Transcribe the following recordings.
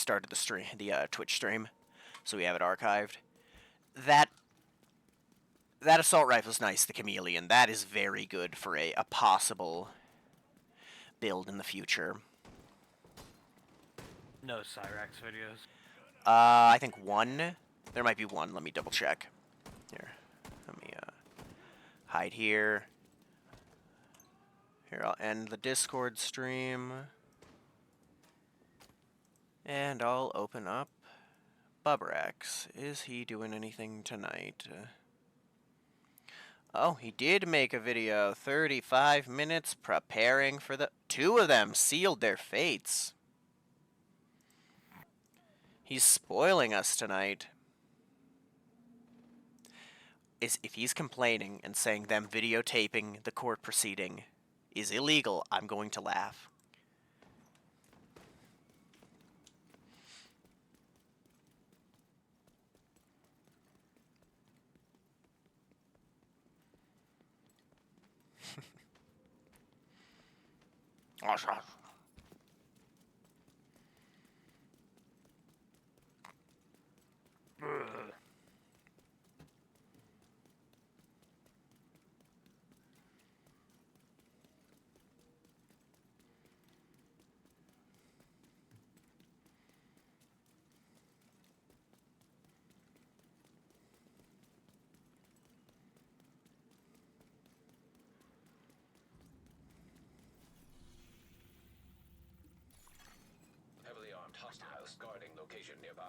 started the Twitch stream, so we have it archived. That assault rifle's nice, the Chameleon. That is very good for a possible build in the future. No Cyrax videos. I think one. There might be one. Let me double check. Here, let me hide here. Here, I'll end the Discord stream. And I'll open up Bubrax. Is he doing anything tonight? Oh, he did make a video. 35 minutes preparing for the... Two of them sealed their fates. He's spoiling us tonight. If he's complaining and saying them videotaping the court proceeding is illegal, I'm going to laugh. Heavily armed hostiles guarding location nearby.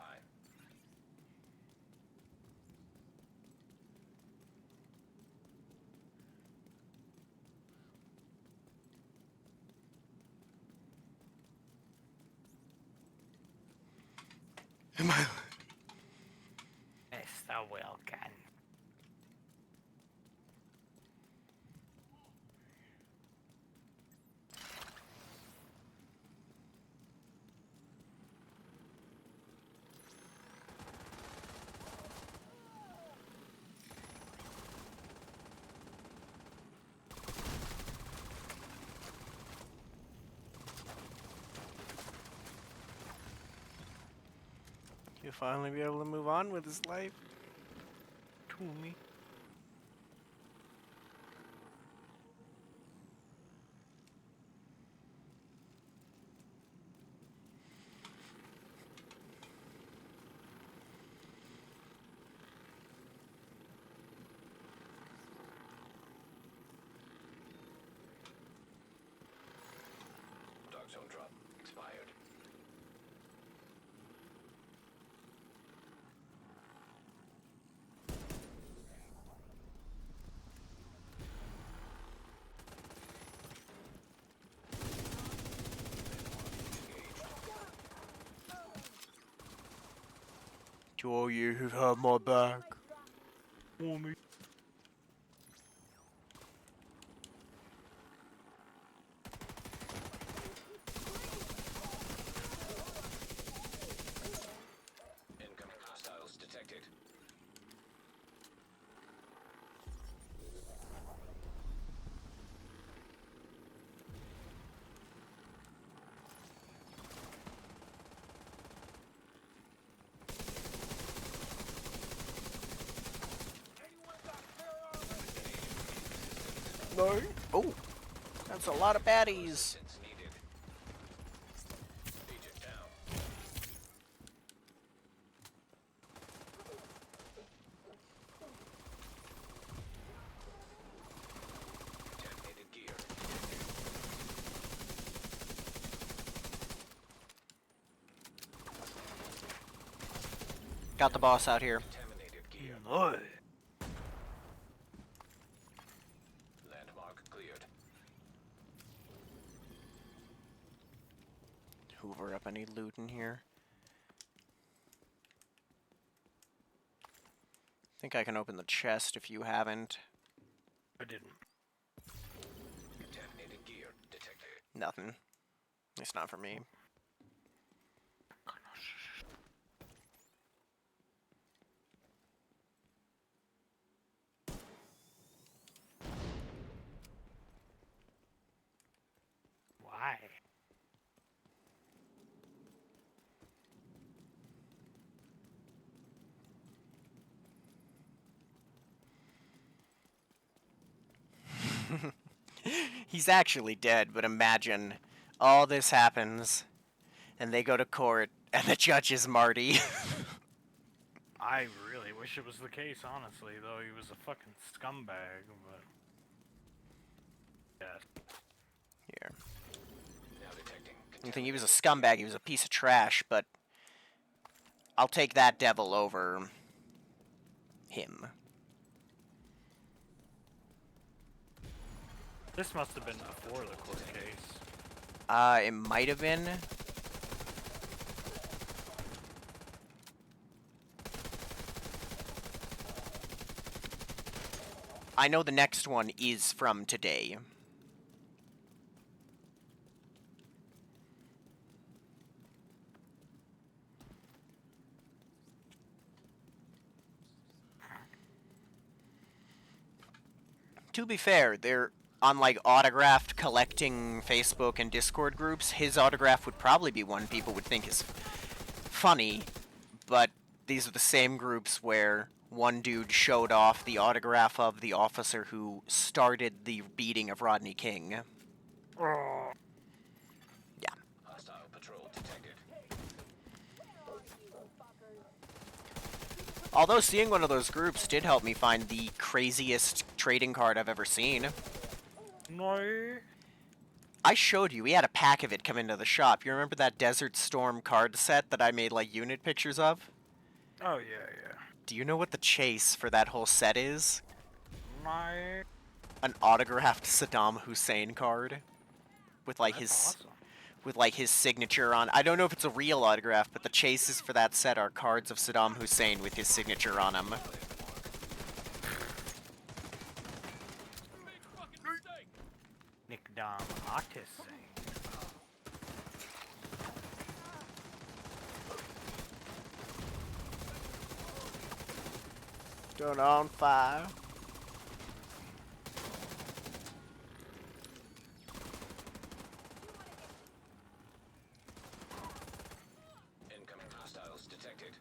Am I... Yes, thou well can. He'll finally be able to move on with his life. To me. Dark zone drop expired. To all you who've had my back. Homie. Incoming hostiles detected. No. Oh, that's a lot of baddies. Assistance needed. Agent down. Contaminated gear. Got the boss out here. Contaminated gear. No. Landmark cleared. Hoover up any loot in here. Think I can open the chest if you haven't. I didn't. Contaminated gear detected. Nothing. It's not for me. Why? He's actually dead, but imagine all this happens, and they go to court, and the judge is Marty. I really wish it was the case, honestly, though he was a fucking scumbag, but... Yes. Here. Now detecting. I think he was a scumbag, he was a piece of trash, but I'll take that devil over him. This must have been before the court case. It might have been. I know the next one is from today. To be fair, they're on like autographed collecting Facebook and Discord groups. His autograph would probably be one people would think is funny, but these are the same groups where one dude showed off the autograph of the officer who started the beating of Rodney King. Oh. Yeah. Hostile patrol detected. Although seeing one of those groups did help me find the craziest trading card I've ever seen. No. I showed you, we had a pack of it come into the shop. You remember that Desert Storm card set that I made like unit pictures of? Oh, yeah. Do you know what the chase for that whole set is? No. An autographed Saddam Hussein card with like That's awesome. with like his signature on. I don't know if it's a real autograph, but the chases for that set are cards of Saddam Hussein with his signature on them. Nick Dom Otis saying. Turn on fire. Incoming hostiles detected.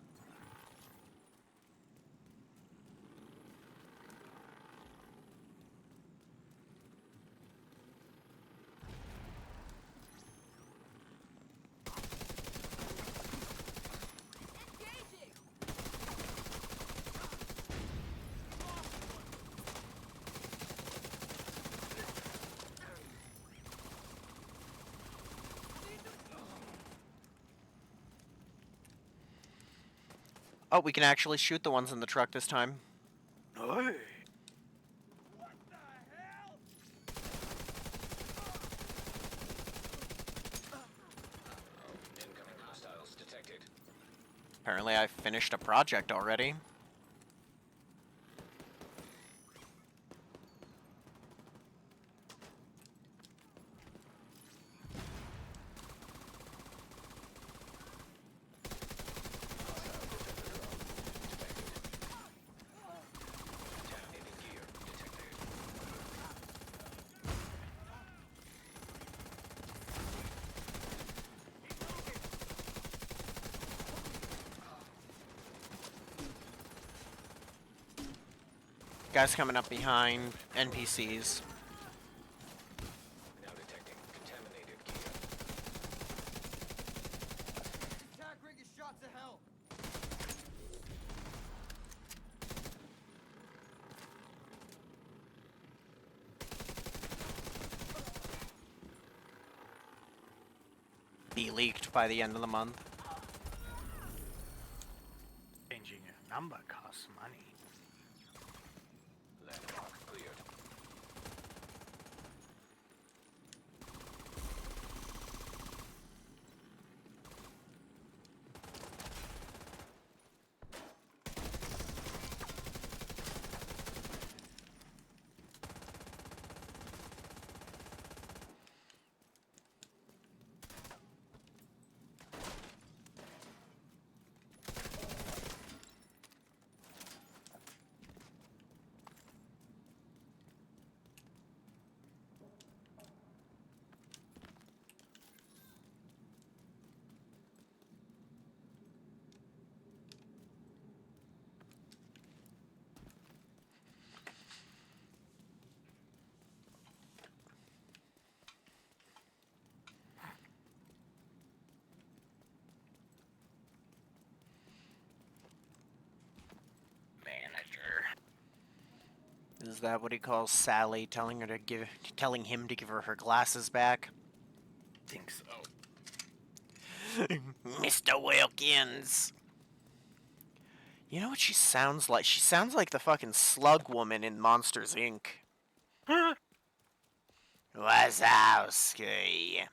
Oh, we can actually shoot the ones in the truck this time. No. Incoming hostiles detected. Apparently I finished a project already. Contaminated gear detected. Guys coming up behind NPCs. Now detecting contaminated gear. Attack rig is shot to hell. Be leaked by the end of the month. Changing a number costs money. Landmark cleared. Is that what he calls Sally, telling him to give her glasses back? Think so. Mr. Wilkins. You know what she sounds like? She sounds like the fucking slug woman in Monsters, Inc. Wazowski.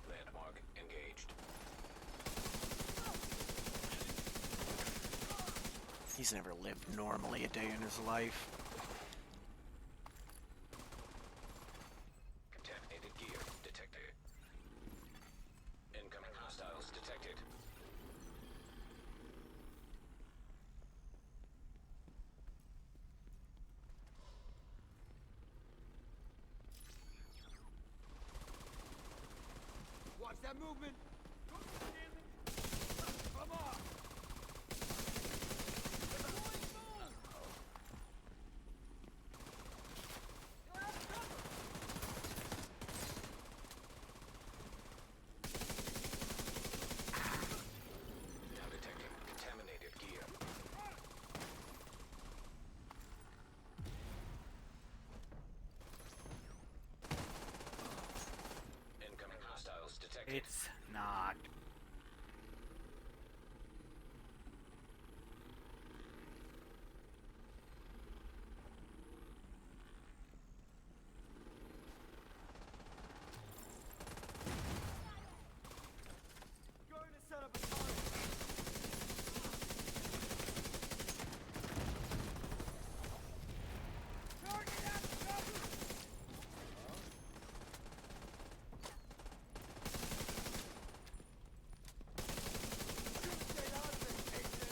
Landmark engaged. He's never lived normally a day in his life. Contaminated gear detected. Incoming hostiles detected. Watch that movement! Come on! Now detecting contaminated gear. Incoming hostiles detected. It's not. Going to set up a target! Target out of cover! Stay out of it, Nathan!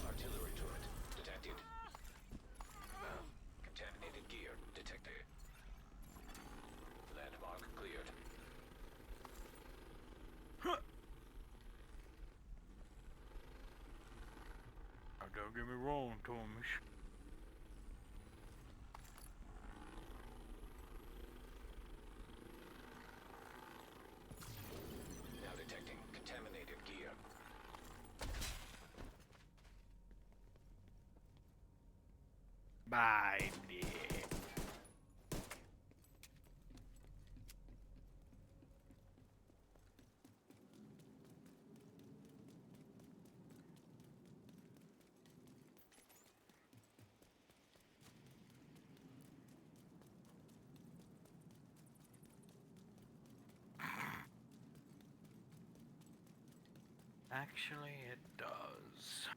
Artillery turret detected. Contaminated gear detected. Landmark cleared. Now, don't get me wrong, Thomas. Now detecting contaminated gear. Bye, dear. Actually, it does.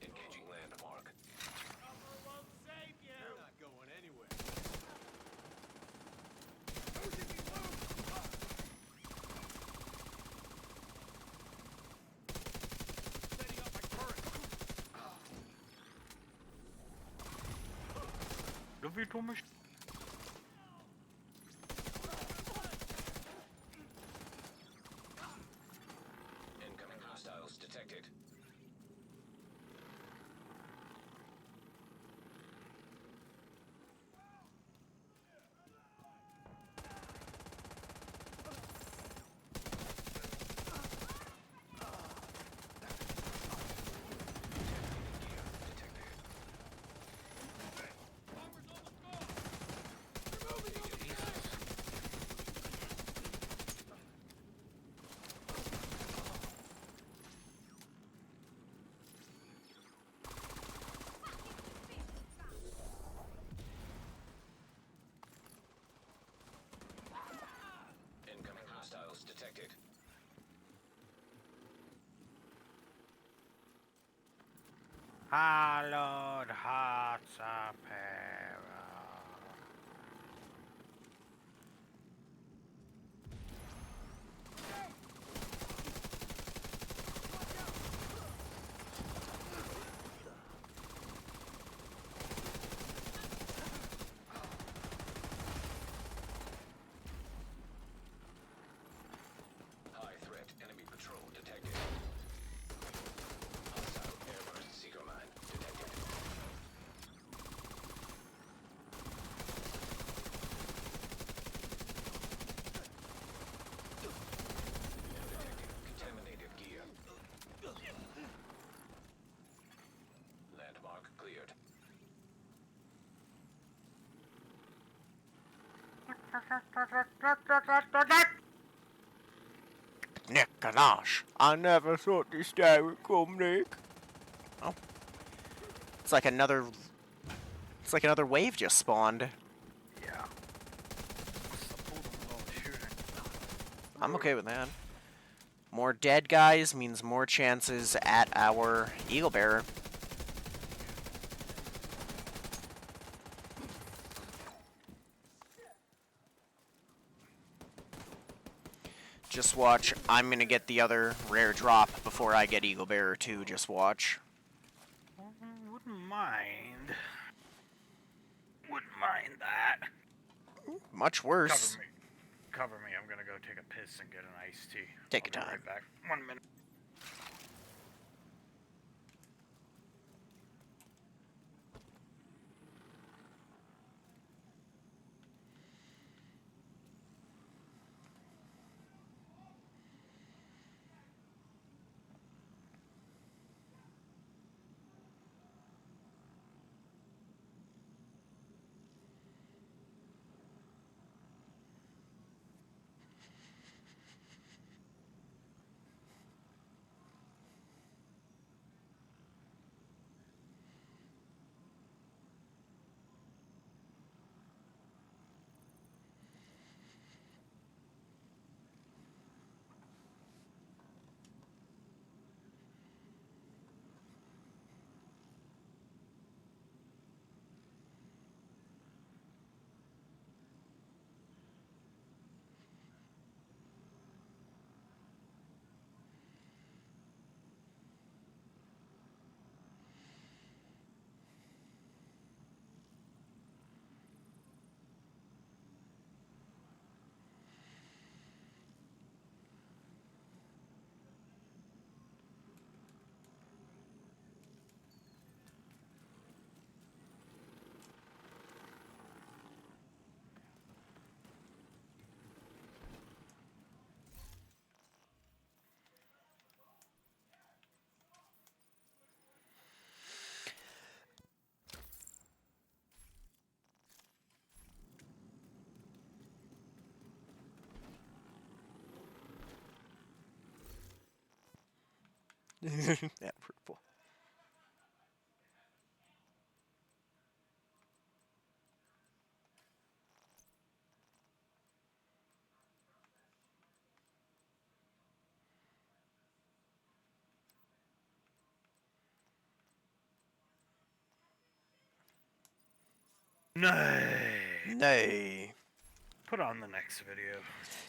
Engaging landmark. You're not going anywhere. Setting up my turret! Love you, Thomas. Incoming hostiles detected. Contaminated gear detected. Armor's almost gone! Hallowed hearts are para. High threat enemy patrol detected. Hostile airburst seeker mine detected. Now detecting contaminated gear. Landmark cleared. Nick Ganache, I never thought this day would come, Nick. Oh. It's like another wave just spawned. Yeah. What's the point of all the shooting? I'm okay with that. More dead guys means more chances at our Eagle Bearer. Just watch. I'm gonna get the other rare drop before I get Eagle Bearer too. Just watch. Wouldn't mind. Wouldn't mind that. Much worse. Cover me. Cover me. I'm gonna go take a piss and get an iced tea. Take I'll your be time. right back. 1 minute. Yeah, purple. Nay. Nay. Put on the next video.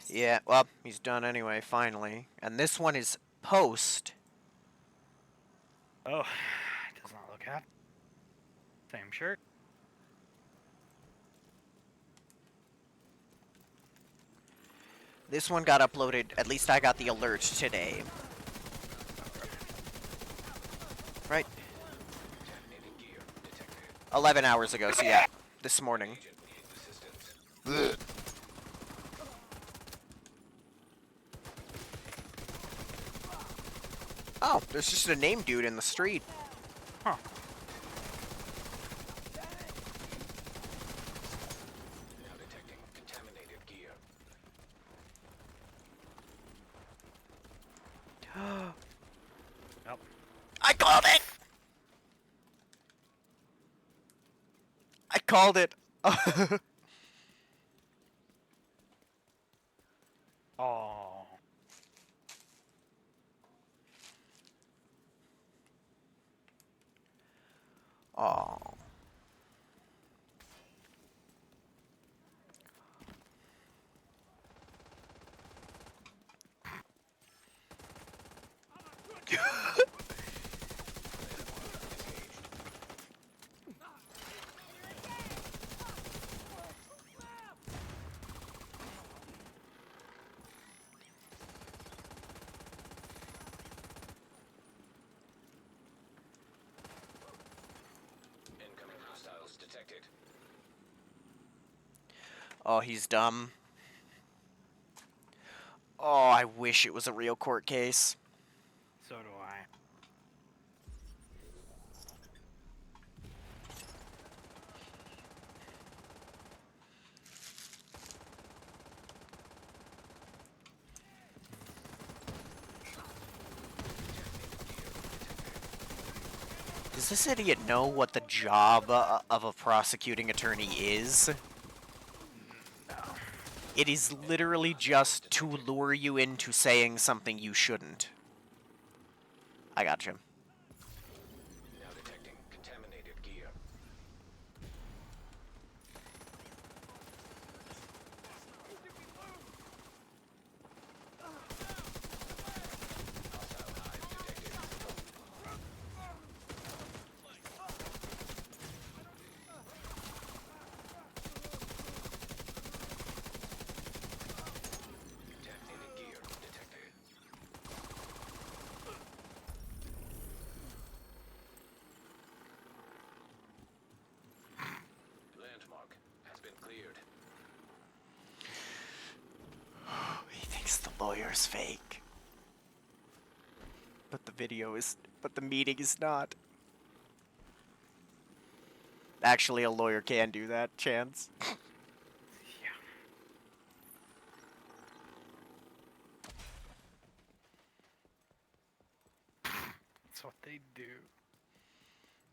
Yeah, well, he's done anyway, finally. And this one is post. Oh, does not look happy. Same shirt. This one got uploaded, at least I got the alert today. Right? Contaminated gear detected. 11 hours ago, so yeah, this morning. Agent needs assistance. Oh, there's just a name dude in the street. Huh. Now detecting contaminated gear. Yep. I called it! I called it. Oh. Oh. Incoming hostiles detected. Oh, he's dumb. Oh, I wish it was a real court case. So do I. Does this idiot know what the job of a prosecuting attorney is? No. It is literally just to lure you into saying something you shouldn't. I got you. Now detecting contaminated gear. Hostile hive detected. Contaminated gear detected. Landmark has been cleared. He thinks the lawyer's fake. But the video is... But the meeting is not. Actually, a lawyer can do that, Chance. Yeah. That's what they do.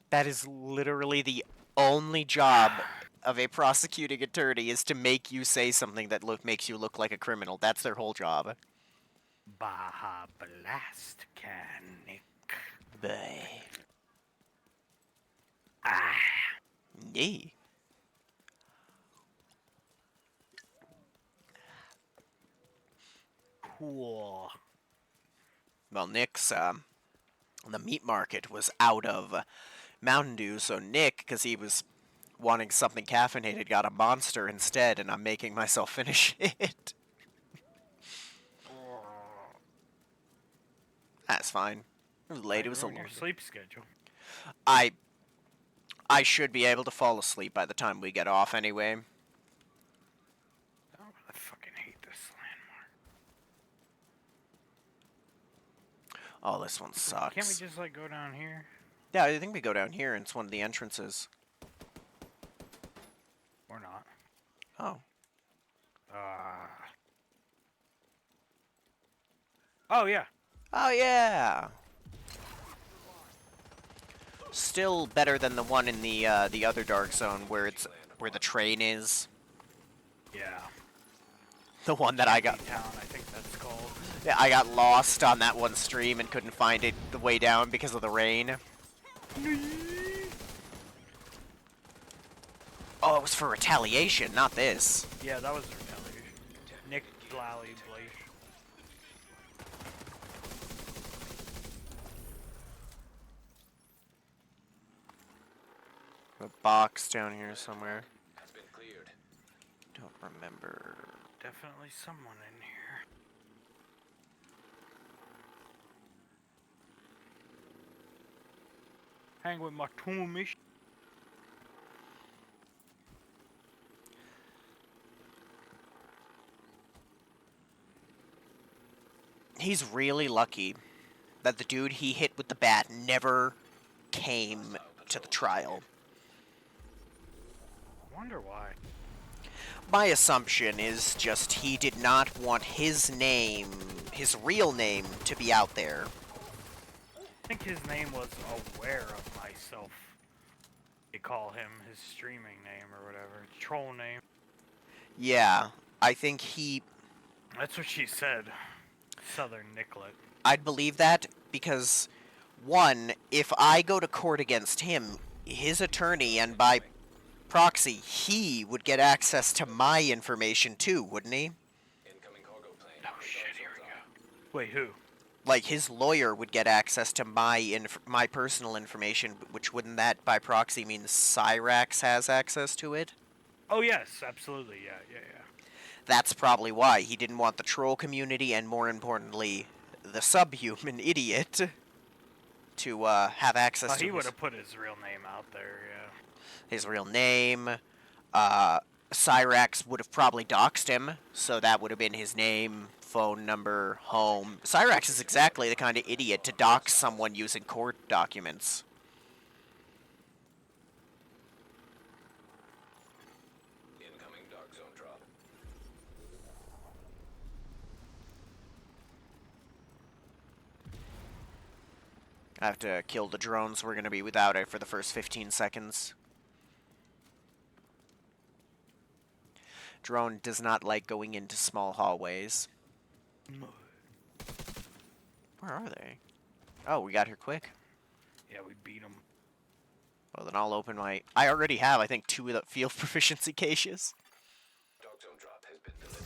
That is literally the only job of a prosecuting attorney, is to make you say something that makes you look like a criminal. That's their whole job. Baja Blast can, Nick. Bay. Ah. Yay. Cool. Well, Nick's, the meat market was out of Mountain Dew, so Nick, because he was wanting something caffeinated, got a Monster instead, and I'm making myself finish it. That's fine. It was late. It was a Ruin long your day. sleep schedule. I should be able to fall asleep by the time we get off anyway. Oh, I fucking hate this landmark. Oh, this one sucks. Can't we just like go down here? Yeah, I think we go down here, and it's one of the entrances. Or not? Oh. Oh yeah. Oh, yeah! Still better than the one in the other Dark Zone where the train is. Yeah. The one that I got... Town, I think that's called. Yeah, I got lost on that one stream and couldn't find it the way down because of the rain. Oh, it was for retaliation, not this. Yeah, that was retaliation. Nick Lally Blaze. A box down here somewhere. Has been cleared. Don't remember. Definitely someone in here. Hang with my Tomish. He's really lucky that the dude he hit with the bat never came to the trial. I wonder why. My assumption is just he did not want his name, his real name, to be out there. I think his name was Aware of Myself. They call him his streaming name or whatever. Troll name. Yeah, I think he... That's what she said. Southern Nicklet. I'd believe that because, one, if I go to court against him, his attorney, and by proxy, he would get access to my information too, wouldn't he? Incoming cargo plane. Oh shit, here we go. Wait, who? Like, his lawyer would get access to my personal information, which wouldn't that, by proxy, mean Cyrax has access to it? Oh yes, absolutely, yeah. That's probably why he didn't want the troll community, and more importantly, the subhuman idiot, to have access to He would have put his real name out there, yeah. his real name. Cyrax would have probably doxed him, so that would have been his name, phone number, home. Cyrax is exactly the kind of idiot to dox someone using court documents. Incoming dark zone drop. I have to kill the drones. We're going to be without it for the first 15 seconds. Drone does not like going into small hallways. Where are they? Oh, we got here quick. Yeah, we beat him. Well, then I'll open my... I already have, I think, 2 of the field proficiency caches. Dark zone drop has been delivered.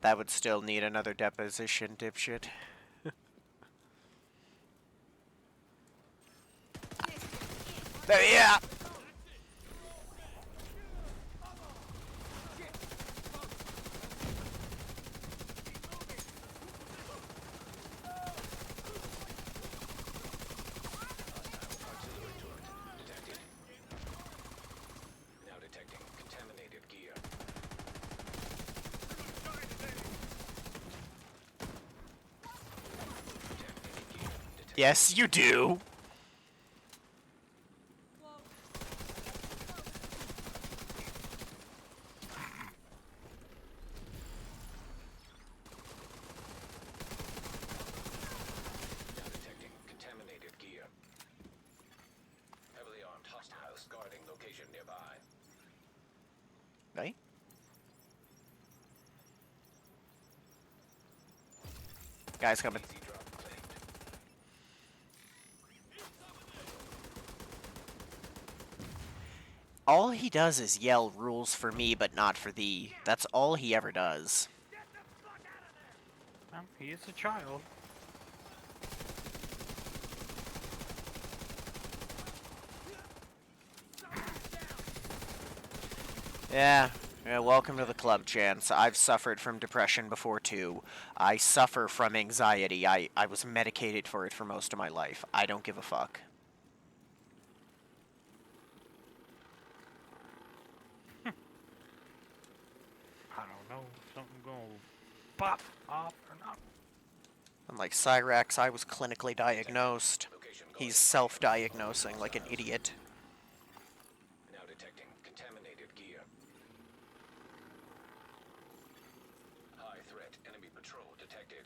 That would still need another deposition, dipshit. Yeah! Detected. Now detecting contaminated gear. Contaminated gear. Detected. Yes, you do! Now detecting contaminated gear. Heavily armed hostiles guarding location nearby. Right? Guys coming. Easy drop claimed. All he does is yell rules for me, but not for thee. That's all he ever does. Well, he is a child. Yeah, welcome to the club, Chance. I've suffered from depression before, too. I suffer from anxiety. I was medicated for it for most of my life. I don't give a fuck. I don't know, something gonna pop off or not. Unlike Cyrax, I was clinically diagnosed. Location guarding. He's self-diagnosing like an idiot. Now detecting contaminated gear. High threat enemy patrol detected.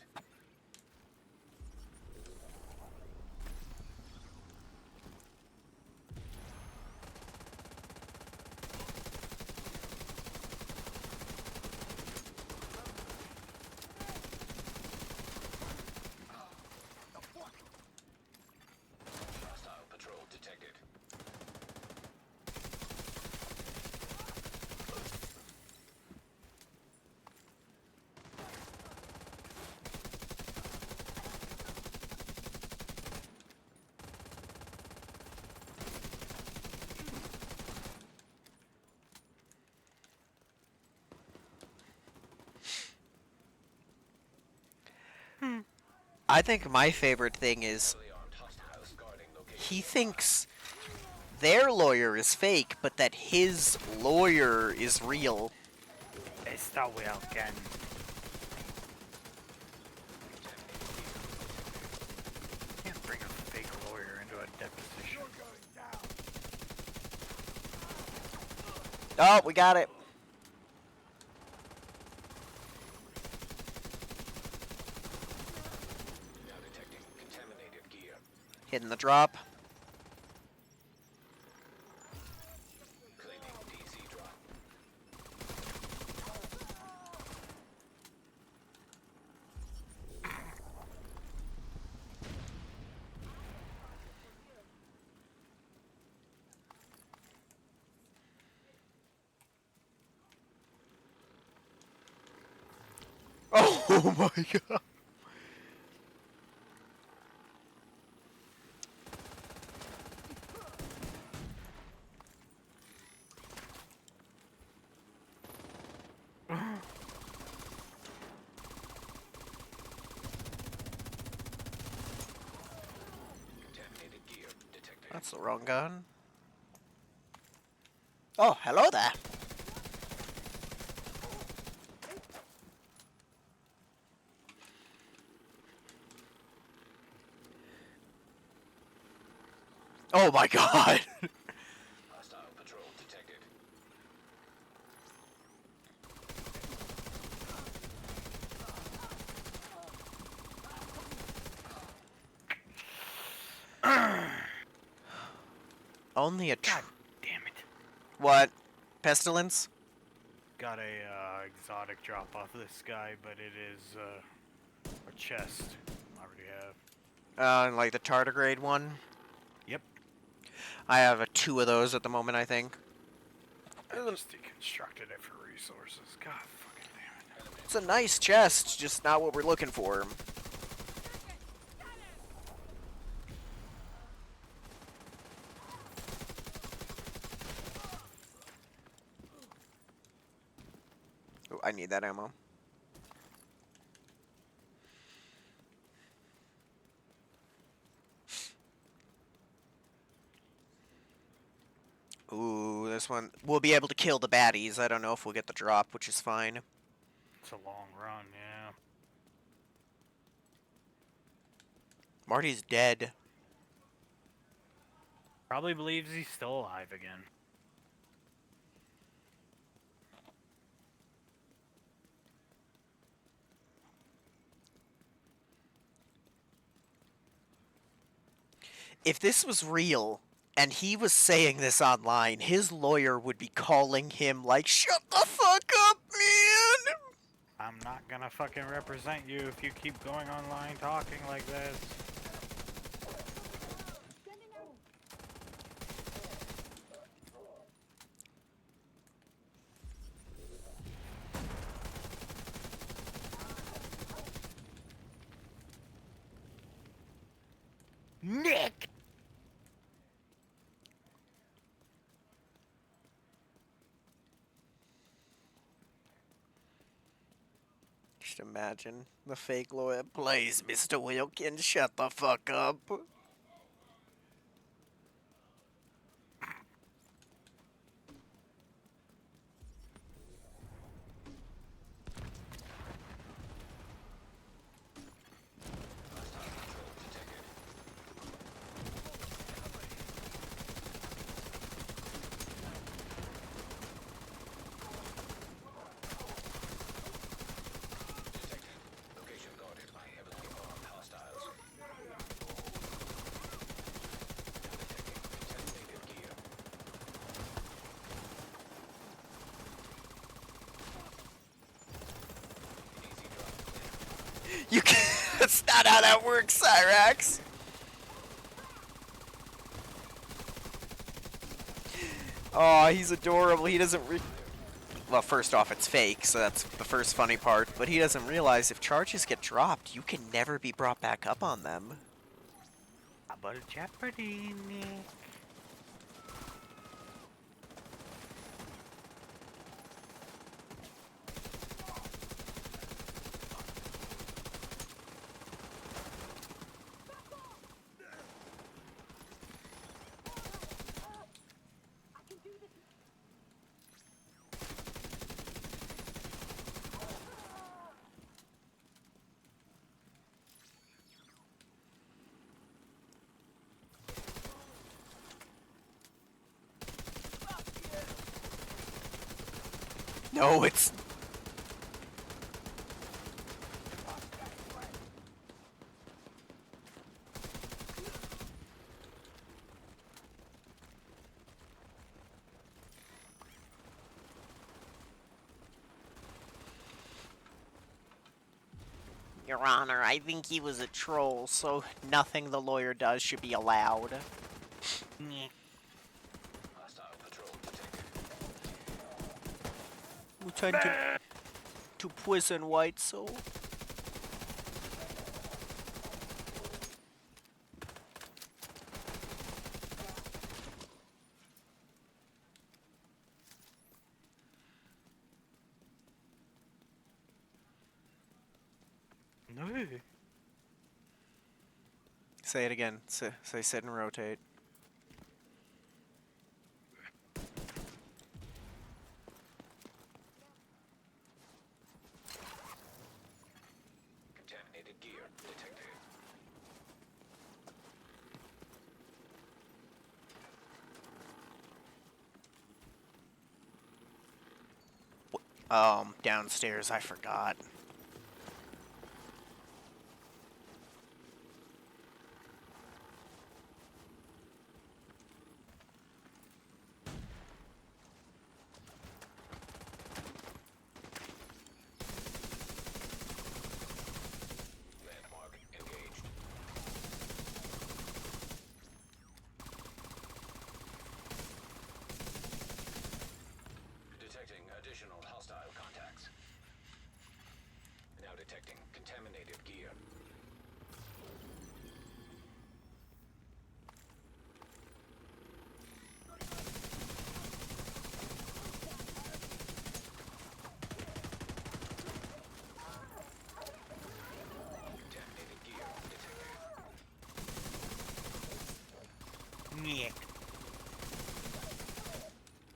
Hostile patrol detected. I think my favorite thing is Heavily armed hostiles guarding location. he thinks their lawyer is fake, but that his lawyer is real. Está well again. Can't bring a fake lawyer into a deposition. Oh, we got it. Now detecting contaminated gear. Hitting the drop. Claiming DC drop. Oh my god. Contaminated gear detected. That's the wrong gun. Oh, hello there. Oh my god. Hostile patrol detected. Only a God damn it. what? Pestilence? Got a exotic drop off of this guy, but it is a chest. I already have. Like the tardigrade one? Yep. I have two of those at the moment, I think. I just deconstructed it for resources. God fucking damn it. It's a nice chest, just not what we're looking for. Ooh, I need that ammo. Ooh, this one. We'll be able to kill the baddies. I don't know if we'll get the drop, which is fine. It's a long run, yeah. Marty's dead. Probably believes he's still alive again. If this was real, and he was saying this online, his lawyer would be calling him like, "Shut the fuck up, man!" I'm not gonna fucking represent you if you keep going online talking like this. Nick! Just imagine the fake lawyer. Please, Mr. Wilkins, shut the fuck up. Hostile patrol detected. Detected. Location guarded by heavily armed hostiles. Detecting contaminated gear. Easy drop. You can't. That's not how that works, Cyrax. Oh, he's adorable. He doesn't well, first off, it's fake, so that's the first funny part. But he doesn't realize if charges get dropped, you can never be brought back up on them. Double Jeopardy, Nick. No, it's... Your Honor, I think he was a troll, so nothing the lawyer does should be allowed. Hostile patrol detected. Return to prison, White Soul. No. Say it again. Say sit and rotate. Contaminated gear detected. Downstairs, I forgot. Landmark engaged. Detecting additional hostile contacts. Now detecting contaminated gear. Contaminated gear detected. Yeah.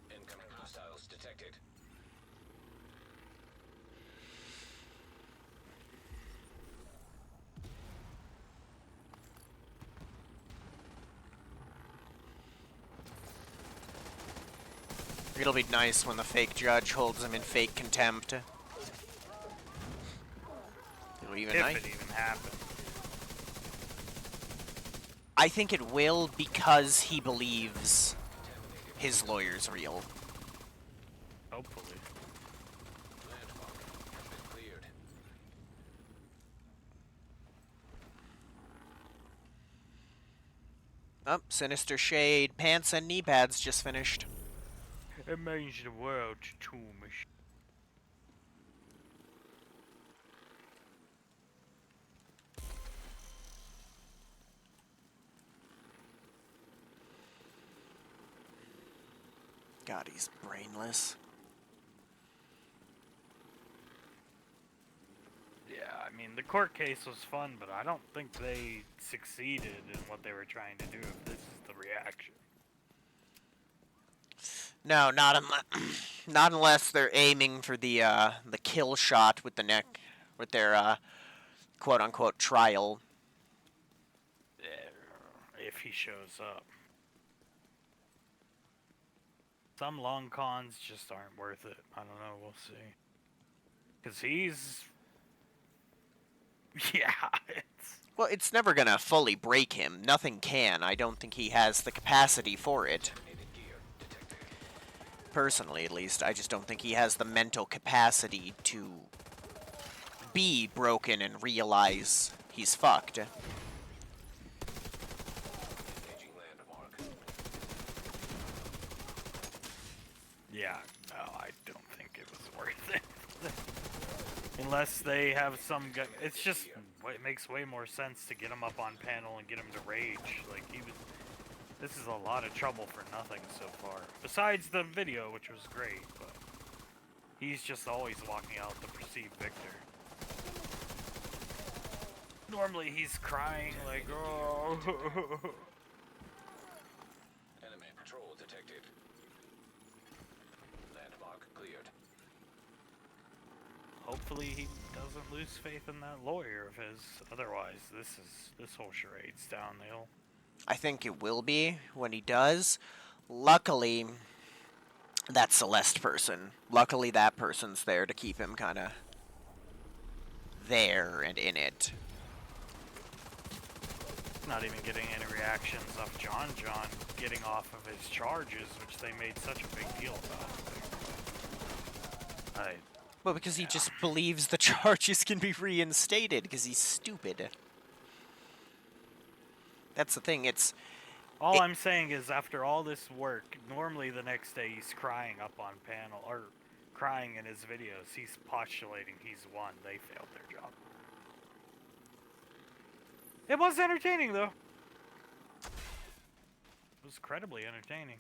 Incoming hostiles detected. It'll be nice when the fake judge holds him in fake contempt. It'll even If nice. it even happened. I think it will because he believes his lawyer's real. Hopefully. Landmark has been cleared. Oh, Sinister Shade, pants and knee pads just finished. It means the world to me. God, he's brainless. Yeah, I mean, the court case was fun, but I don't think they succeeded in what they were trying to do if this is the reaction. No, not not unless they're aiming for the kill shot with the neck, with their quote unquote trial. If he shows up. Some long cons just aren't worth it. I don't know, we'll see. Because he's... Yeah, it's... Well, it's never gonna fully break him. Nothing can. I don't think he has the capacity for it. Contaminated gear detected. Personally, at least, I just don't think he has the mental capacity to be broken and realize he's fucked. Engaging landmark. Yeah, no, I don't think it was worth it. Unless they have some guy... It's just... It makes way more sense to get him up on panel and get him to rage. Like, he was... This is a lot of trouble for nothing so far. Besides the video, which was great, but... He's just always walking out the perceived victor. Normally he's crying like, oh... Enemy patrol detected. Landmark cleared. Hopefully he doesn't lose faith in that lawyer of his. Otherwise, this whole charade's downhill. I think it will be when he does. Luckily, that Celeste person. Luckily, that person's there to keep him kind of there and in it. Not even getting any reactions off John getting off of his charges, which they made such a big deal about. Well, because he just believes the charges can be reinstated because he's stupid. That's the thing. All It- I'm saying is, after all this work, normally the next day he's crying up on panel, or crying in his videos. He's postulating he's won. They failed their job. It was entertaining, though. It was incredibly entertaining.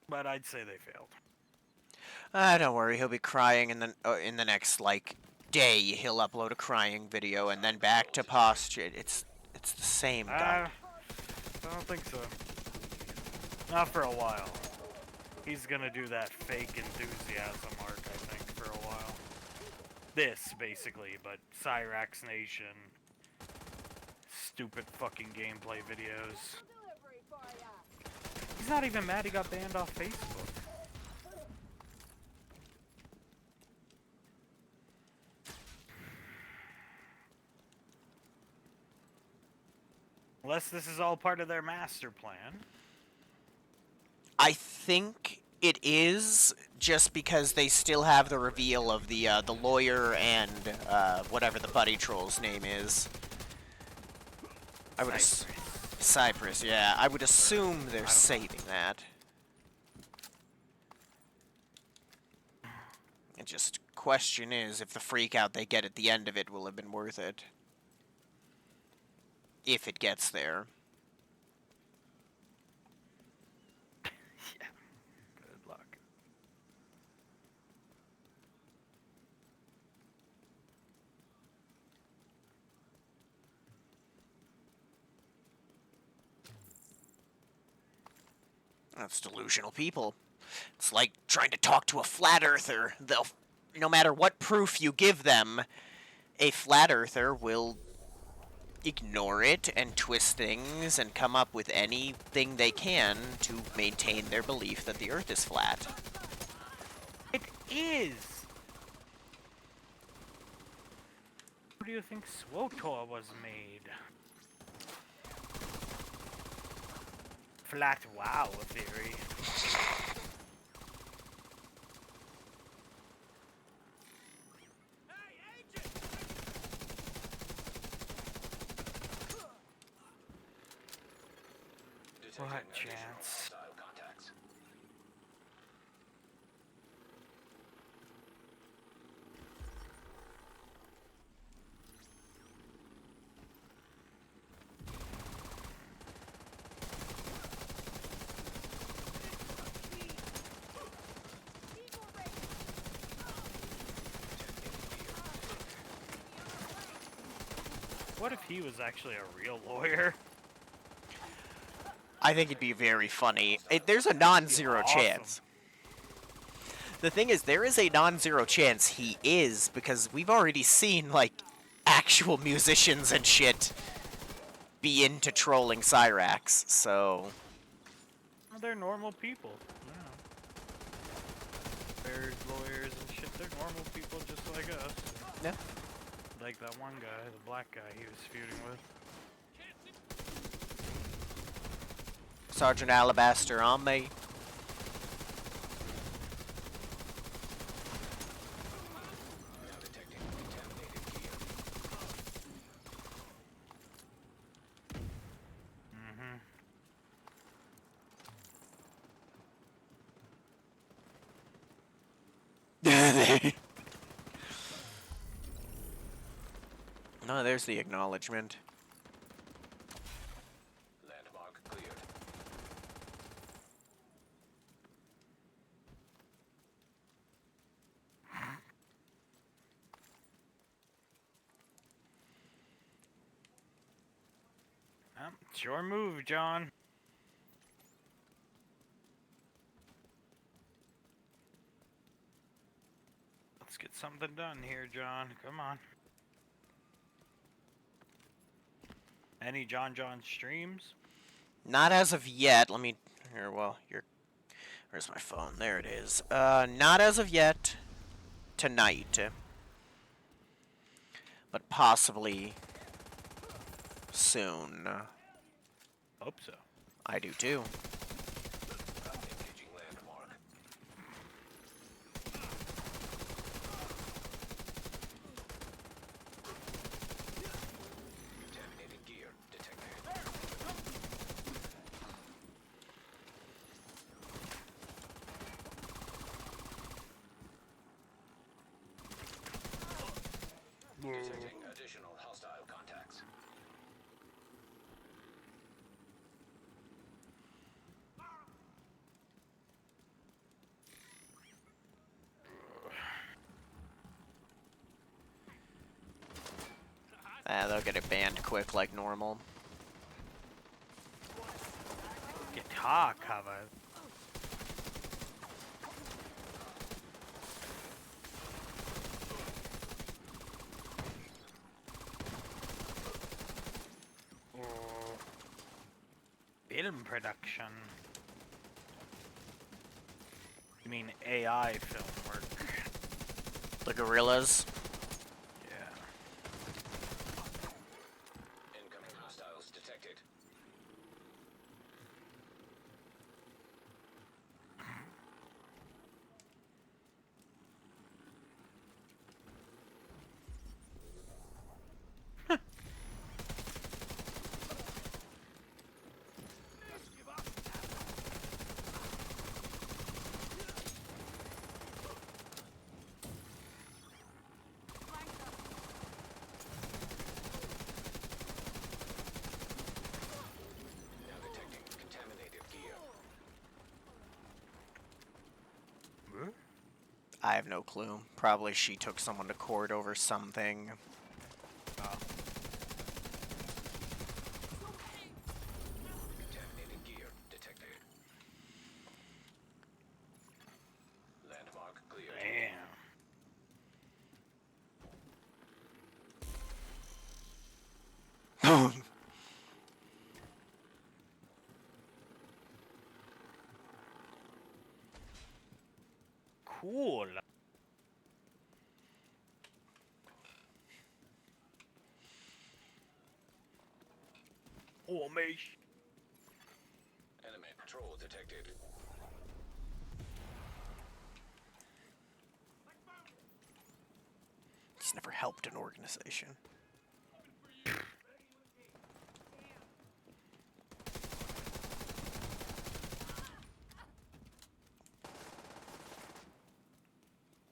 But I'd say they failed. don't worry. He'll be crying in the next like day. He'll upload a crying video and then back to posture. It's the same. I don't think so. Not for a while. He's gonna do that fake enthusiasm arc, I think, for a while. This, basically, but Cyrax Nation. Stupid fucking gameplay videos. He's not even mad he got banned off Facebook. Unless this is all part of their master plan. I think it is just because they still have the reveal of the lawyer and whatever the buddy troll's name is. I would Cypress, yeah. I would assume they're saving that. And just question is if the freak out they get at the end of it will have been worth it. If it gets there. Yeah. Good luck. That's delusional people. It's like trying to talk to a flat earther. They'll, no matter what proof you give them, a flat earther will ignore it and twist things and come up with anything they can to maintain their belief that the earth is flat. It is! Who do you think SWTOR was made? Flat wow theory. What chance? Hostile contacts. What if he was actually a real lawyer? I think it'd be very funny. There's a non-zero Awesome. chance. The thing is, there is a non-zero chance he is, because we've already seen, like, actual musicians and shit be into trolling Cyrax, so... Well, they're normal people. Yeah. They're lawyers and shit. They're normal people just like us. Yeah. Like that one guy, the black guy he was feuding with. Sergeant Alabaster on me. Now detecting contaminated gear. Mm-hmm. No, there's the acknowledgement. Landmark cleared. It's your move, John. Let's get something done here, John. Come on. Any John streams? Not as of yet. Let me... Here, well, you're... Where's my phone? There it is. Not as of yet. Tonight. But possibly... soon. Hope so. I do too. Engaging landmark. I'll get it banned quick like normal. Guitar cover. Film production. You mean AI film work? The gorillas. Yeah. Incoming hostiles detected. Now detecting contaminated gear. I have no clue. Probably she took someone to court over something. Contaminated gear detected. Landmark cleared. Damn. Cool. Oh, me. Enemy patrol detected. He's never helped an organization.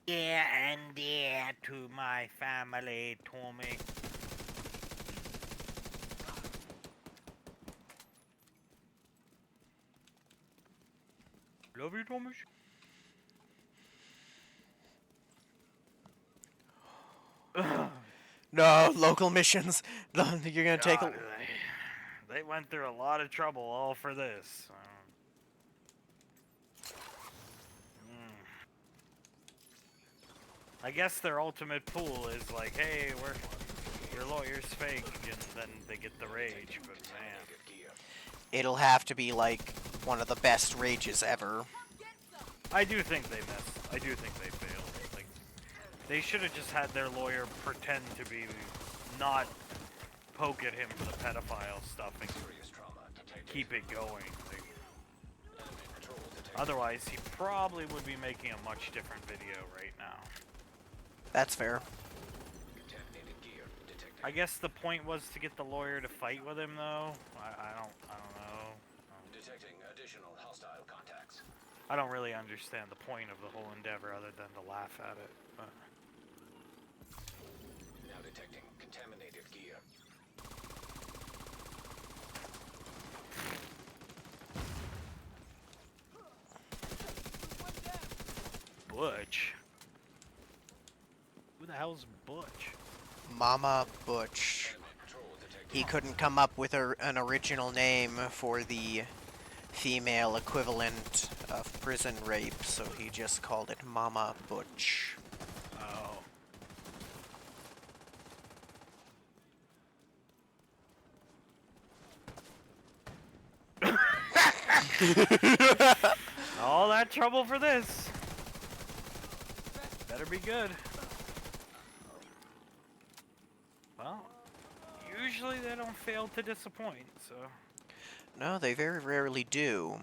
Yeah, and yeah to my family, Tommy. Love you, Thomas. No, local missions. You're gonna take a... God, they went through a lot of trouble all for this. I guess their ultimate pool is like, hey, your lawyer's fake, and then they get the rage. But man, Contaminated gear. It'll have to be like one of the best rages ever. I do think they missed. I do think they failed. Like, they should have just had their lawyer pretend to be not poke at him for the pedophile stuff and Serious trauma detected. keep it going. Like, Enemy patrol detected. otherwise, he probably would be making a much different video right now. That's fair. Contaminated gear detected. I guess the point was to get the lawyer to fight with him, though. I don't know. Detecting additional hostile contacts. I don't really understand the point of the whole endeavor other than to laugh at it. But Now detecting contaminated gear. Butch? Who the hell's Butch? Mama Butch. Enemy patrol detected. He couldn't come up with an original name for the female equivalent of prison rape, so he just called it Mama Butch. Oh. All that trouble for this. Better be good. Well, usually they don't fail to disappoint, so. No, they very rarely do.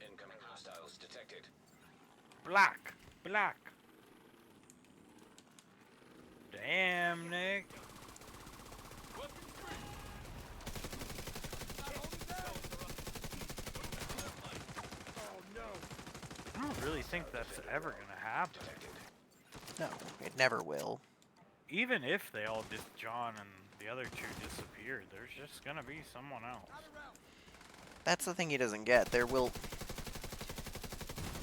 Incoming hostiles detected. Black. Black. Damn, Nick. I don't really think that's ever gonna happen. Detected. No, it never will. Even if they all just John and the other two disappeared. There's just gonna be someone else. That's the thing he doesn't get. There will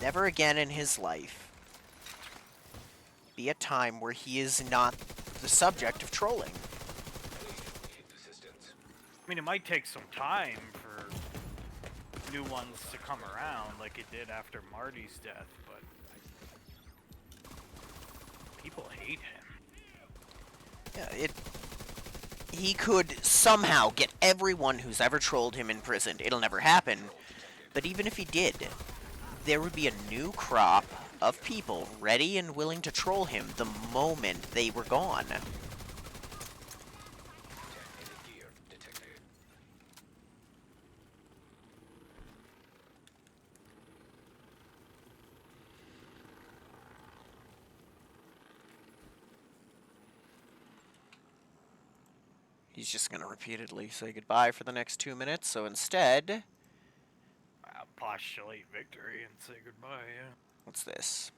never again in his life be a time where he is not the subject of trolling. Assistance. I mean, it might take some time for new ones to come around, like it did after Marty's death, but people hate him. Yeah, he could somehow get everyone who's ever trolled him imprisoned. It'll never happen, but even if he did, there would be a new crop of people ready and willing to troll him the moment they were gone. Contaminated gear detected. He's just going to repeatedly say goodbye for the next 2 minutes, so instead, I'll postulate victory and say goodbye, yeah. what's this?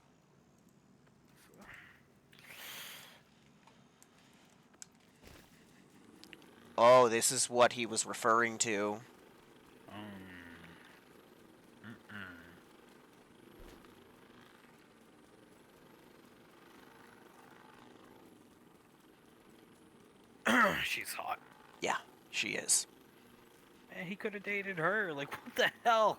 Oh, this is what he was referring to. She's hot. Yeah, she is. Man, he could have dated her. Like, what the hell?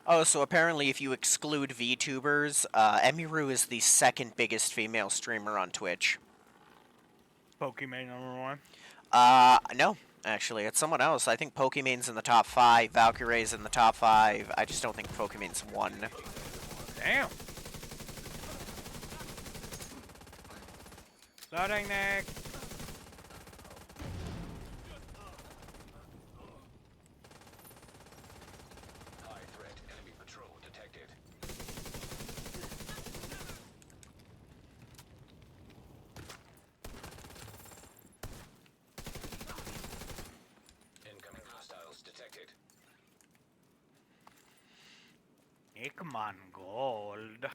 Oh, so apparently if you exclude VTubers, Emiru is the second biggest female streamer on Twitch. Pokemon #1. No, actually, it's someone else. I think Pokemon's in the top 5, Valkyrie's in the top 5. I just don't think Pokemon's one. Damn. Starting next. High threat. Enemy patrol detected. Incoming hostiles detected. Nickman Gold.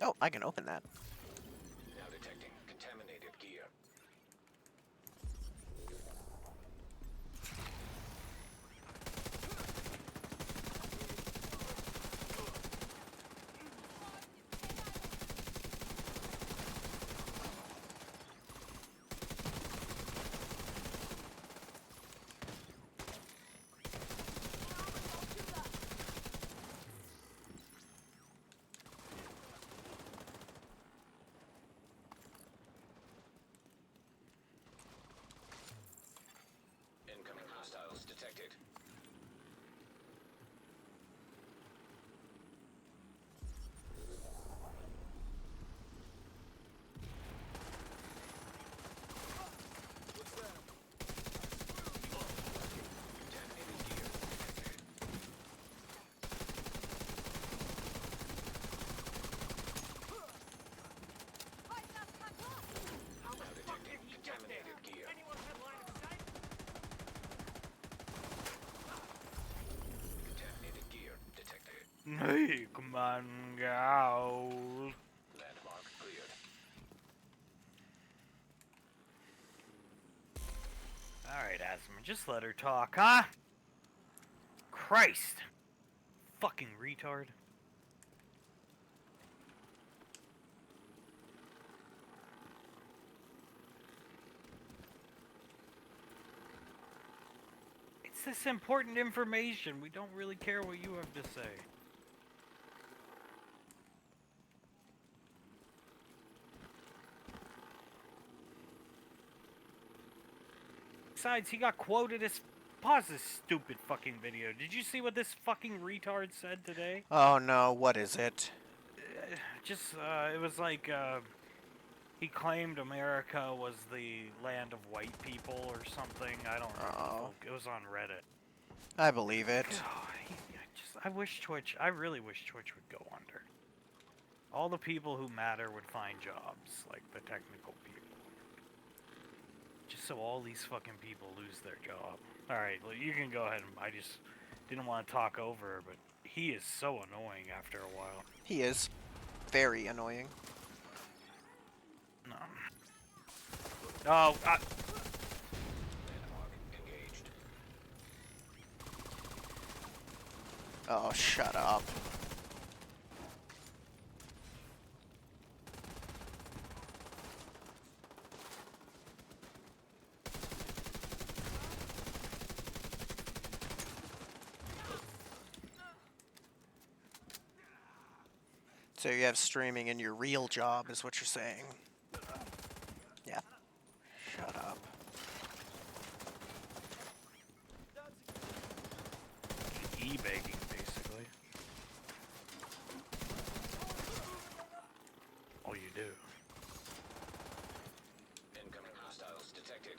Oh, I can open that. Now detecting contaminated gear. Incoming hostiles detected. Contaminated gear detected. Now detecting contaminated gear. Contaminated gear detected. Nickman Gold. Landmark cleared. Alright, Asma, just let her talk, huh? Christ. Fucking retard. It's this important information. We don't really care what you have to say. Besides, he got quoted as... Pause this stupid fucking video. Did you see what this fucking retard said today? Oh no, what is it? It was like, he claimed America was the land of white people or something. I don't know. Oh. It was on Reddit. I believe it. I wish Twitch, I really wish Twitch would go under. All the people who matter would find jobs, like the technical people. Just so all these fucking people lose their job. Alright, well, you can go ahead and, I just didn't want to talk over her, but he is so annoying after a while. He is very annoying. No. Oh, Landmark engaged. Oh, shut up. So you have streaming in your real job, is what you're saying? Yeah. Shut up. e-bagging, basically. All you do. Incoming hostiles detected.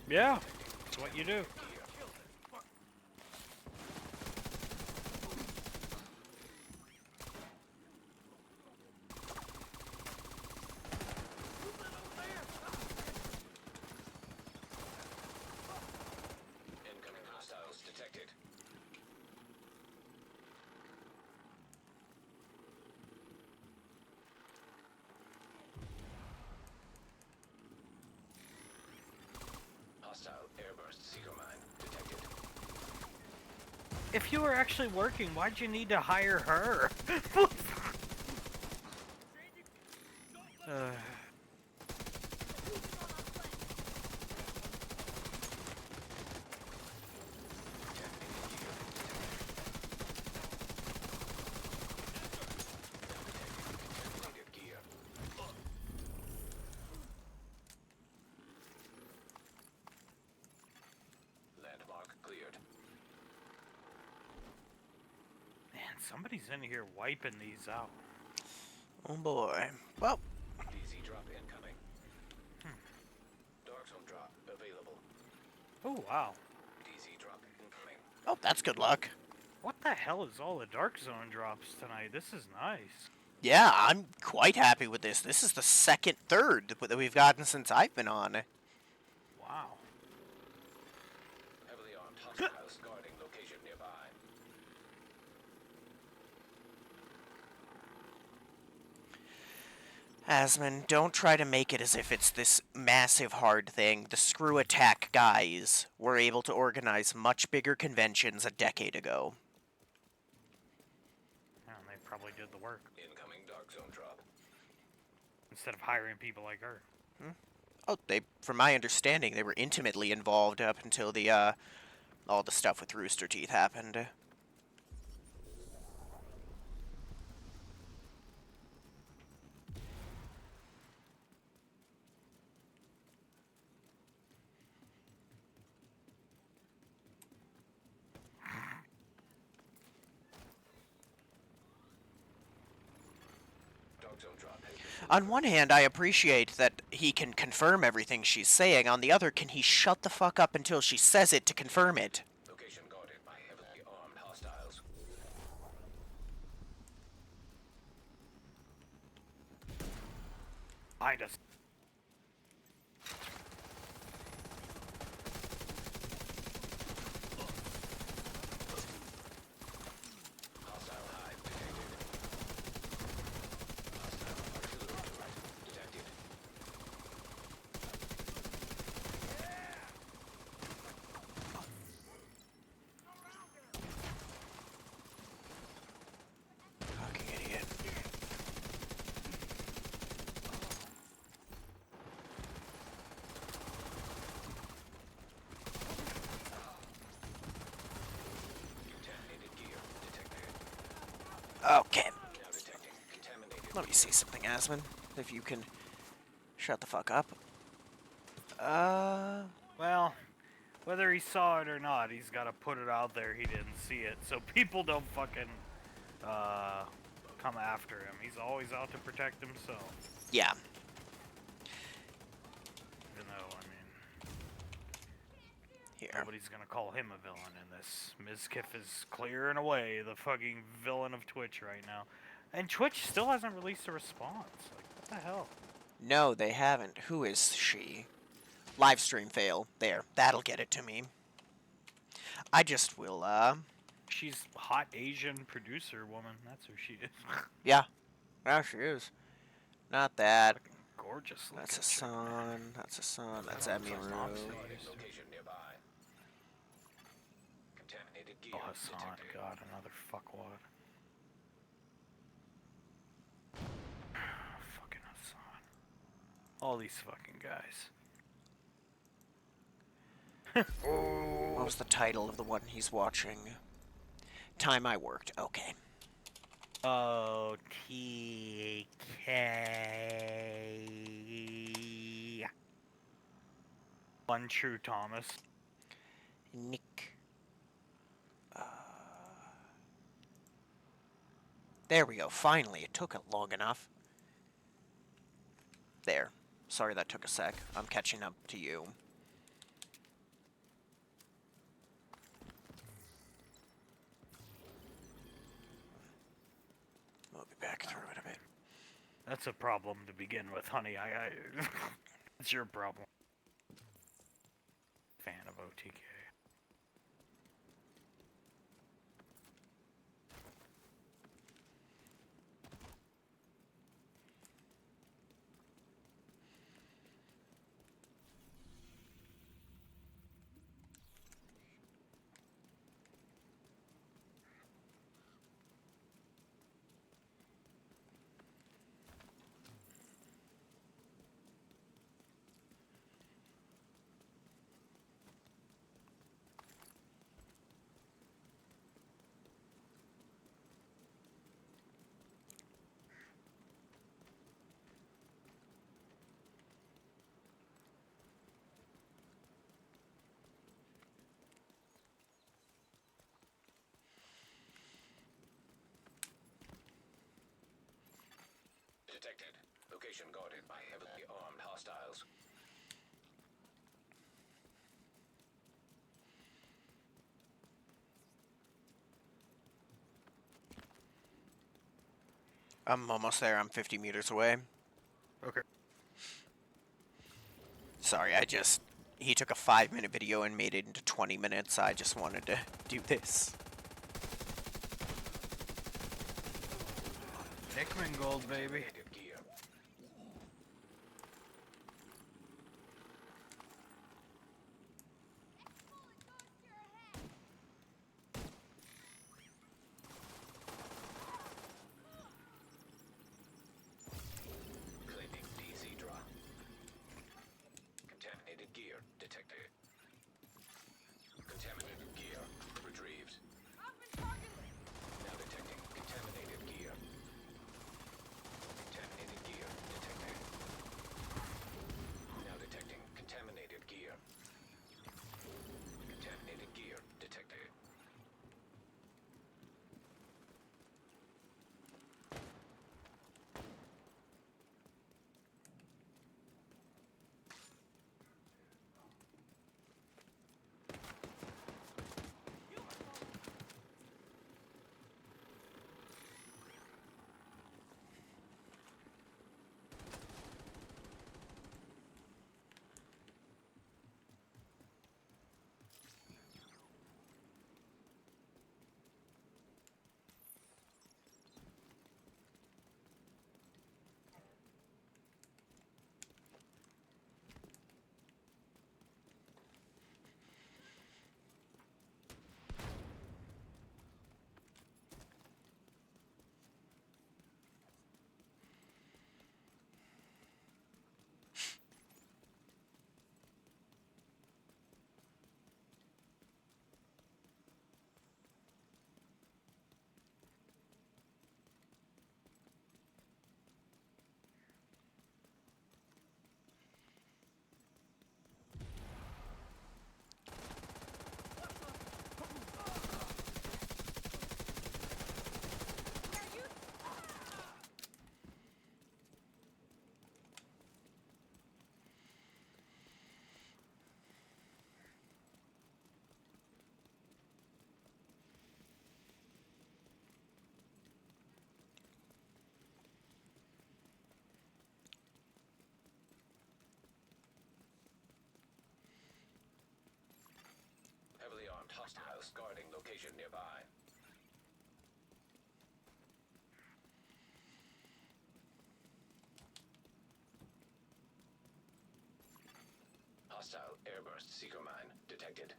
Yeah, that's what you do. Incoming hostiles detected. Hostile airburst seeker mine detected. If you were actually working, why'd you need to hire her? uh, Contaminated gear. Landmark cleared. man, somebody's in here wiping these out. Oh boy. Well, DZ drop incoming. Dark zone drop available. Oh, wow. DZ drop incoming. oh, that's good luck. What the hell is all the Dark Zone drops tonight? This is nice. Yeah, I'm quite happy with this. This is the third that we've gotten since I've been on. Wow. Heavily armed hostiles guarding location nearby. Asman, don't try to make it as if it's this massive hard thing. The Screw Attack guys were able to organize much bigger conventions a decade ago. Yeah, they probably did the work Incoming dark zone drop. instead of hiring people like her. Oh, from my understanding, they were intimately involved up until the, all the stuff with Rooster Teeth happened. Dark zone drop has been On one hand, I appreciate that he can confirm everything she's saying. On the other, can he shut the fuck up until she says it to confirm it? location guarded by heavily armed hostiles. Behind us. Hostile hive detected. Hostile artillery turret detected. Fucking idiot. Contaminated gear detected. Okay. Now detecting contaminated. Let me see something, Asman. If you can shut the fuck up. Well, whether he saw it or not, he's got to put it out there he didn't see it, so people don't fucking come after him. He's always out to protect himself. Yeah. Even though, I mean, Here. nobody's gonna call him a villain in this. Mizkif is clearing away the fucking villain of Twitch right now. And Twitch still hasn't released a response. Like, what the hell? No, they haven't. Who is she? Livestream fail. There. That'll get it to me. I just will, She's hot Asian producer woman. That's who she is. yeah. Yeah, she is. Not that. Gorgeous. That's looking chick, man. Hassan. That's Hassan. That's I don't know, Emiru. Hassan's Location nearby. Contaminated gear Oh, Hassan. detected. God, another fuckwad. Fucking Hassan. All these fucking guys. What was the title of the one he's watching? Time I Worked. Okay. Oh, TK. One True Thomas. Nick. There we go. Finally, it took long enough. There. Sorry that took a sec. I'm catching up to you. We'll be back through it a bit. That's a problem to begin with, honey. It's your problem. Fan of OTK. Detected. Location guarded by heavily armed hostiles. I'm almost there. I'm 50 meters away. Okay. Sorry, he took a 5-minute video and made it into 20 minutes. I just wanted to do this. Hickman Gold, baby. Contaminated gear. Claiming DZ drop. Contaminated gear detected. Contaminated gear retrieved. Now detecting contaminated gear. Six guarding location nearby. Hostile airburst seeker mine detected.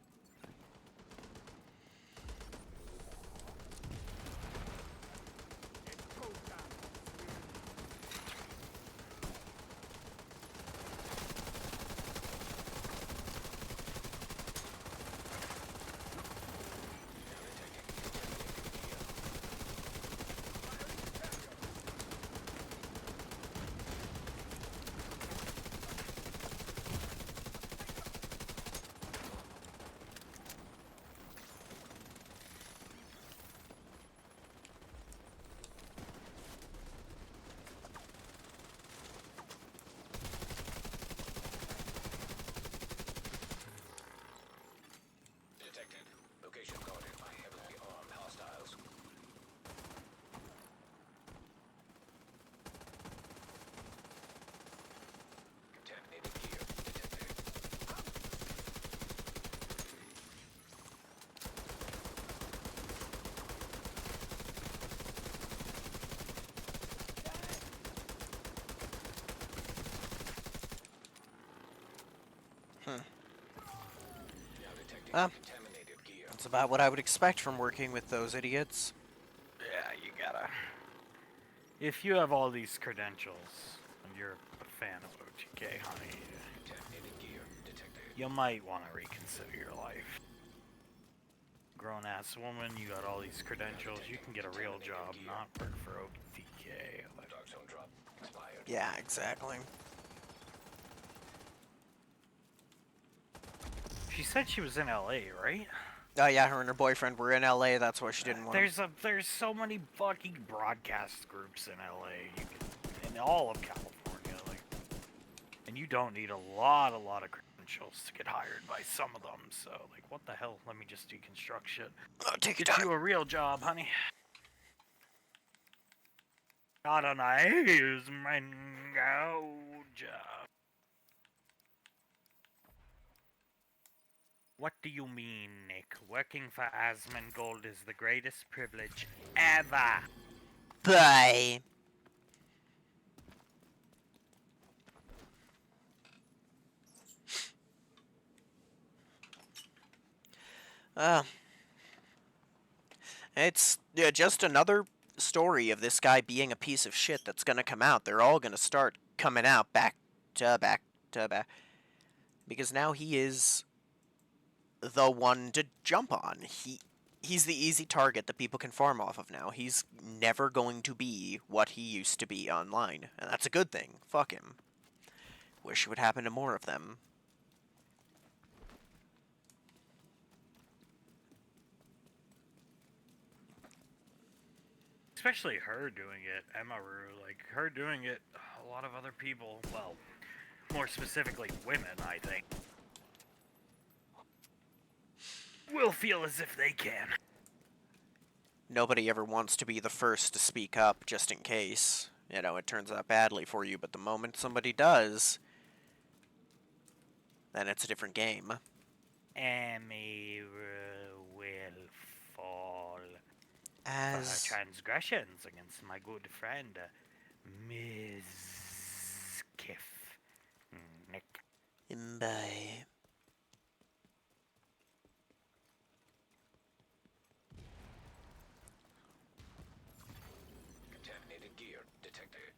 Detected. Location guarded by heavily armed hostiles. Contaminated gear detected. Now detecting Ah. contaminated gear. That's about what I would expect from working with those idiots. Yeah, you gotta. If you have all these credentials and you're a fan of OTK, honey, Contaminated gear detected. you might want to reconsider your life. Grown ass woman, you got all these credentials, you can get a real job, not work for OTK. Dark zone drop expired. Yeah, exactly. She said she was in LA, right? Oh yeah, her and her boyfriend were in LA. That's why she didn't want. There's so many fucking broadcast groups in LA, in all of California, like, and you don't need a lot of credentials to get hired by some of them. So, like, what the hell? Let me just deconstruct shit. Oh, take your Get time. you a real job, honey. Not a nice mango job. What do you mean, Nick? Working for Asmongold is the greatest privilege ever. Bye. Uh, it's just another story of this guy being a piece of shit that's gonna come out. They're all gonna start coming out back to back to back. Because now he is the one to jump on. He's the easy target that people can farm off of now. He's never going to be what he used to be online. And that's a good thing. Fuck him. Wish it would happen to more of them. Especially her doing it, Emaru, like, her doing it, a lot of other people, well, more specifically women, I think, will feel as if they can. Nobody ever wants to be the first to speak up, just in case. You know, it turns out badly for you, but the moment somebody does, then it's a different game. Emaru will fall for her As... transgressions against my good friend, Ms. Kiff. Nick. Bye. Contaminated gear detected.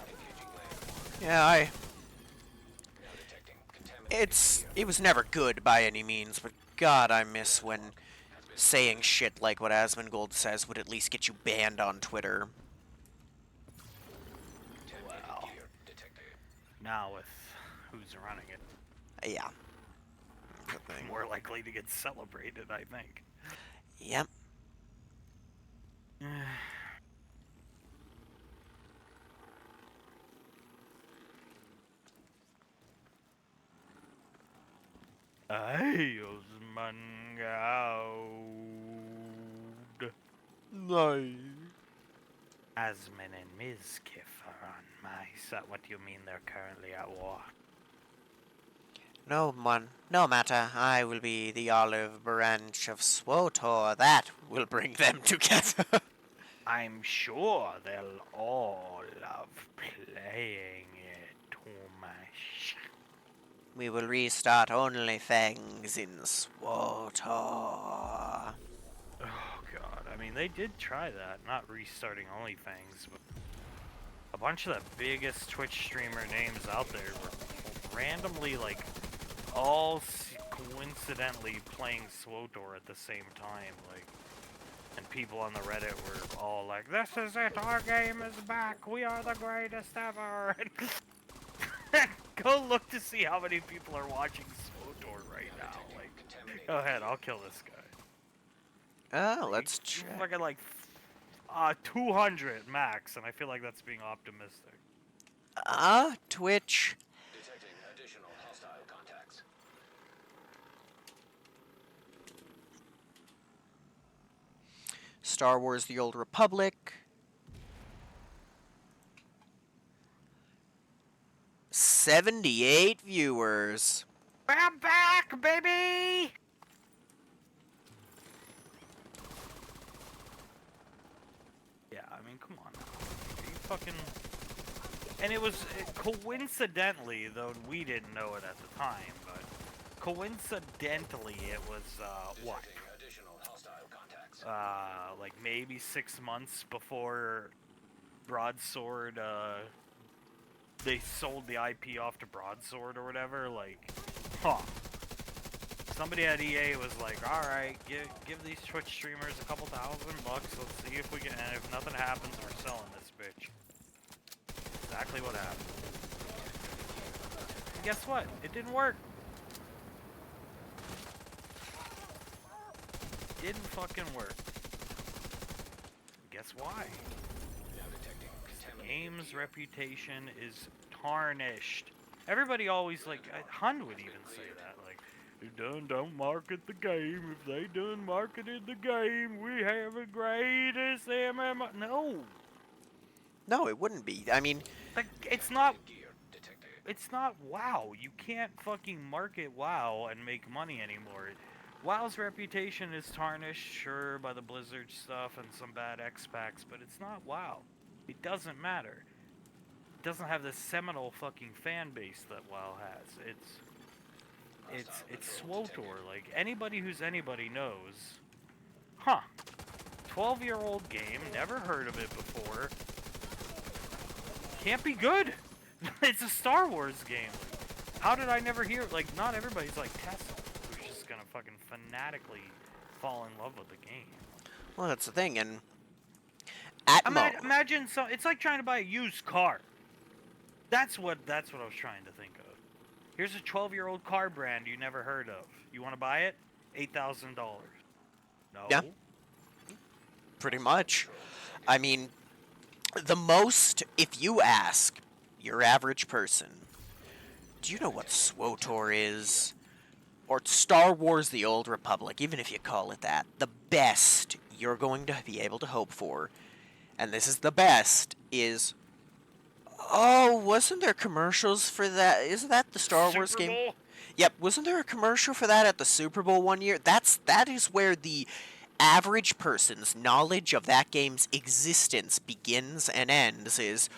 Engaging landmark. Yeah, Now detecting contaminated gear. it was never good by any means, but God, I miss when saying shit like what Asmongold says would at least get you banned on Twitter. Contaminated Wow. gear detected. Now with who's running it, Yeah. Good thing. more likely to get celebrated, I think. Yep. Ay, Osmangoud. Nice. Asmin and Mizkif are on my side. What do you mean they're currently at war? No matter. I will be the olive branch of Swotor. That will bring them together. I'm sure they'll all love playing it too much. We will restart OnlyFans in Swotor. Oh god, I mean they did try that, not restarting OnlyFans, but a bunch of the biggest Twitch streamer names out there were randomly like all coincidentally playing SWOTOR at the same time, like, and people on the Reddit were all like, "This is it, our game is back, we are the greatest ever." Go look to see how many people are watching SWOTOR right now. Like, go ahead, I'll kill this guy. Oh, let's check. Fucking like 200 max, and I feel like that's being optimistic. Twitch. Detecting additional hostile contacts. Star Wars The Old Republic. 78 viewers. I'm back, baby! Yeah, I mean, come on. You fucking... And it was coincidentally, though we didn't know it at the time, but coincidentally it was, what? Detecting additional hostile contacts. Like maybe 6 months before Broadsword, they sold the IP off to Broadsword or whatever, like, huh. Somebody at EA was like, alright, give these Twitch streamers a couple $1,000, let's see if we can, and if nothing happens, we're selling this bitch. Exactly what happened. And guess what? It didn't work. Didn't fucking work. Guess why? Now detecting contaminated Game's reputation is tarnished. Everybody always, like, Hun would even say that, like, "You don't market the game. If they done marketed the game, we have the greatest MMO." No, it wouldn't be. I mean, Like, it's not, gear detected. it's not WoW. You can't fucking market WoW and make money anymore. WoW's reputation is tarnished, sure, by the Blizzard stuff and some bad X-Packs, but it's not WoW. It doesn't matter. It doesn't have the seminal fucking fan base that WoW has. It's SWOTOR. Like, anybody who's anybody knows. Huh. 12-year-old game, never heard of it before. Can't be good. It's a Star Wars game. How did I never hear? Like, not everybody's like Tessa, who's just gonna fucking fanatically fall in love with the game. well, that's the thing, and at Imagine so. It's like trying to buy a used car. That's what I was trying to think of. Here's a 12-year-old car brand you never heard of. You want to buy it? $8,000. No. Yeah. Pretty much. I mean, the most, if you ask your average person, do you know what SWOTOR is? Or Star Wars The Old Republic, even if you call it that, the best you're going to be able to hope for, and this is the best, is, oh, wasn't there commercials for that? Isn't that the Star Wars Super game? Bowl? Yep, wasn't there a commercial for that at the Super Bowl one year? That is where the average person's knowledge of that game's existence begins and ends, is,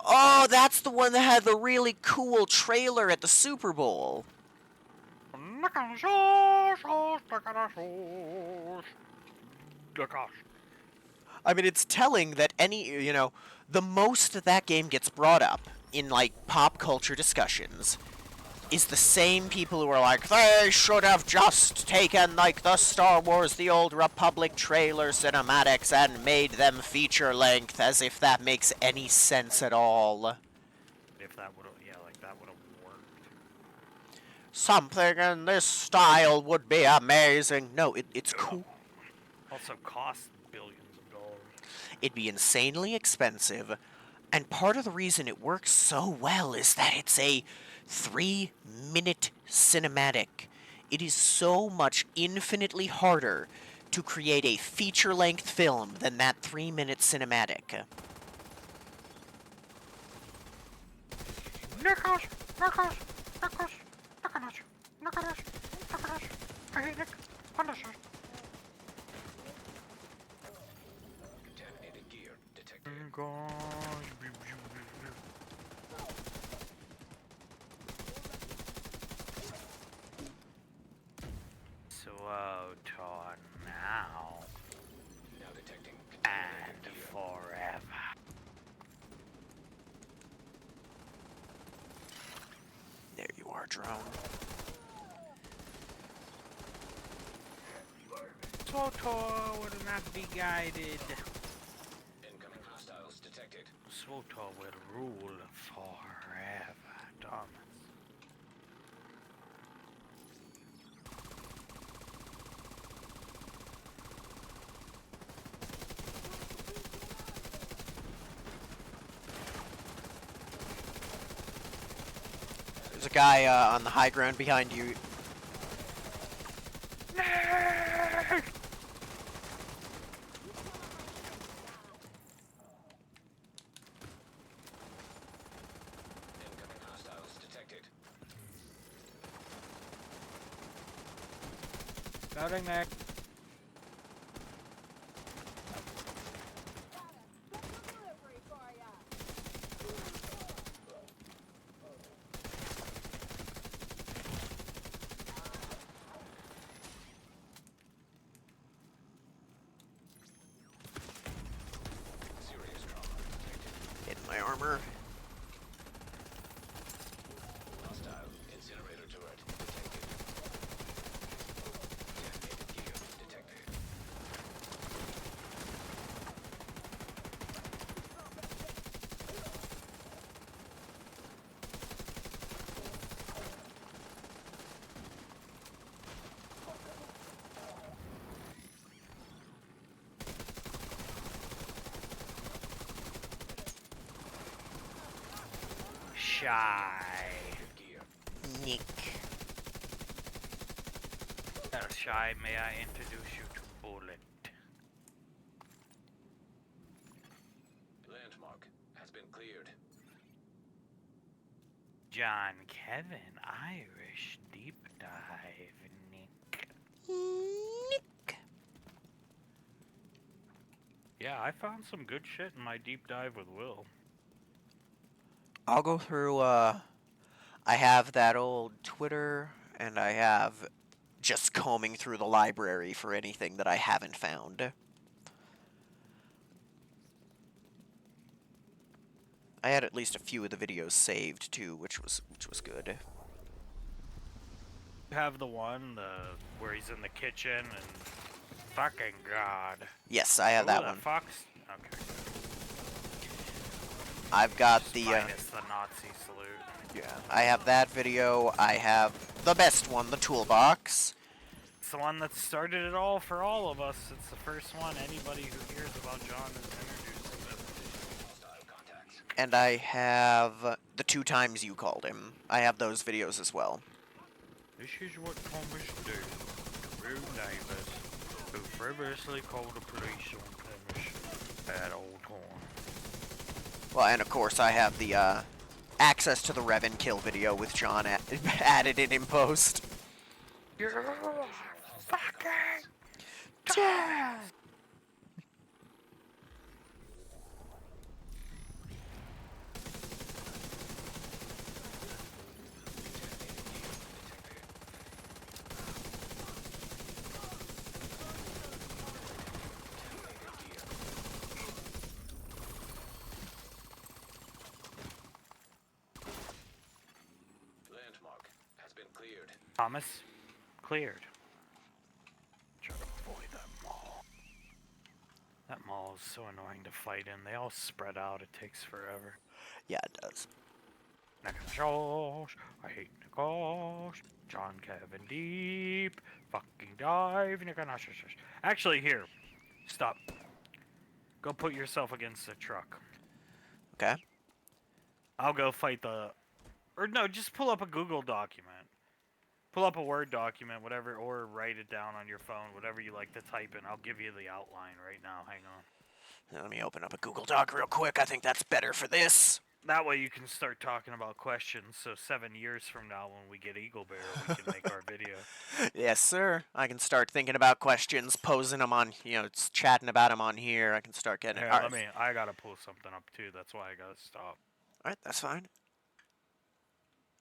oh, that's the one that had the really cool trailer at the Super Bowl. I mean, it's telling that the most that game gets brought up in, like, pop culture discussions is the same people who are like, they should have just taken, like, the Star Wars The Old Republic trailer cinematics and made them feature-length, as if that makes any sense at all. If that would have, yeah, like that would have worked. Something in this style would be amazing. No, it's cool. Also cost billions of dollars. It'd be insanely expensive, and part of the reason it works so well is that it's a 3-minute cinematic. It is so much infinitely harder to create a feature-length film than that 3-minute cinematic. Nicholas! Nicholas! Nicholas! Nicholas! Nicholas! Nicholas! I hate Nick! Punisher! Contaminated gear detected. Slow torn now Now detecting and contaminated gear. forever. There you are, drone. SWTOR will not be guided. Incoming hostiles detected. SWTOR will rule forever, Thomas. There's a guy on the high ground behind you. Incoming hostiles detected. Loading Nick. Serious trauma detected. Hitting my armor. Hostile incinerator turret detected. Detonated gear detected. Shy. Gear. Nick. Shy, may I introduce you to Bullet? Landmark has been cleared. John Kevin, Irish deep dive, Nick. Nick. Yeah, I found some good shit in my deep dive with Will. I'll go through, I have that old Twitter, and I have just combing through the library for anything that I haven't found. I had at least a few of the videos saved too, which was good. You have the one where he's in the kitchen and fucking god. Yes, I have Ooh, that one. Fox. Okay. I've got Just the minus the Nazi salute. yeah, I have that video. I have the best one, the toolbox, It's the one that started it all for all of us. It's the first one anybody who hears about John is introduced to. Hostile contacts. and I have the 2 times you called him. I have those videos as well. This is what Thomas did to rude neighbors who previously called the police on Thomas at Old Horn. Well, and of course I have the access to the Revan kill video with John added in post. You're fucking Dad! Landmark has been cleared. Thomas, cleared. Try to avoid that mall. That mall is so annoying to fight in. They all spread out. It takes forever. Yeah, it does. Nakash, I hate Nakash. John Kevin Deep. Fucking dive. Nakash. Actually, here. Stop. Go put yourself against the truck. Okay. I'll go fight the... Or no, just pull up a Google document. pull up a Word document, whatever, or write it down on your phone, whatever you like to type in. I'll give you the outline right now. Hang on. Let me open up a Google Doc real quick. I think that's better for this. That way you can start talking about questions. So 7 years from now, when we get Eagle Bear, we can make our video. Yes, sir. I can start thinking about questions, posing them on, chatting about them on here. I can start getting it. Here, let me. I gotta pull something up too. That's why I gotta stop. All right, that's fine.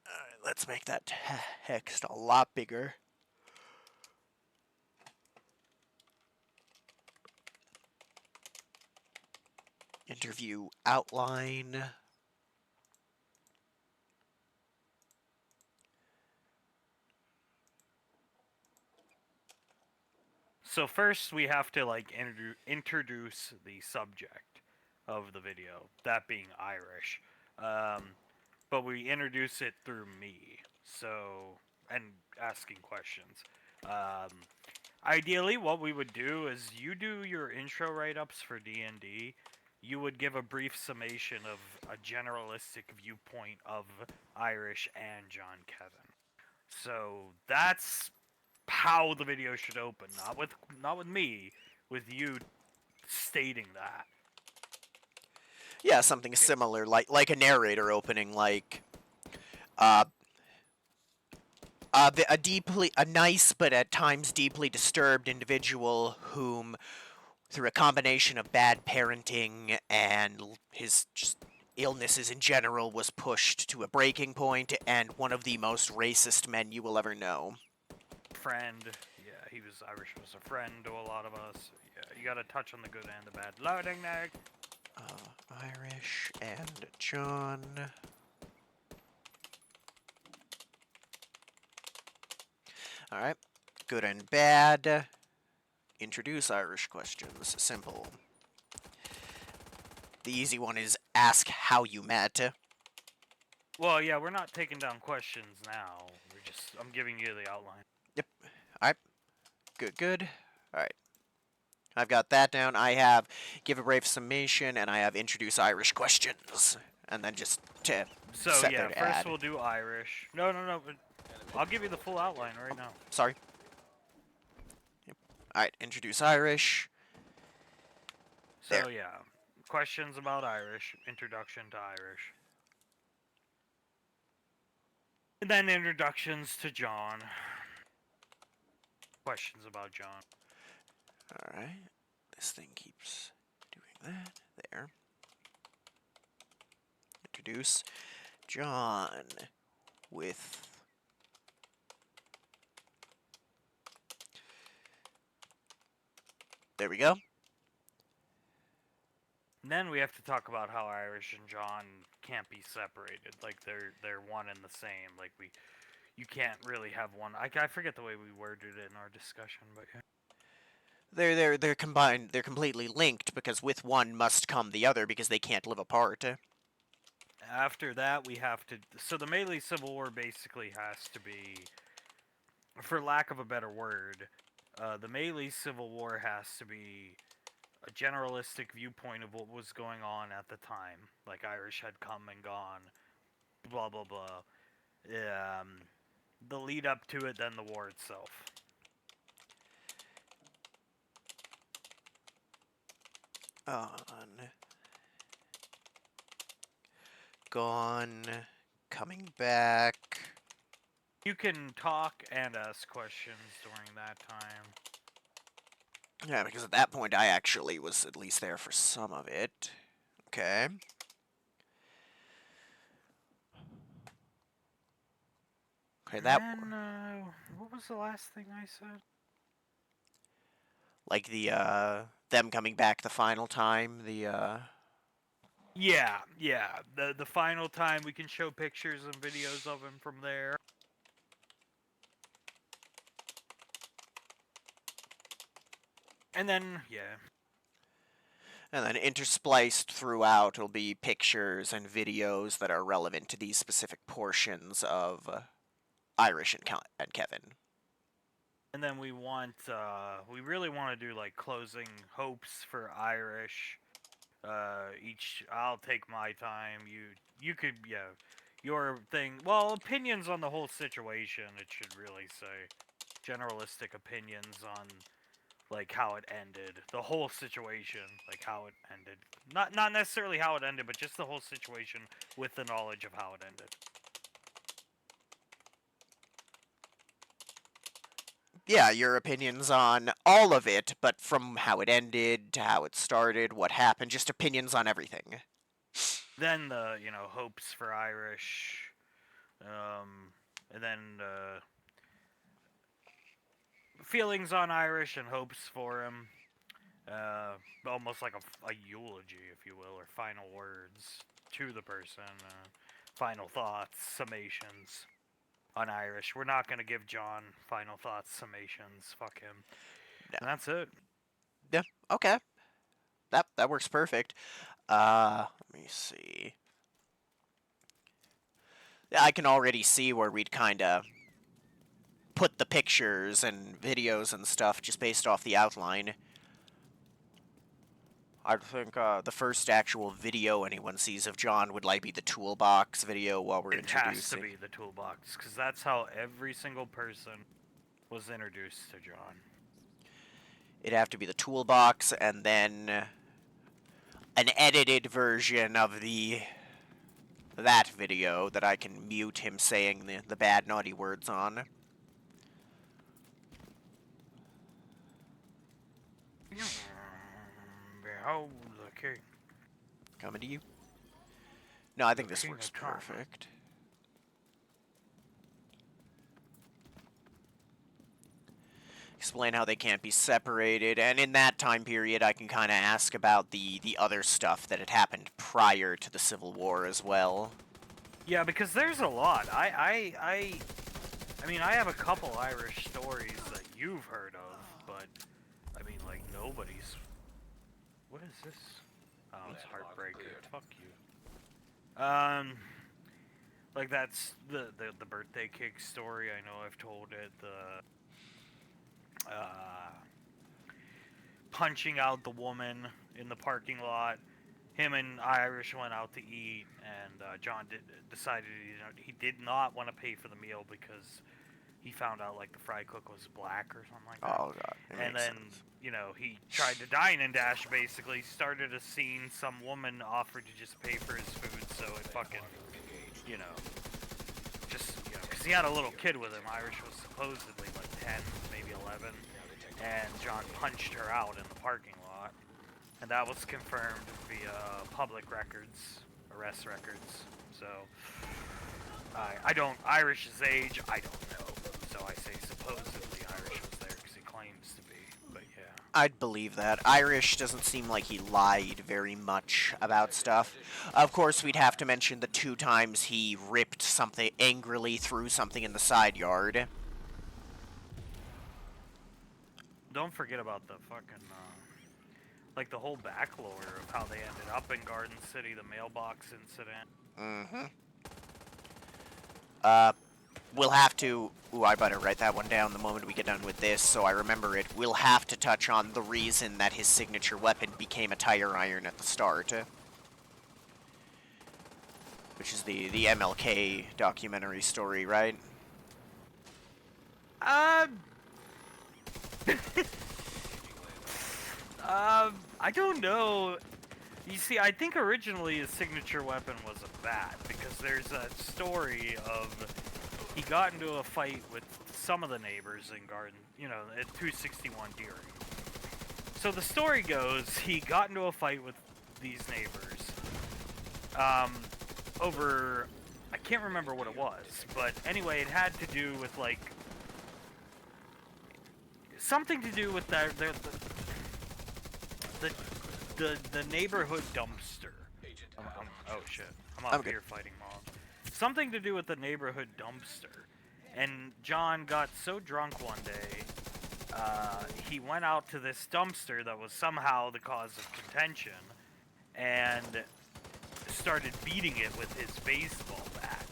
All right, let's make that text a lot bigger. Interview outline. So first, we have to like introduce the subject of the video, that being Irish. But we introduce it through me, and asking questions. Ideally, what we would do is you do your intro write-ups for D&D. You would give a brief summation of a generalistic viewpoint of Irish and John Kevin. So that's how the video should open, not with me, with you stating that. Yeah, something similar, like a narrator opening, like a nice but at times deeply disturbed individual whom, through a combination of bad parenting and his just illnesses in general, was pushed to a breaking point and one of the most racist men you will ever know. Friend, yeah, Irish was a friend to a lot of us. Yeah, you gotta touch on the good and the bad. Loading neck. Irish and John. Alright. Good and bad. Introduce Irish questions. Simple. The easy one is ask how you met. Well, yeah, we're not taking down questions now. I'm giving you the outline. Yep. Alright. Good. Alright. I've got that down. I have give a brief summation, and I have introduce Irish questions. And then just to So, set yeah, there to first add. we'll do Irish. No, but I'll give you the full outline right now. Sorry. Yep. Alright, introduce Irish. So, There. yeah, questions about Irish, introduction to Irish. And then introductions to John. Questions about John. Alright. This thing keeps doing that. There. Introduce John with... There we go. And then we have to talk about how Irish and John can't be separated. Like they're one and the same. Like you can't really have one. I forget the way we worded it in our discussion, but yeah. They're combined. They're completely linked because with one must come the other because they can't live apart. After that, we have to. So the Melee Civil War basically has to be, for lack of a better word, the Melee Civil War has to be a generalistic viewpoint of what was going on at the time. Like Irish had come and gone, blah blah blah. The lead up to it, then the war itself. Gone, coming back. You can talk and ask questions during that time. Yeah, because at that point I actually was at least there for some of it. Okay. Okay, that... And then, what was the last thing I said? Like them coming back the final time, Yeah. The final time we can show pictures and videos of him from there. And then, yeah. And then interspliced throughout will be pictures and videos that are relevant to these specific portions of Irish and Kevin. And then we really want to do like closing hopes for Irish. I'll take my time. You could, yeah. your thing. Well, opinions on the whole situation. It should really say generalistic opinions on like how it ended, the whole situation, like how it ended. Not necessarily how it ended, but just the whole situation with the knowledge of how it ended. Yeah, your opinions on all of it, but from how it ended to how it started, what happened, just opinions on everything. Then the hopes for Irish, and then feelings on Irish and hopes for him. Almost like a eulogy, if you will, or final words to the person. Final thoughts, summations on Irish. We're not gonna give John final thoughts, summations. Fuck him. No. And that's it. Yeah, okay. That works perfect. Let me see. Yeah, I can already see where we'd kind of put the pictures and videos and stuff just based off the outline. I think the first actual video anyone sees of John would be the toolbox video while we're It has to introducing. be the toolbox, because that's how every single person was introduced to John. It'd have to be the toolbox, and then an edited version of that video that I can mute him saying the bad naughty words on. Behold the king. Coming to you. No, I think this King works of Trauma. perfect. Explain how they can't be separated, and in that time period I can kind of ask about the other stuff that had happened prior to the Civil War as well. Yeah, because there's a lot. I mean, I have a couple Irish stories that you've heard of, but I mean, like nobody's. What is this? Oh, it's Landmark Heartbreaker. cleared. Fuck you. Like that's the birthday cake story. I know I've told it. The punching out the woman in the parking lot. Him and Irish went out to eat, and John decided he did not want to pay for the meal because he found out like the fry cook was black or something like that. Oh god, it And makes then sense. he tried to dine and dash. Basically, started a scene. Some woman offered to just pay for his food, so it fucking just because he had a little kid with him. Irish was supposedly like 10, maybe 11, and John punched her out in the parking lot. And that was confirmed via public records, arrest records. So, I don't, Irish's age, I don't know. So I say supposedly Irish was there because he claims to be, but yeah. I'd believe that. Irish doesn't seem like he lied very much about stuff. Of course, we'd have to mention the 2 times he ripped something angrily through something in the side yard. Don't forget about the fucking, like the whole backlore of how they ended up in Garden City, the mailbox incident. Mm-hmm. We'll have to... Ooh, I better write that one down the moment we get done with this, so I remember it. We'll have to touch on the reason that his signature weapon became a tire iron at the start. Which is the MLK documentary story, right? I don't know. You see, I think originally his signature weapon was a bat, because there's a story of he got into a fight with some of the neighbors in Garden, at 261 Deering. So the story goes, he got into a fight with these neighbors, over, I can't remember what it was, but anyway, it had to do with, like, something to do with the neighborhood dumpster. Oh shit, I'm I'm up good. here fighting mobs. Something to do with the neighborhood dumpster. And John got so drunk one day, he went out to this dumpster that was somehow the cause of contention, and started beating it with his baseball bat.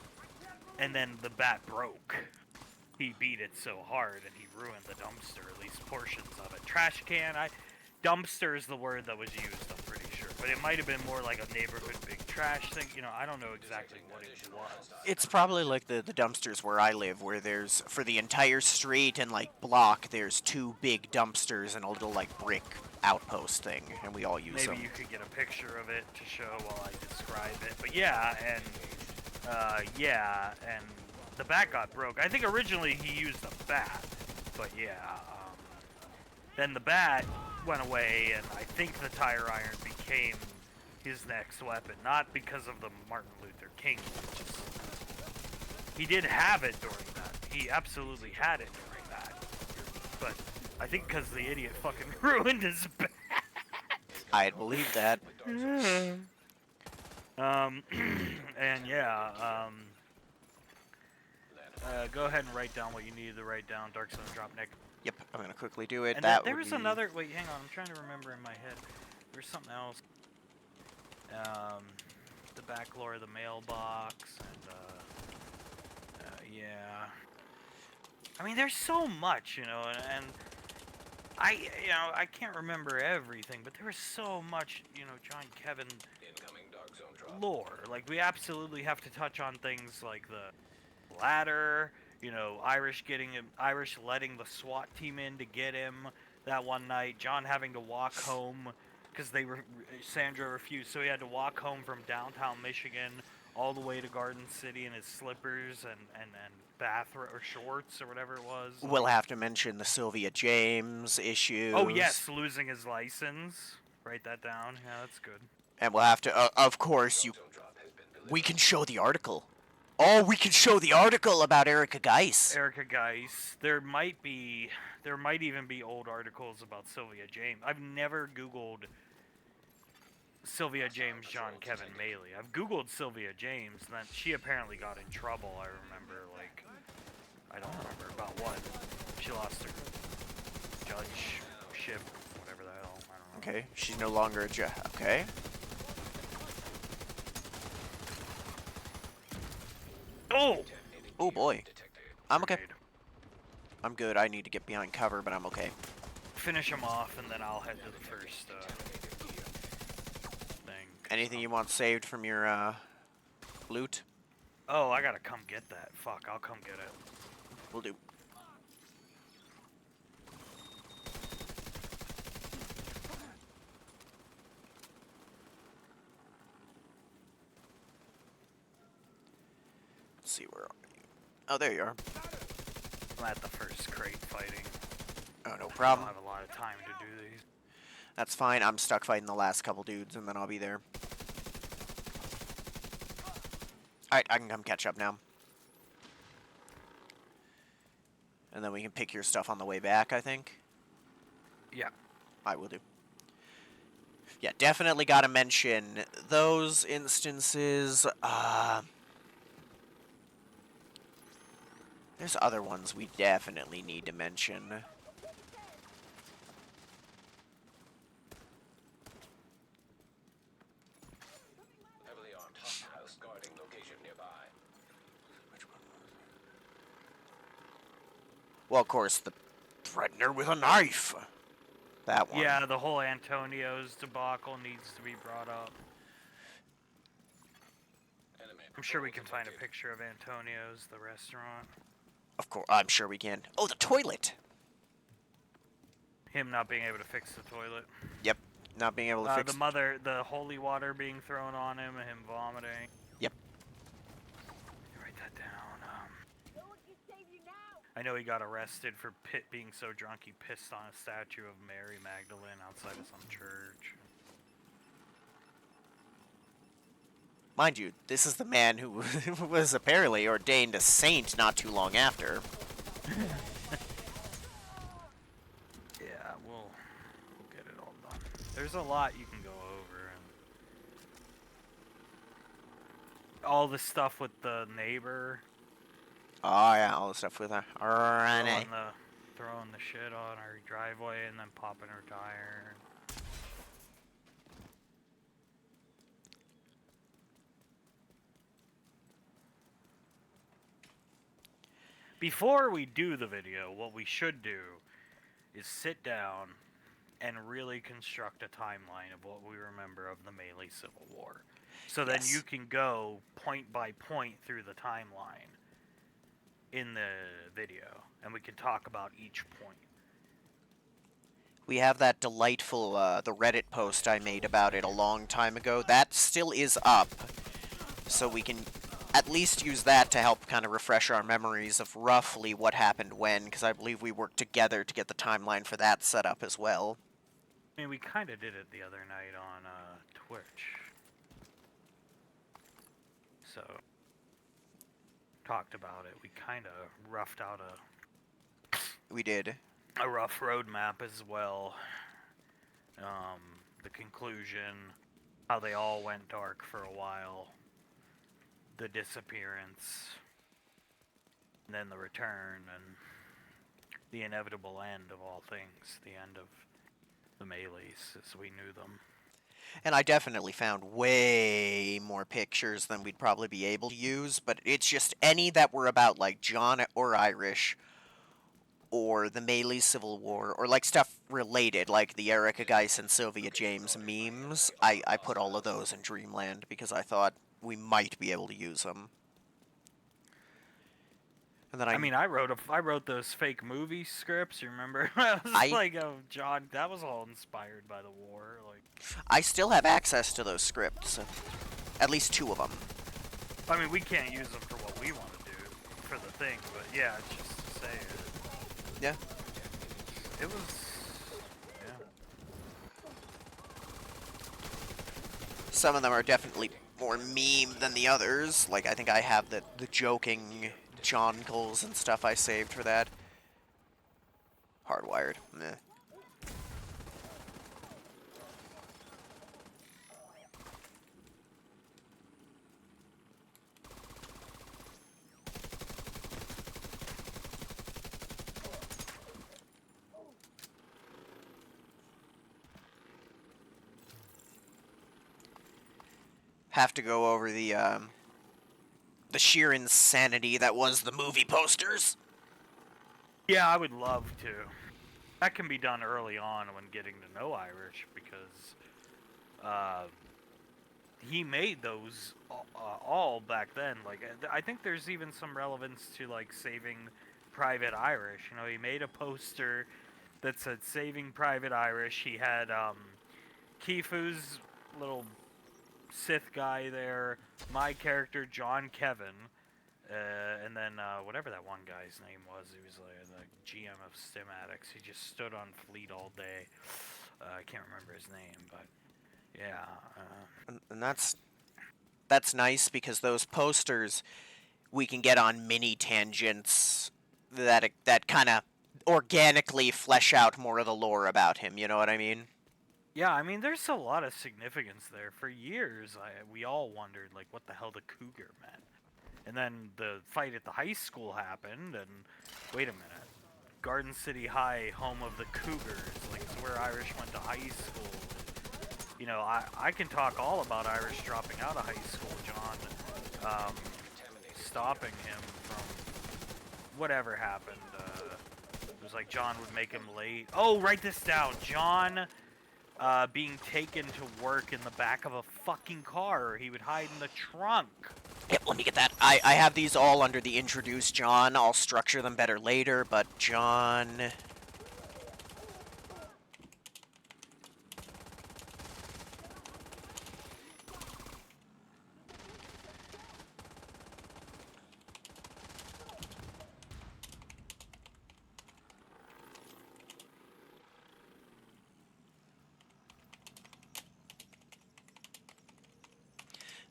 And then the bat broke. He beat it so hard, and he ruined the dumpster, at least portions of it. Trash can, dumpster is the word that was used, I'm pretty sure. but it might have been more like a neighborhood big trash thing. You know, I don't know exactly what it was. It's probably like the dumpsters where I live, where there's, for the entire street and like block, there's 2 big dumpsters and a little like brick outpost thing, and we all use Maybe them. you could get a picture of it to show while I describe it. But yeah, and the bat got broke. I think originally he used a bat, but yeah, then the bat went away, and I think the tire iron became his next weapon, not because of the Martin Luther King. He did have it during that. He absolutely had it during that. But I think because the idiot fucking ruined his bat. I'd believe that. And yeah, go ahead and write down what you needed to write down. Dark Zone drop, Nick. Yep, I'm gonna quickly do it. And that there would was be... another. Wait, hang on. I'm trying to remember in my head. There's something else. The back lore of the mailbox, and yeah. I mean, there's so much, you know, and I can't remember everything, but there was so much, you know, John Kevin Incoming Dark Zone drop. lore. Like, we absolutely have to touch on things like the ladder, you know, Irish letting the SWAT team in to get him that one night, John having to walk home because Sandra refused, so he had to walk home from downtown Michigan all the way to Garden City in his slippers and bathrobe or shorts or whatever it was. We'll have to mention the Sylvia James issue. Oh yes, losing his license. Write that down. Yeah, that's good. And we'll have to, of course, we can show the article. Oh, we can show the article about Erica Geiss. Erica Geiss. There might even be old articles about Sylvia James. I've never Googled Sylvia James, John Kevin Maley. I've Googled Sylvia James, and then she apparently got in trouble. I remember, like, I don't remember about what. She lost her judgeship, whatever the hell. I don't know. Okay, she's no longer a judge. Okay. Oh! Oh boy. I'm okay. Grenade. I'm good. I need to get behind cover, but I'm okay. Finish him off, and then I'll head to the first thing. Anything you want saved from your loot? Oh, I gotta come get that. Fuck, I'll come get it. We'll do. Let's see, where are you? Oh, there you are. I'm at the first crate fighting. Oh, no I don't problem. have a lot of time to do these. That's fine. I'm stuck fighting the last couple dudes, and then I'll be there. Alright, I can come catch up now. And then we can pick your stuff on the way back, I think. Yeah. I will do. Yeah, definitely gotta mention those instances. There's other ones we definitely need to mention. Heavily armed hostiles guarding location nearby. Well, of course, the threatener with a knife. That one. Yeah, the whole Antonio's debacle needs to be brought up. Enemy I'm sure we can find a picture of Antonio's, the restaurant. Of course, I'm sure we can. Oh, the toilet. Him not being able to fix the toilet. Yep, not being able to fix. The holy water being thrown on him and him vomiting. Yep. Write that down. I know he got arrested for being so drunk he pissed on a statue of Mary Magdalene outside of some church. Mind you, this is the man who was apparently ordained a saint not too long after. Yeah, we'll get it all done. There's a lot you can go over, and all the stuff with the neighbor. Oh yeah, all the stuff with her. RNA. Throwing the shit on her driveway and then popping her tire. Before we do the video, what we should do is sit down, and really construct a timeline of what we remember of the Melee Civil War. So then you Yes. can go point by point through the timeline in the video, and we can talk about each point. We have that delightful, the Reddit post I made about it a long time ago. That still is up, so we can at least use that to help kind of refresh our memories of roughly what happened when, because I believe we worked together to get the timeline for that set up as well. I mean, we kind of did it the other night on Twitch. So, talked about it. We kind of roughed out We did. a rough roadmap as well. The conclusion, how they all went dark for a while, the disappearance, and then the return, and the inevitable end of all things, the end of the Melees as we knew them. And I definitely found way more pictures than we'd probably be able to use, but it's just any that were about, like, John or Irish, or the Melee Civil War, or, like, stuff related, like the Erica Geiss and Sylvia James memes. I put all of those in Dreamland because I thought we might be able to use them. And then I mean, I wrote those fake movie scripts. You remember? I was I- like, oh, John, that was all inspired by the war. Like, I still have access to those scripts. At least 2 of them. I mean, we can't use them for what we want to do for the thing, but yeah, just to say it. Yeah. It was, yeah. Some of them are definitely more meme than the others. Like, I think I have the joking John Coles and stuff I saved for that. Hardwired. Meh. Have to go over the sheer insanity that was the movie posters. Yeah, I would love to. That can be done early on when getting to know Irish, because he made those all back then. Like, I think there's even some relevance to, like, Saving Private Irish. You know, he made a poster that said Saving Private Irish. He had Kifu's little Sith guy there, my character John Kevin, and then whatever that one guy's name was. He was like the GM of Stimatics. He just stood on Fleet all day. I can't remember his name, but yeah. And that's nice because those posters we can get on mini tangents that kind of organically flesh out more of the lore about him. You know what I mean? Yeah, I mean, there's a lot of significance there. For years, we all wondered, like, what the hell the cougar meant. And then the fight at the high school happened, and wait a minute. Garden City High, home of the Cougars, like, it's where Irish went to high school. You know, I can talk all about Irish dropping out of high school, John, stopping him from whatever happened. It was like John would make him late. Oh, write this down. John being taken to work in the back of a fucking car. He would hide in the trunk. Yep, let me get that. I have these all under the introduce John. I'll structure them better later, but John...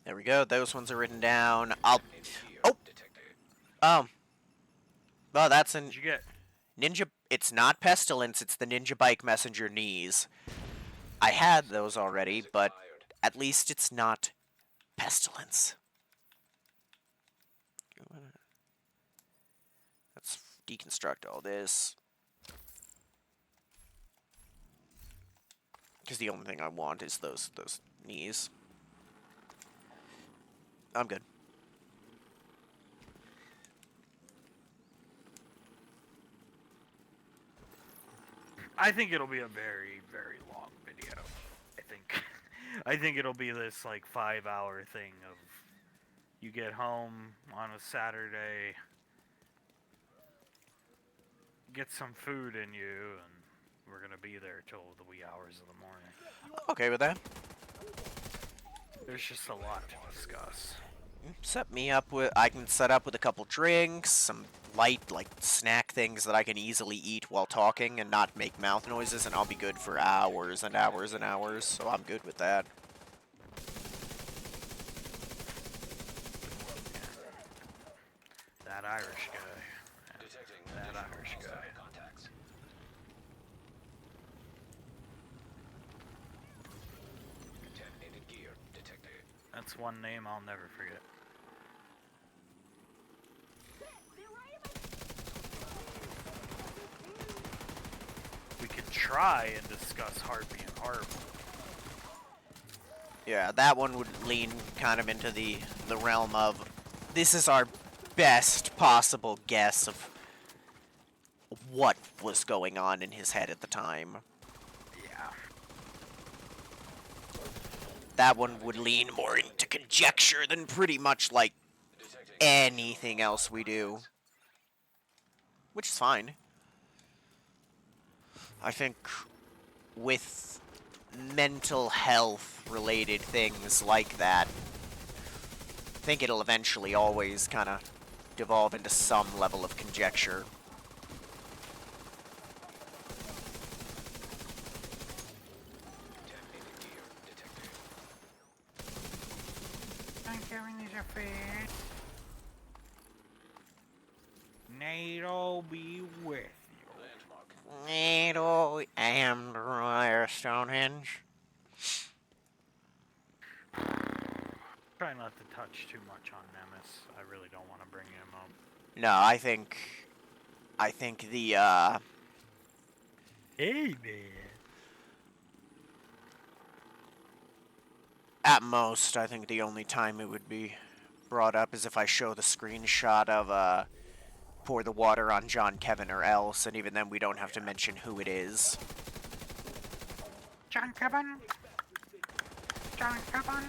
There we go. Those ones are written down. I'll... Oh! Well, that's an... What'd you get? Ninja... It's not Pestilence, it's the Ninja Bike Messenger knees. I had those already, but at least it's not Pestilence. Let's deconstruct all this. Because the only thing I want is those knees. I'm good. I think it'll be a very, very long video. I think, I think it'll be this like 5-hour thing of you get home on a Saturday, get some food in you, and we're gonna be there till the wee hours of the morning. Okay with that. There's just a lot to discuss. Set me up with. I can set up with a couple drinks, some light like snack things that I can easily eat while talking and not make mouth noises, and I'll be good for hours and hours and hours. So I'm good with that. That Irish guy. Detecting That additional Irish hostile guy. contacts. Detonated gear detected. That's one name I'll never forget. We could try and discuss Harpy and Harp. Yeah, that one would lean kind of into the realm of this is our best possible guess of what was going on in his head at the time. Yeah. That one would lean more into conjecture than pretty much like Detecting anything else we do. Which is fine. I think with mental health related things like that, I think it'll eventually always kind of devolve into some level of conjecture. detonated gear detected. I'm carrying these are fish. NATO be with you. Landmark. NATO and Royal Stonehenge. Try not to touch too much on Nemesis. I really don't want to bring him up. No, I think the Hey man. at most, I think the only time it would be brought up is if I show the screenshot of pour the water on John Kevin or else, and even then we don't have to mention who it is. John Kevin. John Kevin.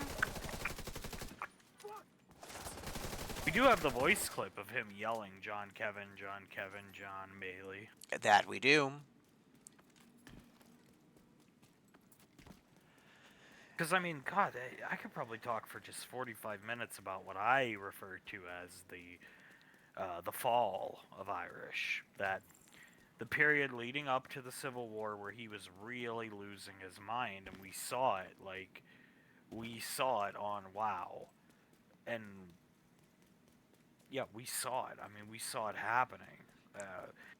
We do have the voice clip of him yelling John Kevin, John Kevin, John Bailey. That we do. Because, I mean, God, I could probably talk for just 45 minutes about what I refer to as the fall of Irish. That the period leading up to the Civil War where he was really losing his mind, and we saw it, like, we saw it on WoW. And, yeah, we saw it. I mean, we saw it happening.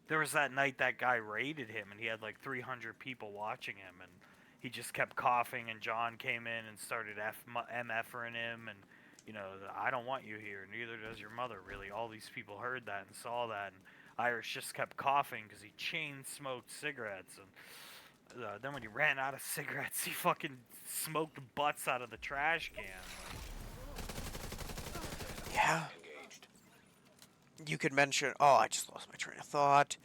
There was that night that guy raided him, and he had, like, 300 people watching him, and he just kept coughing, and John came in and started MFing him, and, you know, I don't want you here, neither does your mother, really. All these people heard that and saw that, and Irish just kept coughing because he chain-smoked cigarettes, and then when he ran out of cigarettes, he fucking smoked butts out of the trash can. Yeah. Engaged. You could mention. Oh, I just lost my train of thought.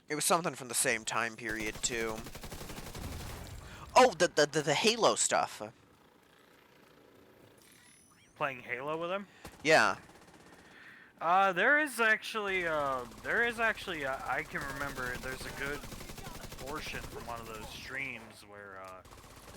It was something from the same time period too. Oh, the Halo stuff. Playing Halo with him? Yeah. There is actually, I can remember, there's a good portion from one of those streams where,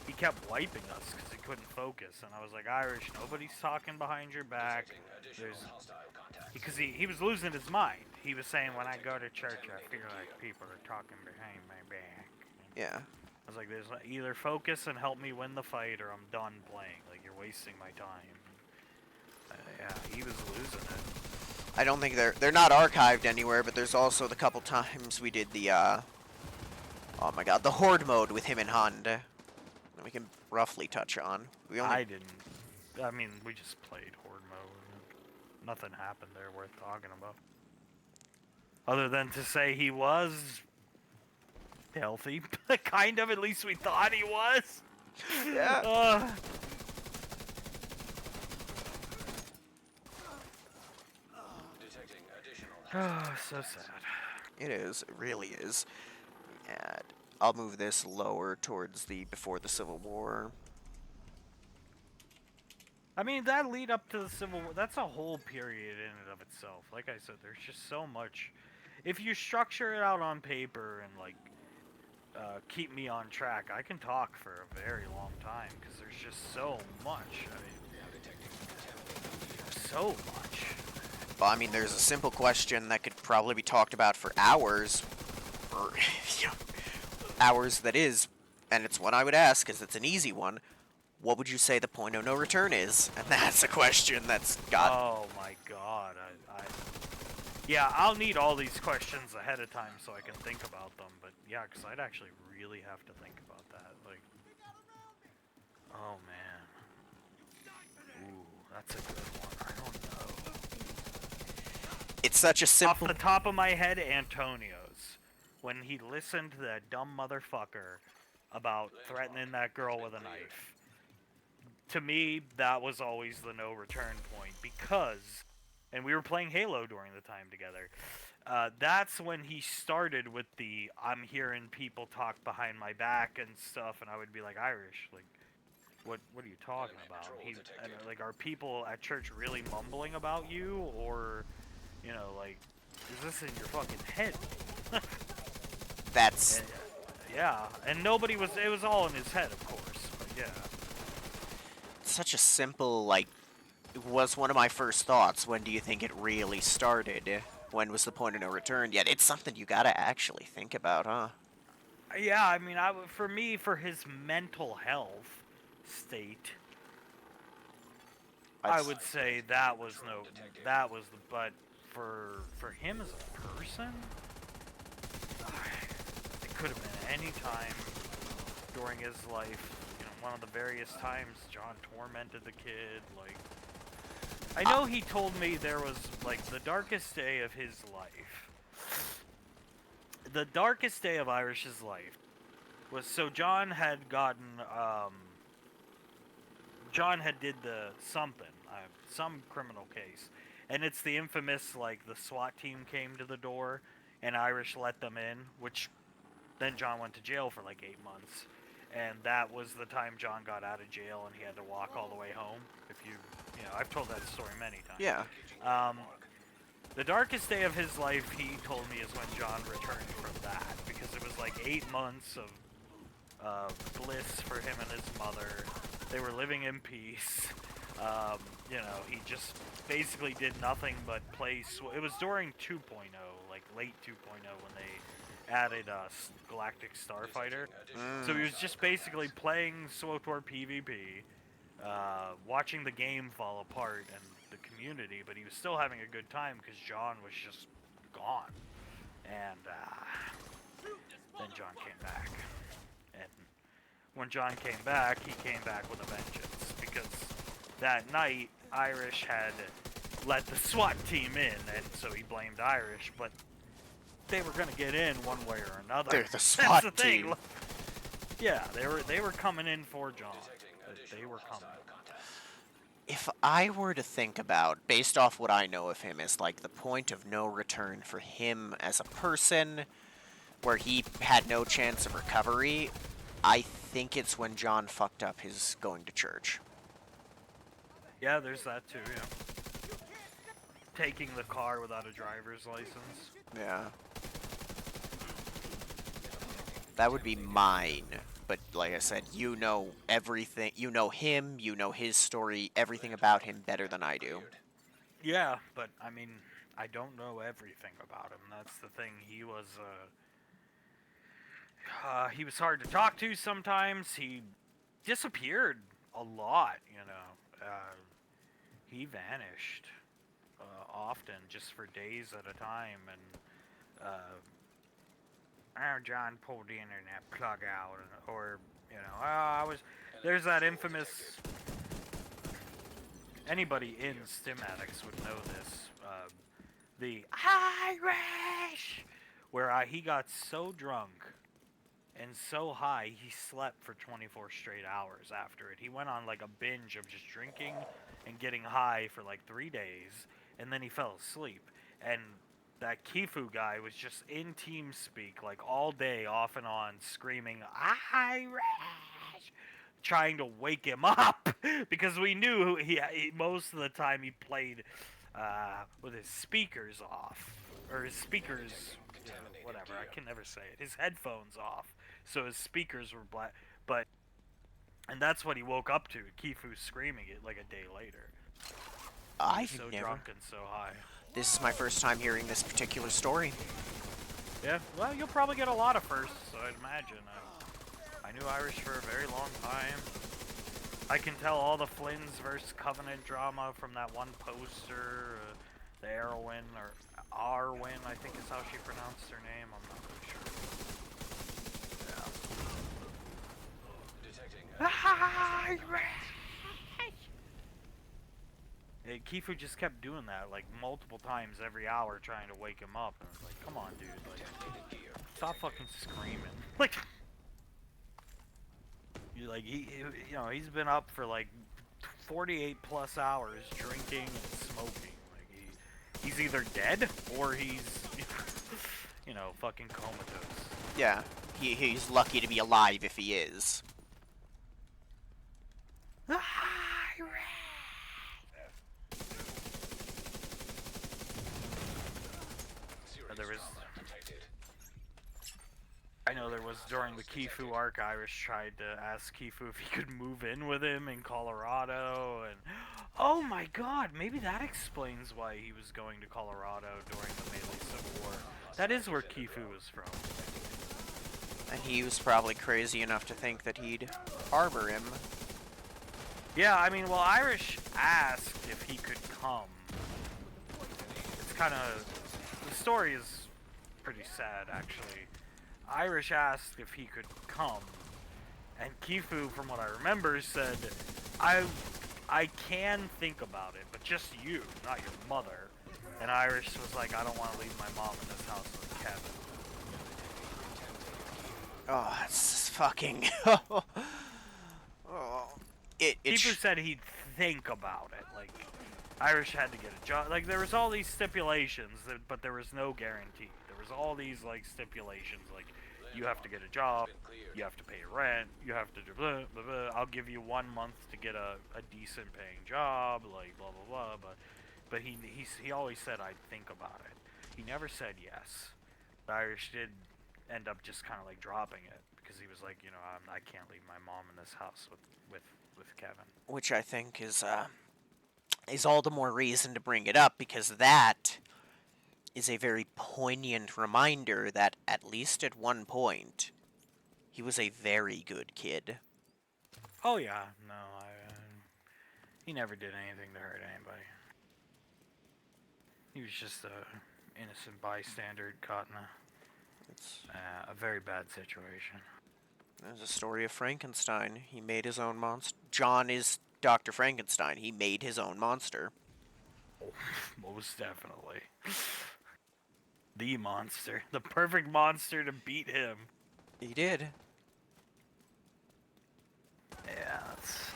he kept wiping us because he couldn't focus, and I was like, Irish, nobody's talking behind your back. Detecting additional There's, hostile contacts. because he was losing his mind. He was saying, when I go to church, I feel like people are talking behind my back. Yeah. I was like, there's either focus and help me win the fight, or I'm done playing. Like, you're wasting my time. Yeah, he was losing it. I don't think they're not archived anywhere, but there's also the couple times we did the oh my god, the horde mode with him and Hund. That we can roughly touch on. We only I didn't. I mean, we just played horde mode. Nothing happened there worth talking about. Other than to say he was healthy. Kind of, at least we thought he was. Yeah. Detecting additional So sad. It is. It really is. And I'll move this lower towards the before the Civil War. I mean, that lead up to the Civil War, that's a whole period in and of itself. Like I said, there's just so much. If you structure it out on paper and, like, keep me on track, I can talk for a very long time, because there's just so much. I mean, so much. Well, I mean, there's a simple question that could probably be talked about for hours. Or, you know, hours that is. And it's one I would ask, because it's an easy one. What would you say the point of no return is? And that's a question that's got... Oh my god, yeah, I'll need all these questions ahead of time so I can think about them, but yeah, because I'd actually really have to think about that, like, oh man, ooh, that's a good one, I don't know. It's such a simple... Off the top of my head, Antonio's, when he listened to that dumb motherfucker about threatening that girl with a knife. To me, that was always the no return point, because, and we were playing Halo during the time together, that's when he started with the, I'm hearing people talk behind my back and stuff, and I would be like, Irish, like, what are you talking about? Like, are people at church really mumbling about you, or, you know, like, is this in your fucking head? That's... Yeah, and nobody was, it was all in his head, of course, but yeah. Such a simple, like, it was one of my first thoughts. When do you think it really started? When was the point of no return? Yet it's something you gotta actually think about, huh? Yeah, I mean, for me, for his mental health state, I would say that was but for him as a person, it could have been any time during his life. One of the various times John tormented the kid, like, I know he told me there was, like, the darkest day of his life. The darkest day of Irish's life was, so John had gotten, John had did some criminal case, and it's the infamous, like, the SWAT team came to the door, and Irish let them in, which then John went to jail for, like, 8 months. And that was the time John got out of jail and he had to walk all the way home. If you know, I've told that story many times. Yeah. The darkest day of his life, he told me, is when John returned from that. Because it was like 8 months of bliss for him and his mother. They were living in peace. You know, he just basically did nothing but play... It was during 2.0, like late 2.0, when they added Galactic Starfighter. So he was just basically playing SWTOR PvP, watching the game fall apart and the community, but he was still having a good time because John was just gone. And then John came back. And when John came back, he came back with a vengeance, because that night, Irish had let the SWAT team in, and so he blamed Irish, but they were gonna get in one way or another. They're the SWAT That's the thing. team. Yeah, they were coming in for John. They were coming. If I were to think about, based off what I know of him, as like the point of no return for him as a person, where he had no chance of recovery, I think it's when John fucked up his going to church. Yeah, there's that too, yeah. Taking the car without a driver's license. Yeah. That would be mine. But like I said, you know everything. You know him, you know his story, everything about him better than I do. Yeah, but I mean, I don't know everything about him. That's the thing. He was hard to talk to sometimes. He disappeared a lot, you know. He vanished often, just for days at a time, and John pulled the internet plug out, or, you know, there's that infamous, anybody in Stim-Addicts would know this, the Irish, where he got so drunk and so high, he slept for 24 straight hours after it. He went on like a binge of just drinking and getting high for like 3 days, and then he fell asleep. And that Kifu guy was just in TeamSpeak like all day, off and on, screaming Irish, trying to wake him up because we knew he most of the time he played with his speakers off or his speakers, you know, whatever. I can never say it. His headphones off, so his speakers were black. But and that's what he woke up to. Kifu screaming it like a day later. I've So never. drunk and so high. This is my first time hearing this particular story. Yeah, well, you'll probably get a lot of firsts, so I'd imagine. I knew Irish for a very long time. I can tell all the Flynn's versus Covenant drama from that one poster. The Arwen, or Arwen, I think is how she pronounced her name. I'm not really sure. Yeah. Kifu just kept doing that, like, multiple times every hour, trying to wake him up. And I was like, come on, dude. Like, stop fucking screaming. Like, he's been up for like 48 plus hours drinking and smoking. Like he's either dead or he's fucking comatose. Yeah, he's lucky to be alive if he is. There was, I know there was during the Kifu arc, Irish tried to ask Kifu if he could move in with him in Colorado, and oh my god, maybe that explains why he was going to Colorado during the Melee Civil War. That is where Kifu was from. And he was probably crazy enough to think that he'd harbor him. Yeah, I mean, well, Irish asked if he could come. It's kind of, the story is pretty sad, actually. Irish asked if he could come, and Kifu, from what I remember, said, I can think about it, but just you, not your mother. And Irish was like, I don't want to leave my mom in this house with Kevin. Oh, it's fucking... oh. Kifu said he'd think about it, like, Irish had to get a job. Like, there was all these stipulations, but there was no guarantee. There was all these, like, stipulations, like, you have to get a job, you have to pay rent, you have to do blah, blah, blah. I'll give you 1 month to get a decent paying job, like, blah, blah, blah, but he always said, I'd think about it. He never said yes. The Irish did end up just kind of, like, dropping it, because he was like, you know, I can't leave my mom in this house with Kevin. Which I think is all the more reason to bring it up, because that is a very poignant reminder that, at least at one point, he was a very good kid. Oh yeah, no, he never did anything to hurt anybody. He was just a innocent bystander caught in a very bad situation. There's a story of Frankenstein. He made his own monster. John is Dr. Frankenstein. He made his own monster. Oh, most definitely. The monster. The perfect monster to beat him. He did. Yeah, that's...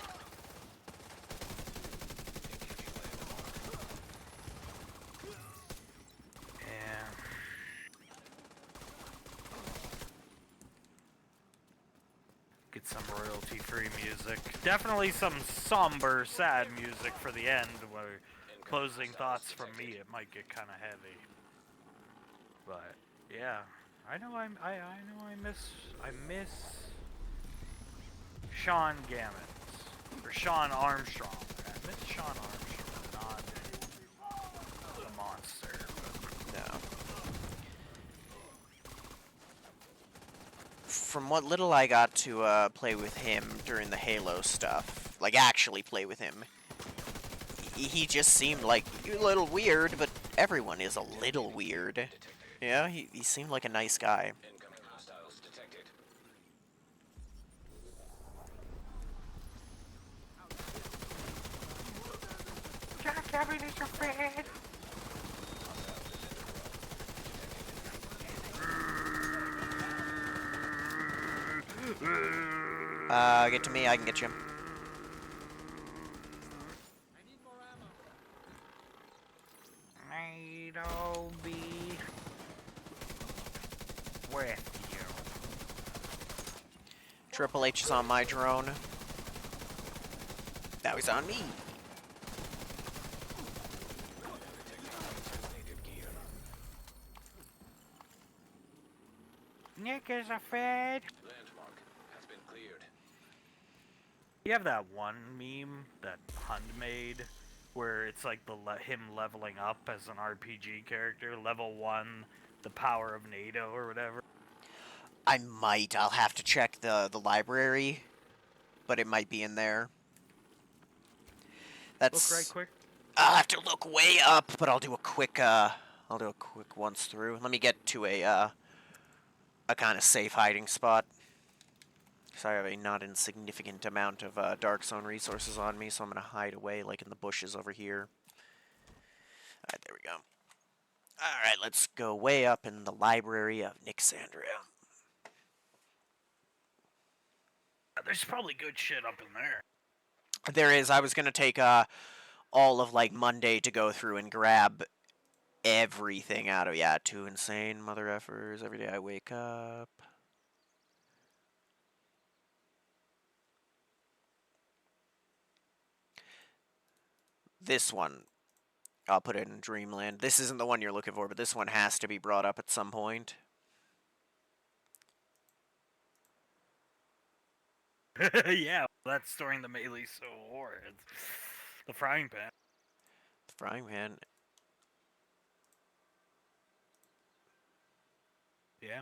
Yeah. Get some royalty-free music. Definitely some somber, sad music for the end, where closing thoughts from me, it might get kind of heavy. But yeah, I know I miss Sean Gammons or Sean Armstrong. I miss Sean Armstrong, not the monster. No. From what little I got to play with him during the Halo stuff, like actually play with him, he just seemed like a little weird, but everyone is a little weird. Yeah, he seemed like a nice guy. Incoming hostiles detected. Jack Kevin is your friend. Get to me, I can get you. Nido be with you. Triple H is on my drone. Now he's on me. Native gear. Nick is a fed. Landmark has been cleared. You have that one meme that Hund made, where it's like him leveling up as an RPG character, level 1, the power of NATO or whatever. I might. I'll have to check the library, but it might be in there. That's. Look right quick. I'll have to look way up, but I'll do a quick. I'll do a quick once through. Let me get to a kind of safe hiding spot. So I have a not insignificant amount of Dark Zone resources on me, so I'm gonna hide away like in the bushes over here. Alright, there we go. Alright, let's go way up in the library of Nixandria. There's probably good shit up in there. There is. I was gonna take all of like Monday to go through and grab everything out of two insane mother effers every day I wake up. This one, I'll put it in Dreamland. This isn't the one you're looking for, but this one has to be brought up at some point. Yeah, that's during the Melee Civil War. It's the frying pan. The frying pan. Yeah.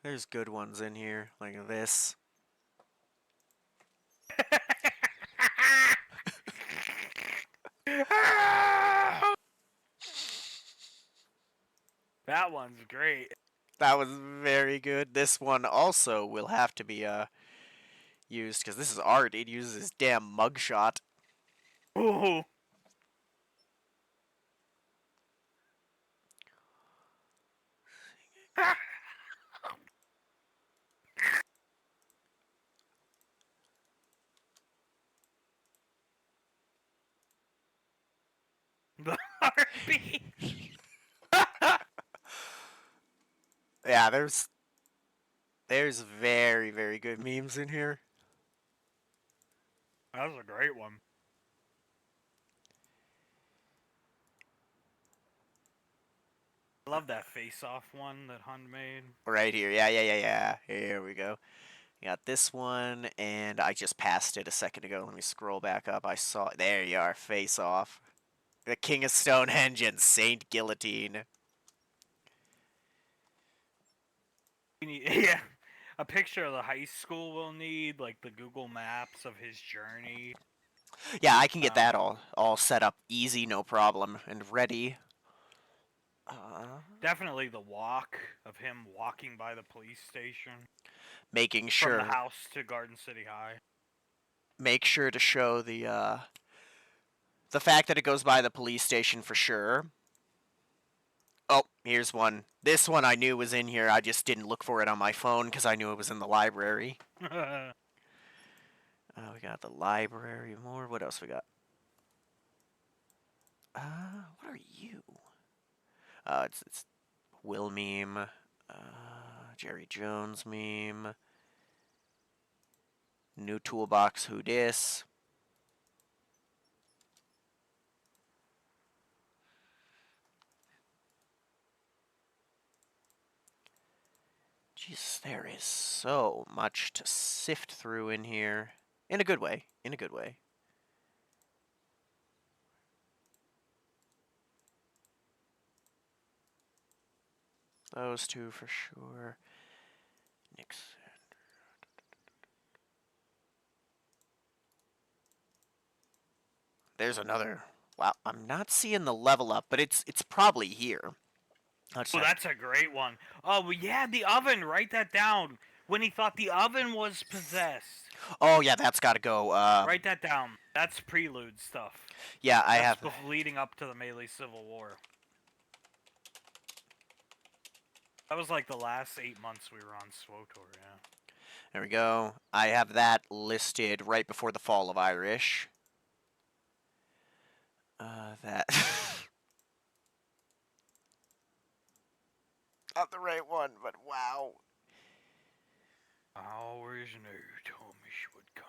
There's good ones in here, like this. That one's great. That was very good. This one also will have to be used, because this is art. It uses his damn mugshot. Ooh. The heartbeat. Yeah, there's very, very good memes in here. That was a great one. I love that face-off one that Hund made. Right here. Yeah. Here we go. You got this one, and I just passed it a second ago. Let me scroll back up. I saw it. There you are, face off. The King of Stonehenge and Saint Guillotine. Yeah, a picture of the high school we'll need, like the Google Maps of his journey. Yeah, I can get that all set up easy, no problem, and ready. Definitely the walk of him walking by the police station. Making sure. From the house to Garden City High. Make sure to show the fact that it goes by the police station for sure. Oh, here's one. This one I knew was in here. I just didn't look for it on my phone because I knew it was in the library. We got the library more. What else we got? What are you? It's Will meme. Jerry Jones meme. New toolbox. Who dis? Jeez, there is so much to sift through in here. In a good way. In a good way. Those two for sure. Nixon. There's another. Wow, I'm not seeing the level up, but it's probably here. Oh, that's a great one. Oh, yeah, the oven. Write that down. When he thought the oven was possessed. Oh, yeah, that's got to go. Write that down. That's prelude stuff. Yeah, I That's have. leading up to the Melee Civil War. That was like the last 8 months we were on SWTOR, yeah. There we go. I have that listed right before the Fall of Irish. That. Not the right one, but wow. I always knew Tomish would come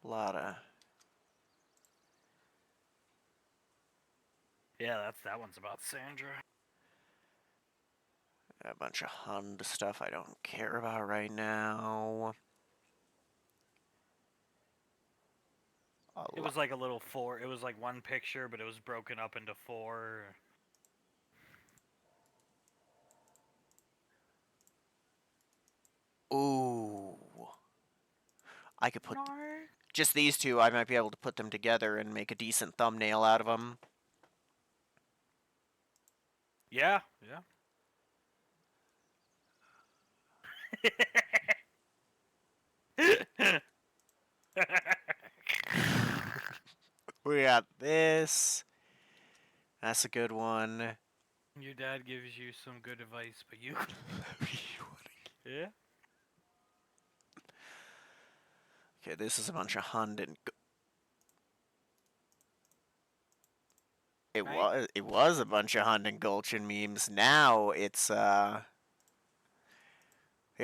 for Lot of. me. Yeah, that one's about Sandra. A bunch of Hund stuff I don't care about right now. It was like a little four. It was like one picture, but it was broken up into four. Ooh. I could put No. just these two. I might be able to put them together and make a decent thumbnail out of them. Yeah, yeah. We got this. That's a good one. Your dad gives you some good advice, but you. Yeah. Okay, this is a bunch of Hund and. Right. It was a bunch of Hund and Gulchin memes. Now it's here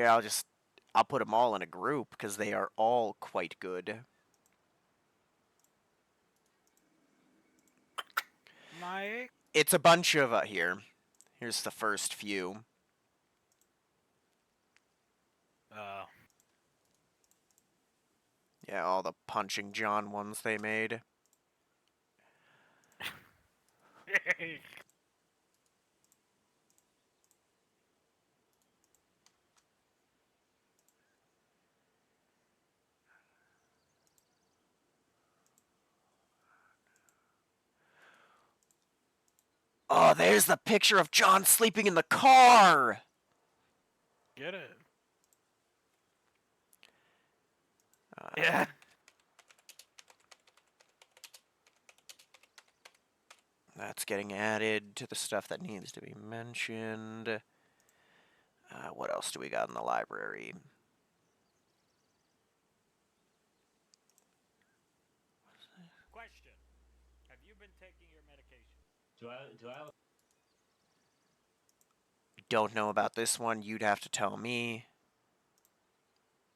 I'll put them all in a group because they are all quite good. Mike. It's a bunch of here. Here's the first few. Yeah, all the Punching John ones they made. Oh, there's the picture of John sleeping in the car. Get it? Uh, Yeah. That's getting added to the stuff that needs to be mentioned. What else do we got in the library? Question: have you been taking your medication? Do I Don't know about this one. You'd have to tell me.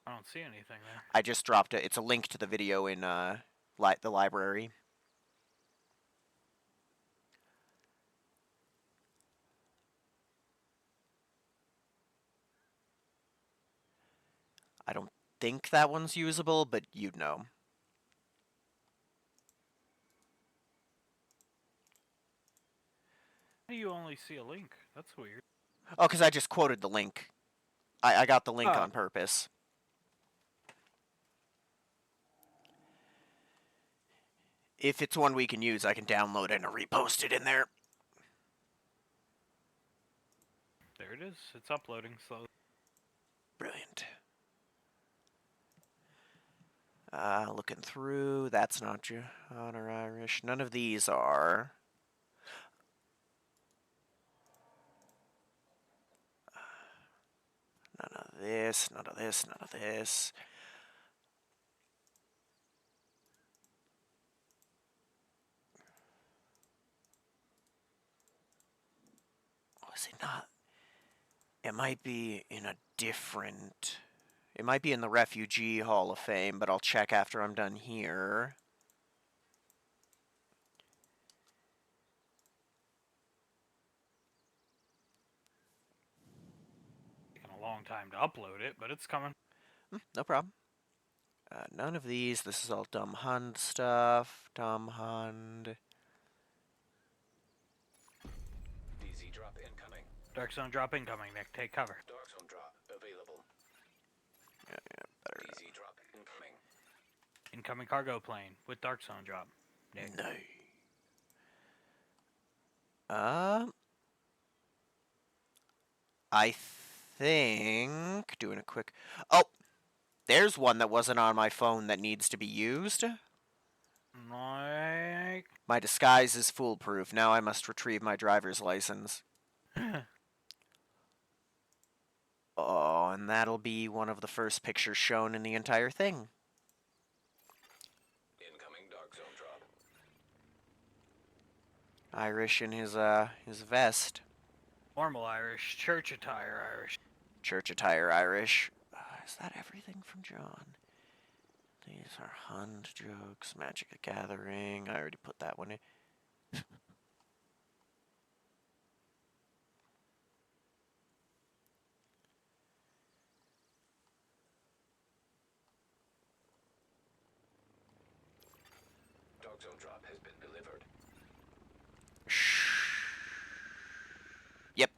I don't see anything there. I just dropped it. It's a link to the video in the library. I don't think that one's usable, but you'd know. How do you only see a link? That's weird. Oh, because I just quoted the link. I got the link Oh. on purpose. If it's one we can use, I can download it and repost it in there. There it is. It's uploading slowly. Brilliant. Looking through, that's not John or Irish. None of these are. None of this, none of this, none of this. Oh, is it not? It might be in a different. It might be in the Refugee Hall of Fame, but I'll check after I'm done here. Taking a long time to upload it, but it's coming. No problem. None of these. This is all Dumb Hund stuff. Dumb Hund. DZ drop incoming. Dark Zone drop incoming, Nick. Take cover. Dark zone drop available. Better. DZ drop incoming. Incoming cargo plane with Dark Zone drop. Nick. No. I think doing a quick. Oh, there's one that wasn't on my phone that needs to be used. Mike. My disguise is foolproof. Now I must retrieve my driver's license. Oh, and that'll be one of the first pictures shown in the entire thing. Incoming dark zone drop. Irish in his vest. Normal Irish, church attire Irish. Church attire Irish. Is that everything from John? These are Hund jokes, Magic the Gathering. I already put that one in. Dark zone drop has been delivered. Yep,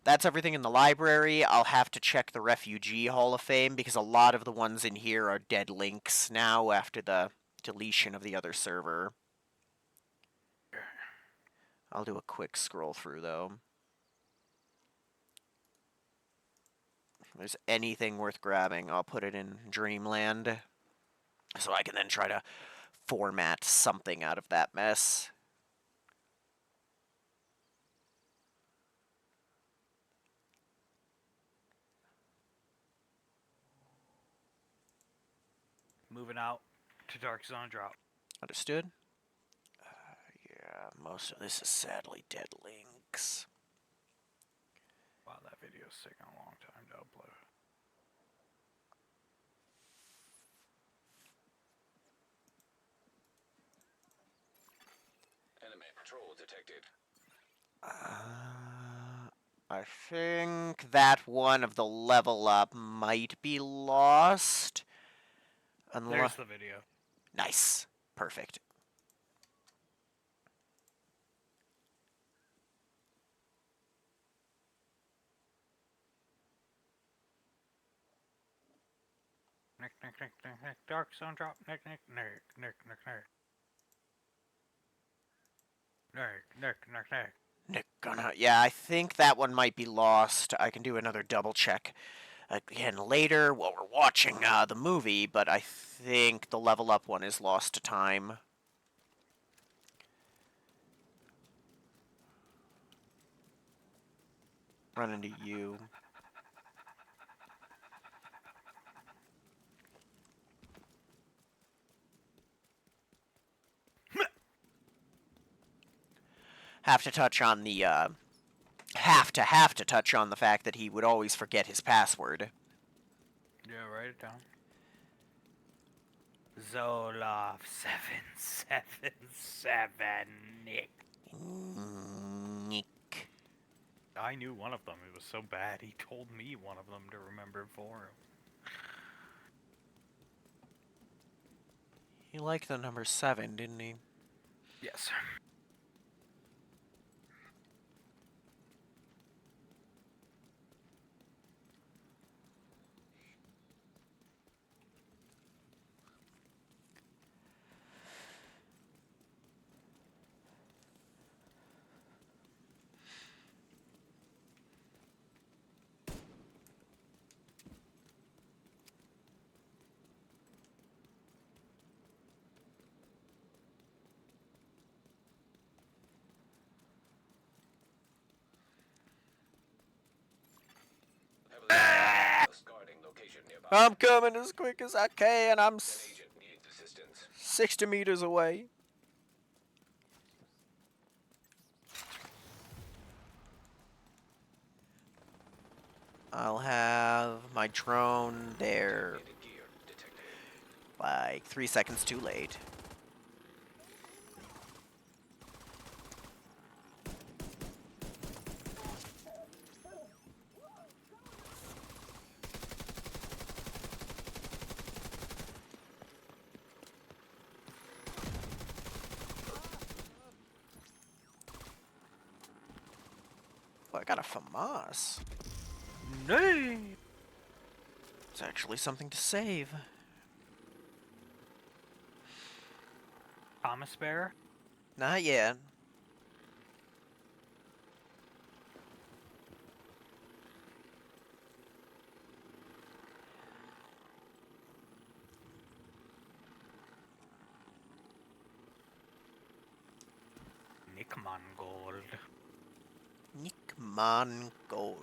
that's everything in the library. I'll have to check the Refugee Hall of Fame because a lot of the ones in here are dead links now after the deletion of the other server. I'll do a quick scroll through though. If there's anything worth grabbing, I'll put it in Dreamland so I can then try to format something out of that mess. Moving out to Dark Zone drop. Understood? Yeah, most of this is sadly dead links. Wow, that video's taking a long time to upload. Enemy patrol detected. I think that one of the level up might be lost. There's Unless the video. nice, perfect. Nick, Nick, Nick, Nick, Nick. Dark Zone drop. Nick, Nick, Nick, Nick, Nick, Nick. Nick, Nick, Nick, Nick. Nick gonna yeah, I think that one might be lost. I can do another double check again later while we're watching the movie, but I think the level up one is lost to time. Run into you. Have to touch on the have to touch on the fact that he would always forget his password. Yeah, write it down. Zoloff 777 Nick. Nick. I knew one of them. It was so bad. He told me one of them to remember for him. He liked the number 7, didn't he? Yes. Guarding location nearby. I'm coming as quick as I can. I'm An agent needs assistance. 60 meters away. I'll have my drone there Needed gear detected. like 3 seconds too late. Oh, I got a FAMAS. Nay. It's actually something to save. Thomas Bear. Not yet. Nick Mangold. Nick Mangold.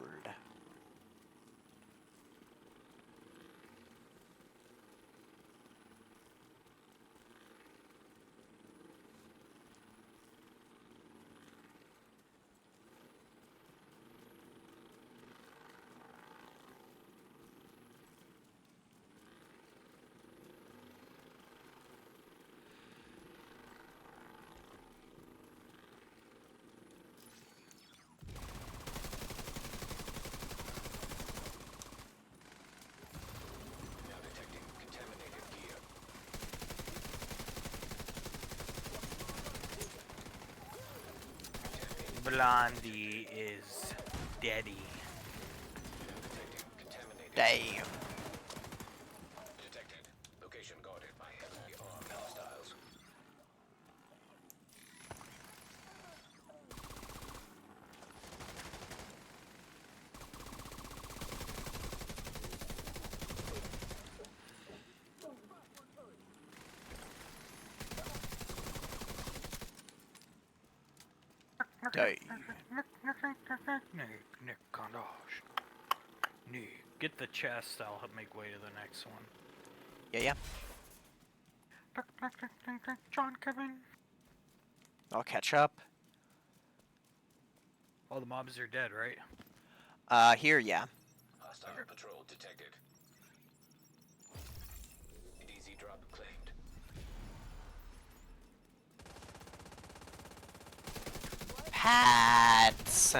Blondie is deady. Contaminated. Damn. Detected. Location guarded by heavily armed hostiles. Damn. Nick, gosh. Nick, get the chest. I'll make way to the next one. Yeah. John Kevin. I'll catch up. All the mobs are dead, right? Here, yeah. Hostile patrol detected. DZ drop claimed. Pats.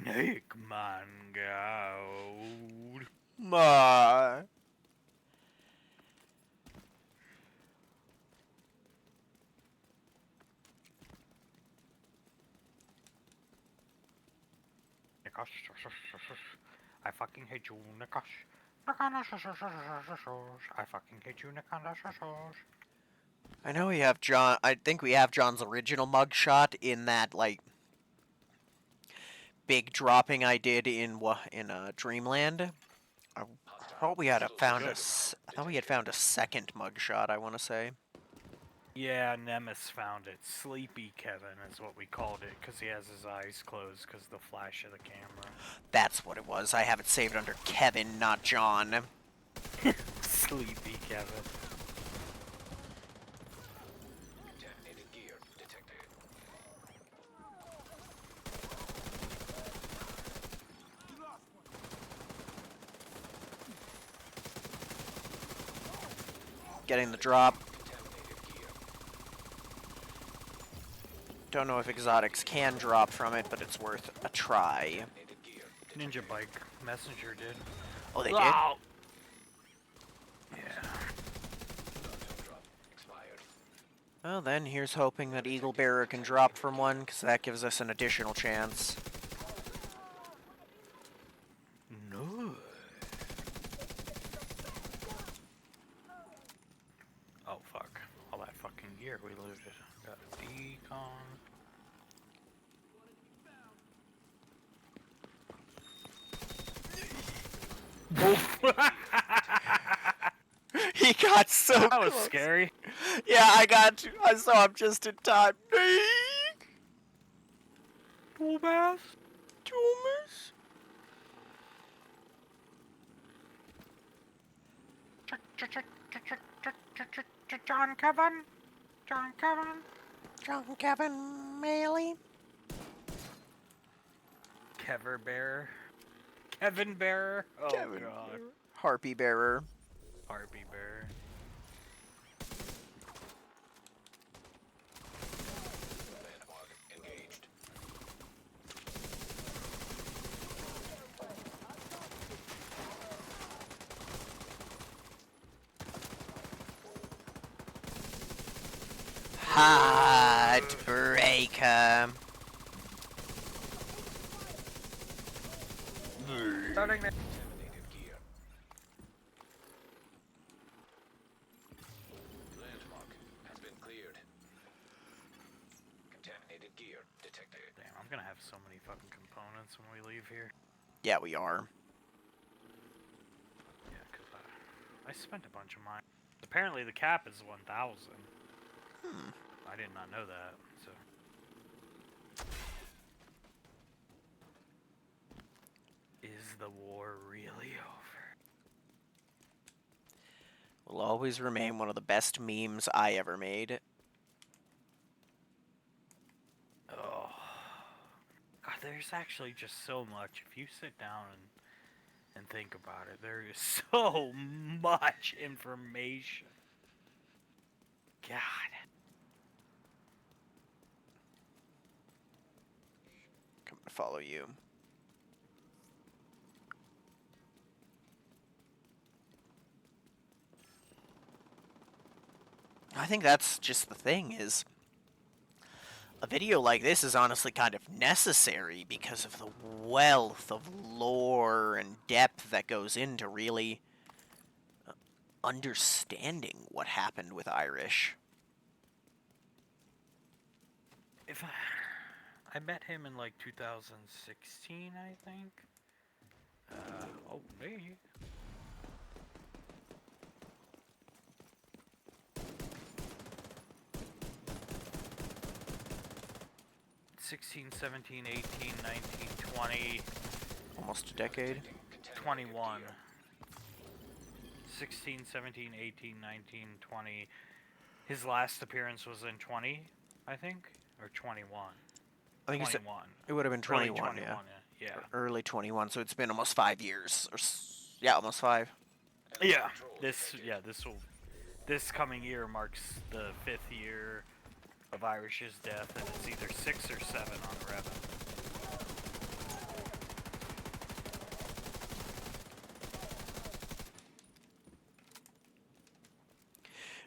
Nick Mangold. Ma. Nikosh. I fucking hate you, Nikosh. I fucking hate you, Nikosh. I know we have John. I think we have John's original mugshot in that like big dropping I did in Dreamland. I thought we had found I thought we had found a second mugshot. I want to say. Yeah, Nemes found it. Sleepy Kevin is what we called it, because he has his eyes closed because the flash of the camera. That's what it was. I have it saved under Kevin, not John. Sleepy Kevin. Contaminated gear detected. Getting the drop. Contaminated gear. Don't know if exotics can drop from it, but it's worth a try. Contaminated gear. Ninja Bike Messenger did. Oh, they did? Ow! Yeah. Drop expired. Well, then here's hoping that Eagle Bearer can drop from one, because that gives us an additional chance. No. Oh fuck. All that fucking gear we looted. Got a decon. He got so That was close. scary. Yeah, I saw him just in time. Thomas. Thomas? John Kevin. John Kevin. John Kevin Maley? Kever Bear. Kevin Bear. Oh Kevin god. Bearer. Harpy Bearer. Harpy Bear. Landmark engaged. Heartbreaker. Contaminated gear. Landmark has been cleared. Contaminated gear detected. Damn, I'm gonna have so many fucking components when we leave here. Yeah, we are. Yeah, cause I spent a bunch of mine. Apparently the cap is 1,000. I did not know that. So. Is the war really over? Will always remain one of the best memes I ever made. Oh. God, there's actually just so much. If you sit down and think about it, there is so much information. God. Come to follow you. I think that's just the thing is a video like this is honestly kind of necessary because of the wealth of lore and depth that goes into really understanding what happened with Irish. If I met him in like 2016, I think. Oh, me. 16, 17, 18, 19, 20, Almost a decade. 21. 16, 17, 18, 19, 20. His last appearance was in 20, I think, or 21. I think you said 21. it would have been Early 21, 21, yeah. yeah. Early 21, so it's been almost 5 years. Yeah, almost 5. Yeah. This coming year marks the 5th year of Irish's death, and it's either 6 or 7 on Revan.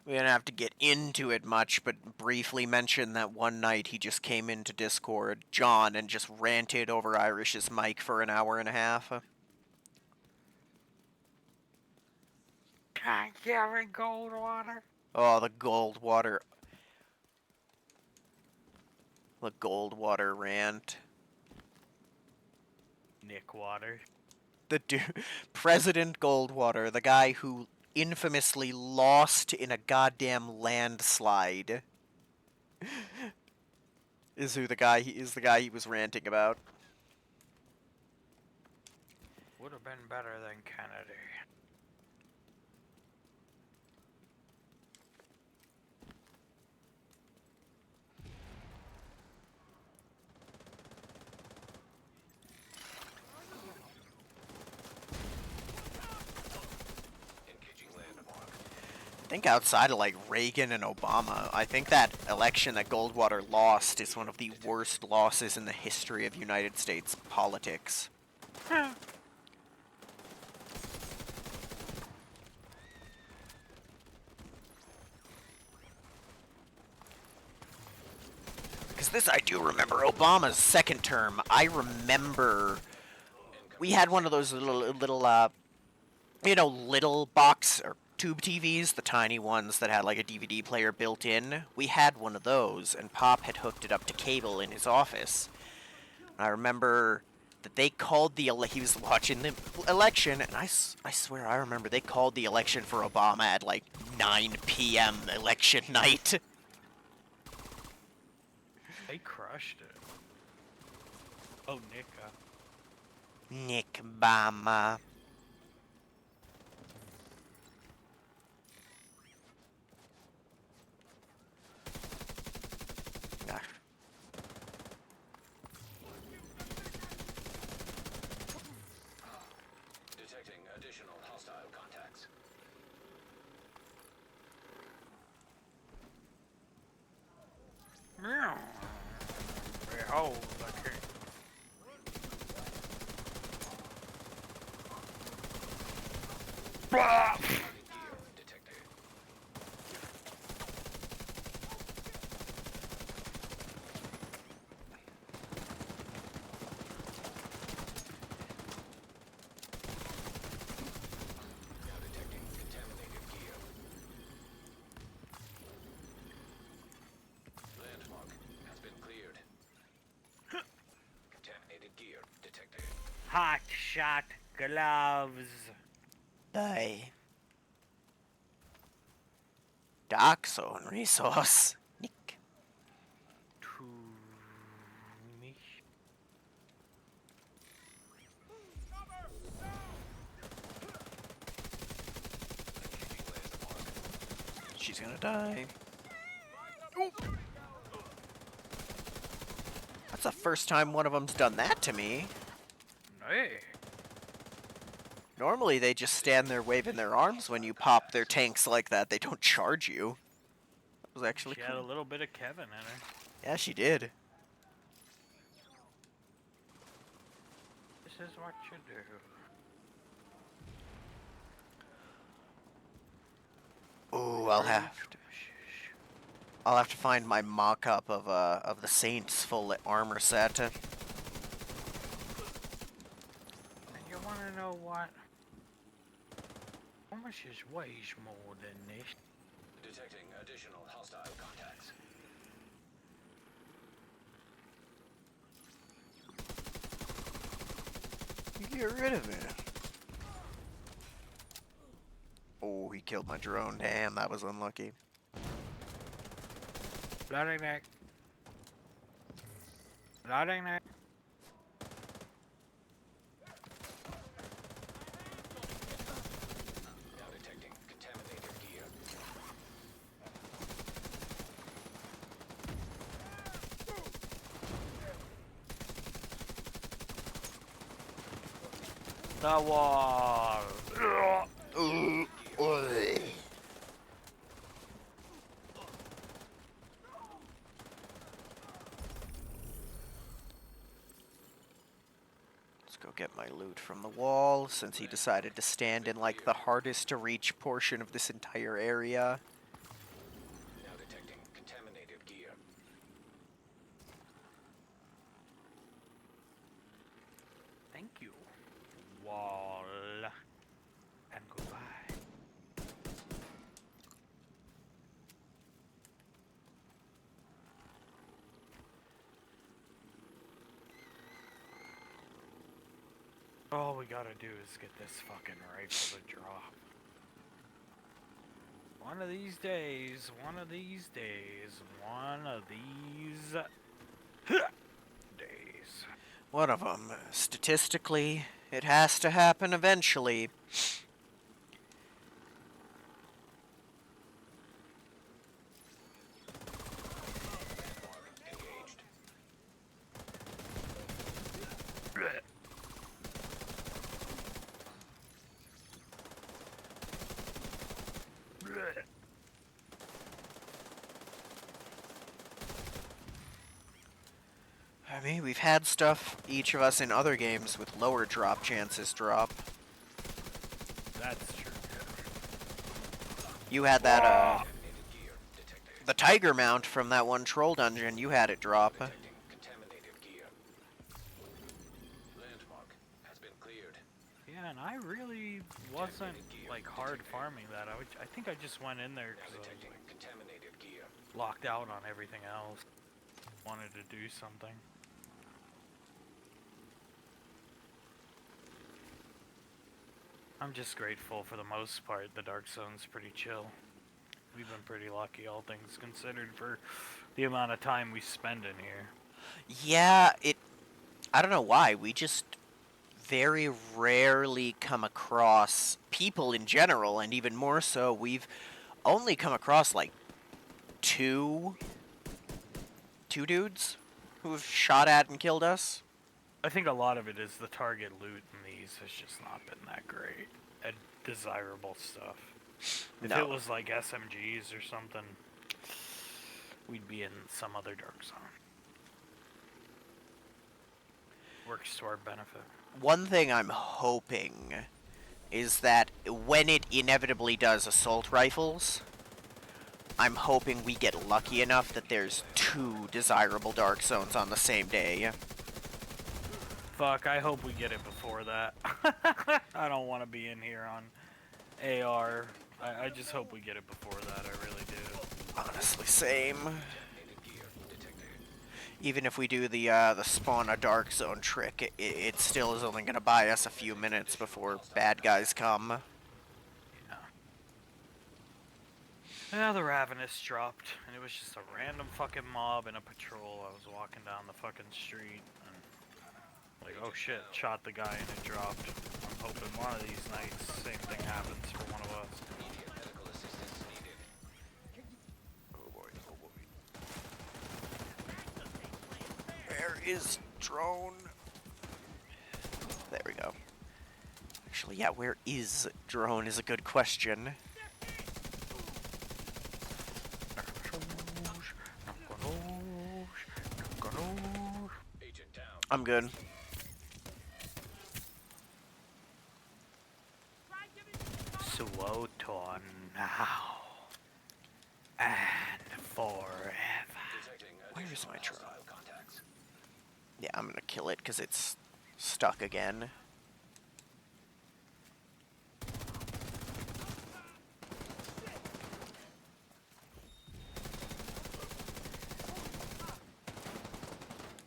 We didn't have to get into it much, but briefly mention that one night he just came into Discord, John, and just ranted over Irish's mic for an hour and a half. Can't carry Goldwater. Oh, the Goldwater. The Goldwater rant. Nick Water. The President Goldwater, the guy who infamously lost in a goddamn landslide, is the guy he was ranting about. Would have been better than Kennedy. Engaging landmark. I think outside of like Reagan and Obama, I think that election that Goldwater lost is one of the worst losses in the history of United States politics. Because this, I do remember Obama's second term. I remember we had one of those little little box or tube TVs, the tiny ones that had like a DVD player built in. We had one of those, and Pop had hooked it up to cable in his office. I remember that they called he was watching the election, and I swear I remember they called the election for Obama at like 9 p.m. election night. They crushed it. Oh, Nick. Nick Bama. Ah. Detecting additional hostile contacts. Meow. Behold the king. Blah! Gear detected. Now detecting contaminated gear. Landmark has been cleared. Contaminated gear detected. Hot shot gloves. Die. Dark Zone resource. Nick. To mich. Engaging landmark. She's gonna die. That's the first time one of them's done that to me. Hey. Normally they just stand there waving their arms when you pop their tanks like that. They don't charge you. That was actually She had a cool. little bit of Kevin in her. Yeah, she did. This is what you do. Ooh, I'll have to. I'll have to find my mock-up of the Saints full armor set. And you wanna know what? How much is weighs more than this? Detecting additional hostile contacts. Get rid of it. Oh, he killed my drone. Damn, that was unlucky. Bloody neck. Bloody neck. Now detecting contaminated gear. The wall. Let's go get my loot from the wall, since he decided to stand in like the hardest to reach portion of this entire area. Now detecting contaminated gear. Thank you. Wall. And goodbye. All we gotta do is get this fucking rifle to drop. One of these days, one of these days, one of these days. One of them. Statistically, it has to happen eventually. Engaged. I mean, we've had stuff, each of us in other games, with lower drop chances drop. That's true. You had that, Contaminated gear detected. the tiger mount from that one troll dungeon, you had it drop. Detecting contaminated gear. Landmark has been cleared. Yeah, and I really wasn't like hard farming that. I think I just went in there Now because I was detecting like, contaminated gear. locked out on everything else. Wanted to do something. I'm just grateful for the most part. The Dark Zone's pretty chill. We've been pretty lucky, all things considered, for the amount of time we spend in here. Yeah, I don't know why, we just very rarely come across people in general, and even more so, we've only come across like two dudes who've shot at and killed us. I think a lot of it is the target loot in these has just not been that great and desirable stuff. If No. it was like SMGs or something, we'd be in some other Dark Zone. Works to our benefit. One thing I'm hoping is that when it inevitably does assault rifles, I'm hoping we get lucky enough that there's two desirable Dark Zones on the same day. Fuck, I hope we get it before that. I don't want to be in here on AR. I just hope we get it before that, I really do. Honestly, same. Contaminated gear detected. Even if we do the spawn a Dark Zone trick, it still is only gonna buy us a few minutes before bad guys come. Yeah, the Ravenous dropped, and it was just a random fucking mob in a patrol. I was walking down the fucking street, and like, oh shit, shot the guy and it dropped. I'm hoping one of these nights, same thing happens for one of us. Immediate medical assistance needed. Oh boy, oh boy. Where is drone? There we go. Actually, yeah, where is drone is a good question. Agent down. I'm good. Swoton now. And Forever. Detecting Where's additional my drone? hostile contacts. Yeah, I'm gonna kill it because it's stuck again.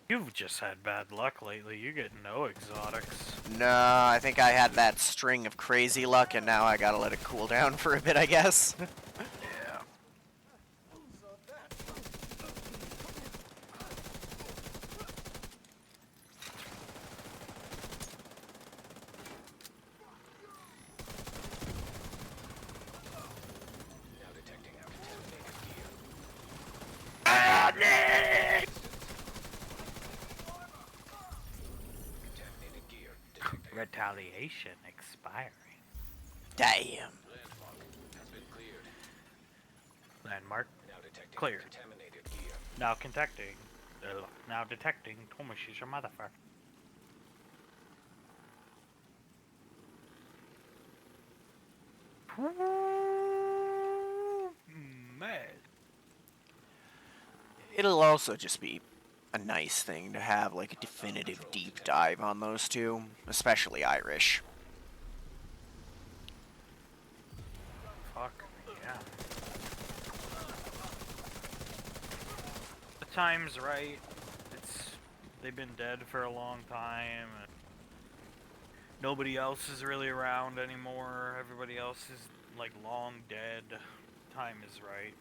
You've just had bad luck lately. You get no exotics. No, I think I had that string of crazy luck, and now I gotta let it cool down for a bit, I guess. Yeah. Now detecting our contaminated gear. Contaminated gear detected. Retaliation expiring. Damn. Landmark has been cleared. Landmark Now detecting Cleared. contaminated gear. now contacting. Now detecting. Tomoshi's your motherfucker. Man. It'll also just be a nice thing to have like a definitive deep dive on those two, especially Irish. Fuck. Yeah. The time's right. They've been dead for a long time. And nobody else is really around anymore. Everybody else is like long dead. Time is right.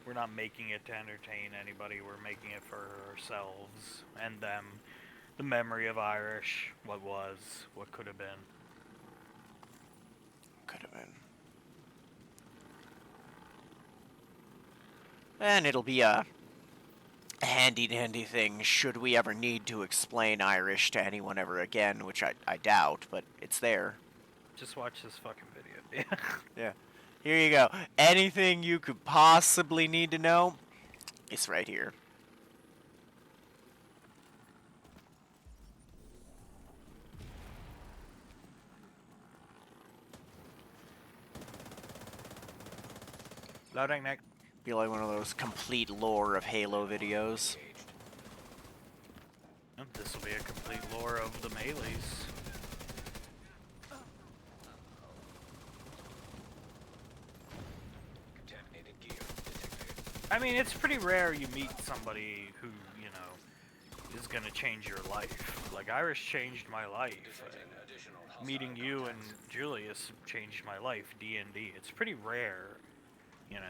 We're not making it to entertain anybody. We're making it for ourselves and them. The memory of Irish. What was. What could have been. Could have been. And it'll be a handy dandy thing should we ever need to explain Irish to anyone ever again, which I doubt, but it's there. Just watch this fucking video. Yeah. Here you go. Anything you could possibly need to know, it's right here. Loading next. Be like one of those complete lore of Halo videos. This will be a complete lore of the melees. Contaminated gear detected. I mean, it's pretty rare you meet somebody who, you know, is gonna change your life. Like, Irish changed my life. Detecting additional hostile Meeting you and contacts. Julius changed my life, D&D. It's pretty rare, you know.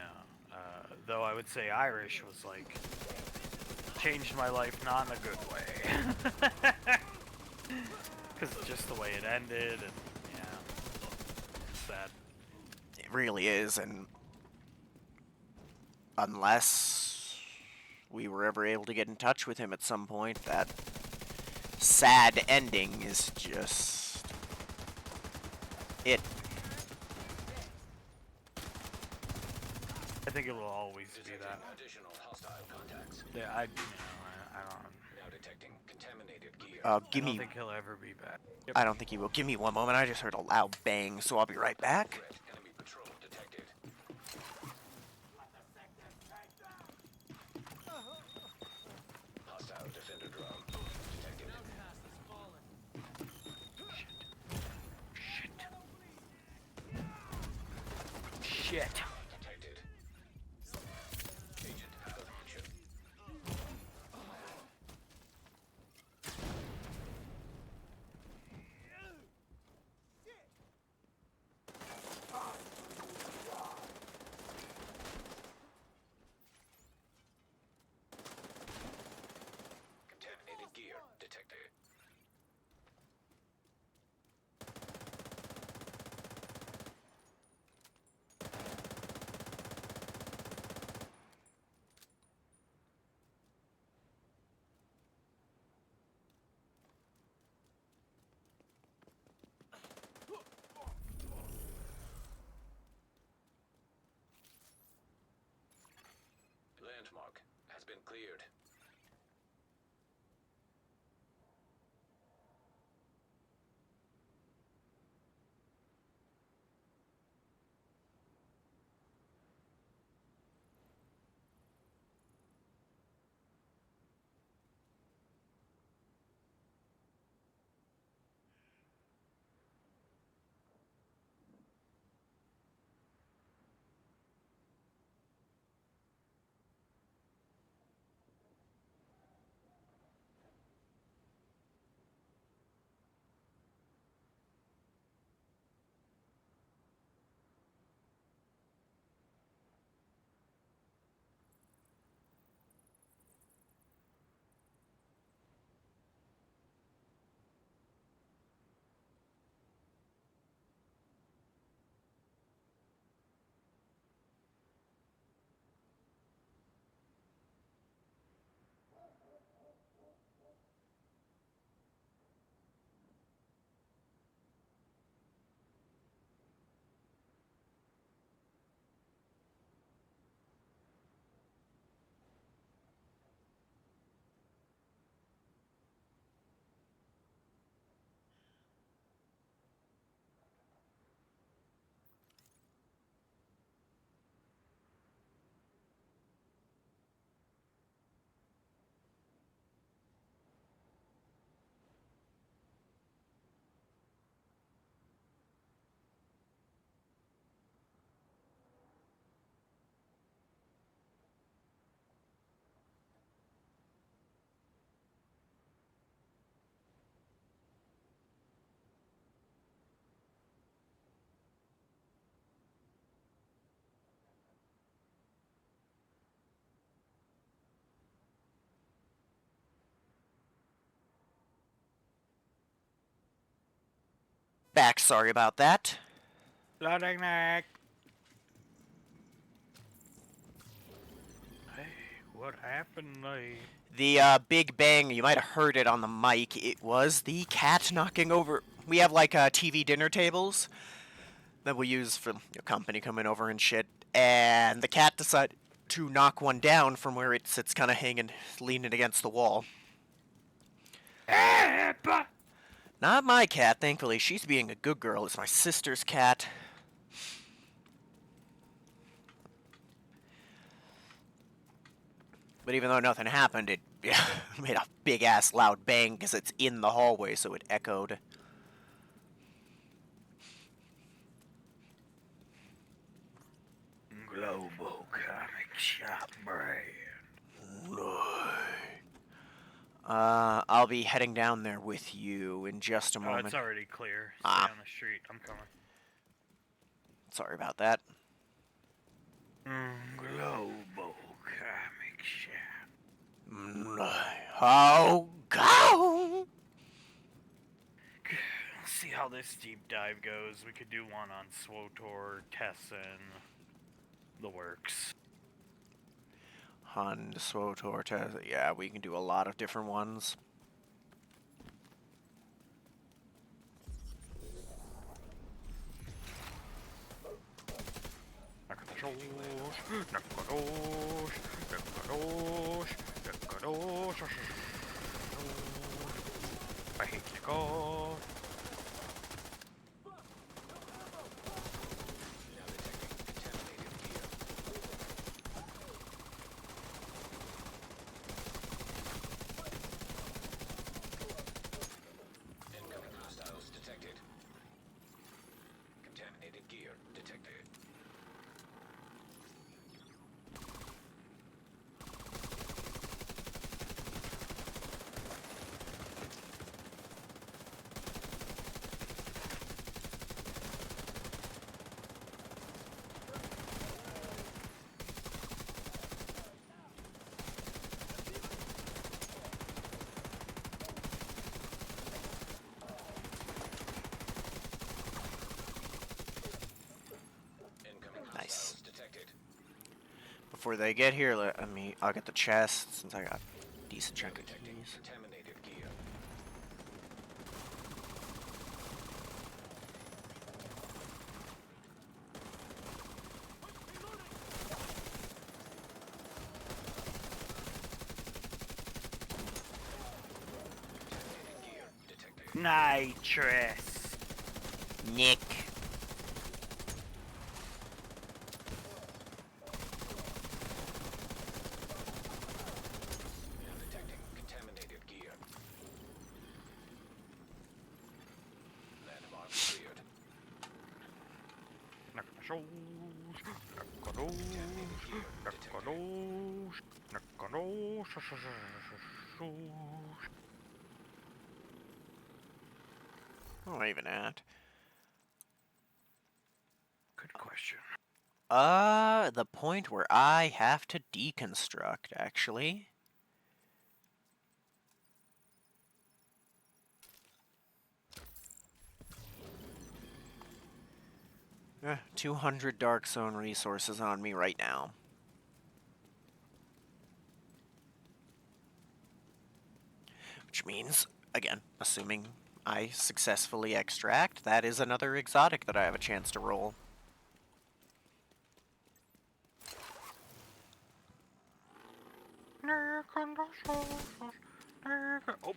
Though I would say Irish was, like, changed my life not in a good way. Because just the way it ended, and, yeah, sad. It really is, and unless we were ever able to get in touch with him at some point, that sad ending is just it. I think it will always be Detecting that. additional hostile contacts. Yeah, I don't. Now detecting contaminated gear. I Give don't me. think he'll ever be back. I don't think he will. Give me one moment. I just heard a loud bang, so I'll be right back. Threat. Enemy patrol detected. Hostile defender drone detected. Shit. Detected. Agent out of action. Contaminated gear detected. back. Sorry about that. Loading neck. Hey, what happened? The big bang, you might have heard it on the mic. It was the cat knocking over. We have like TV dinner tables that we use for company coming over and shit. And the cat decided to knock one down from where it sits, kind of hanging, leaning against the wall. Not my cat, thankfully. She's being a good girl. It's my sister's cat. But even though nothing happened, it made a big-ass loud bang because it's in the hallway, so it echoed. Global Comic Shop brand. I'll be heading down there with you in just a Oh, moment. it's already clear. Stay Ah. on the street. I'm coming. Sorry about that. Global Comic Shop. Oh, go! Let's see how this deep dive goes. We could do one on SWTOR, Tessin, the works. Hun, SWTOR, yeah, we can do a lot of different ones. I hate to go. Incoming hostiles detected. Contaminated gear detected. Incoming Nice. hostiles detected. Before they get here, I'll get the chest since I got a decent chunk of Detecting keys. contaminated gear. Contaminated gear detected. Nitrous. Nick. Now detecting contaminated gear. Landmark cleared. What am I even at? Good question. The point where I have to deconstruct, actually. Eh, 200 Dark Zone resources on me right now. Which means, again, assuming I successfully extract, that is another exotic that I have a chance to roll. Oh,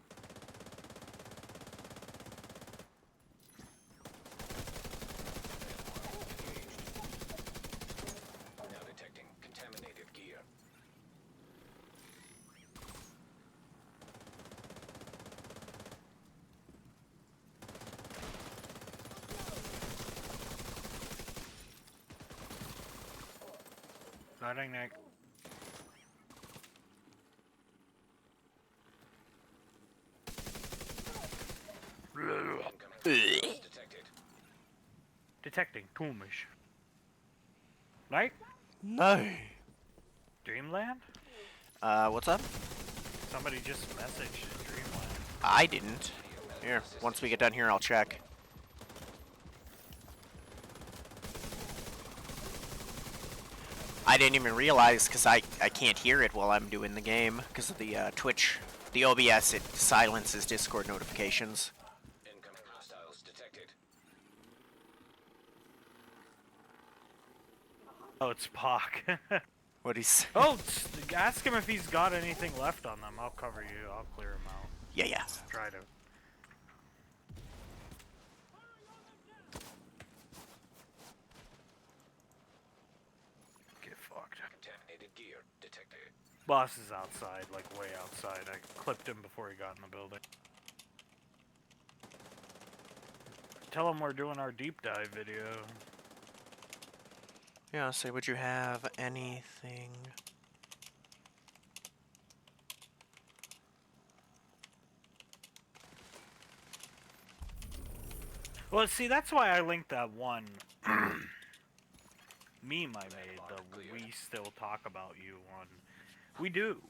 Now detecting contaminated gear. loading neck. Incoming hostiles detected. Detecting Toolmish. Right? No. Dreamland? What's up? Somebody just messaged Dreamland. I didn't. Here, once we get done here, I'll check. I didn't even realize because I can't hear it while I'm doing the game because of the Twitch. The OBS, it silences Discord notifications. Incoming hostiles detected. Oh, it's Pock. What he's... Oh, ask him if he's got anything left on them. I'll cover you. I'll clear him out. Yeah, yeah. Try to. Get fucked. Contaminated gear detected. Boss is outside, like way outside. I clipped him before he got in the building. Tell him we're doing our deep dive video. Yeah, say, would you have anything? Well, see, that's why I linked that one meme I made, the "We Still Talk About You" one. We do.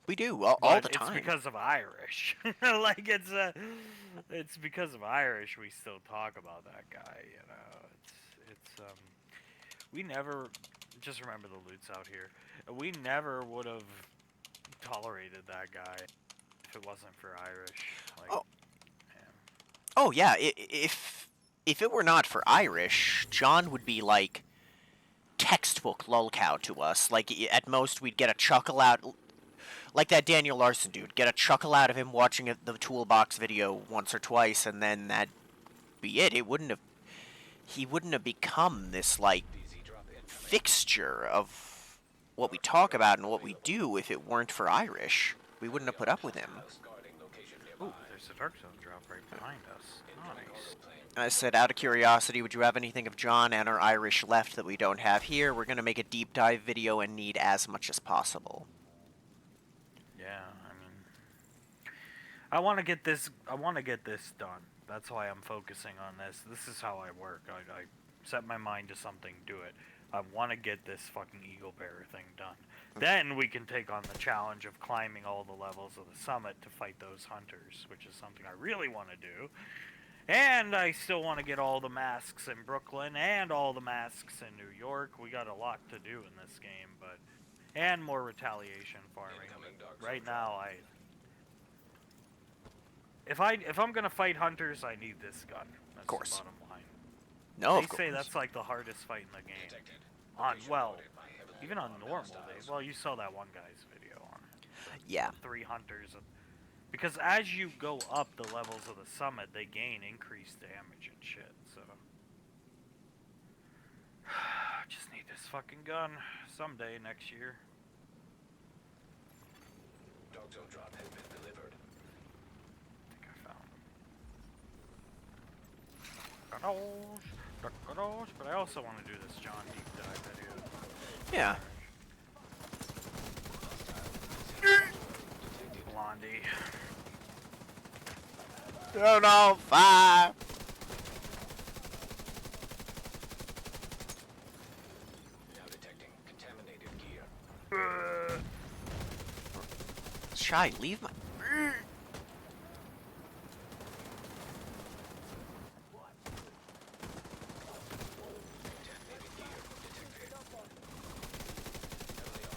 We do, all the It's time. because of Irish. Like, it's because of Irish we still talk about that guy, you know. We never, just remember the loot's out here. We never would have tolerated that guy if it wasn't for Irish. Like, Oh. man. Oh, yeah, if it were not for Irish, John would be, like, textbook lolcow to us. Like, at most, we'd get a chuckle out... Like that Daniel Larson dude. Get a chuckle out of him watching the Toolbox video once or twice, and then that'd be it. He wouldn't have become this, like, DZ drop incoming. fixture of what we talk about and what we do if it weren't for Irish. We wouldn't have put up with him. House guarding location nearby. Ooh, there's a Dark Zone drop right behind us. Nice. I said, out of curiosity, would you have anything of John and or Irish left that we don't have here? We're going to make a deep dive video and need as much as possible. Yeah, I mean, I want to get this done. That's why I'm focusing on this. This is how I work. I set my mind to something, do it. I want to get this fucking Eagle Bearer thing done. Then we can take on the challenge of climbing all the levels of the summit to fight those hunters, which is something I really want to do. And I still want to get all the masks in Brooklyn and all the masks in New York. We got a lot to do in this game, but... And more retaliation farming. Incoming Dark Right Zone now, if I'm gonna fight hunters, I need this gun. That's Course. the bottom line. No, They of course. say that's like the hardest fight in the game. detected. On Location well, guarded by heavily even on armed normal hostiles. days. Well, you saw that one guy's video on Yeah. 3 hunters. Because as you go up the levels of the summit, they gain increased damage and shit. So just need this fucking gun someday next year. Dark Zone drop has been delivered. I think I found him. Garage, but I also want to do this John deep dive video. Yeah. Blondie. Oh no, fire! Now detecting contaminated gear. Shy, leave my... Contaminated gear detected.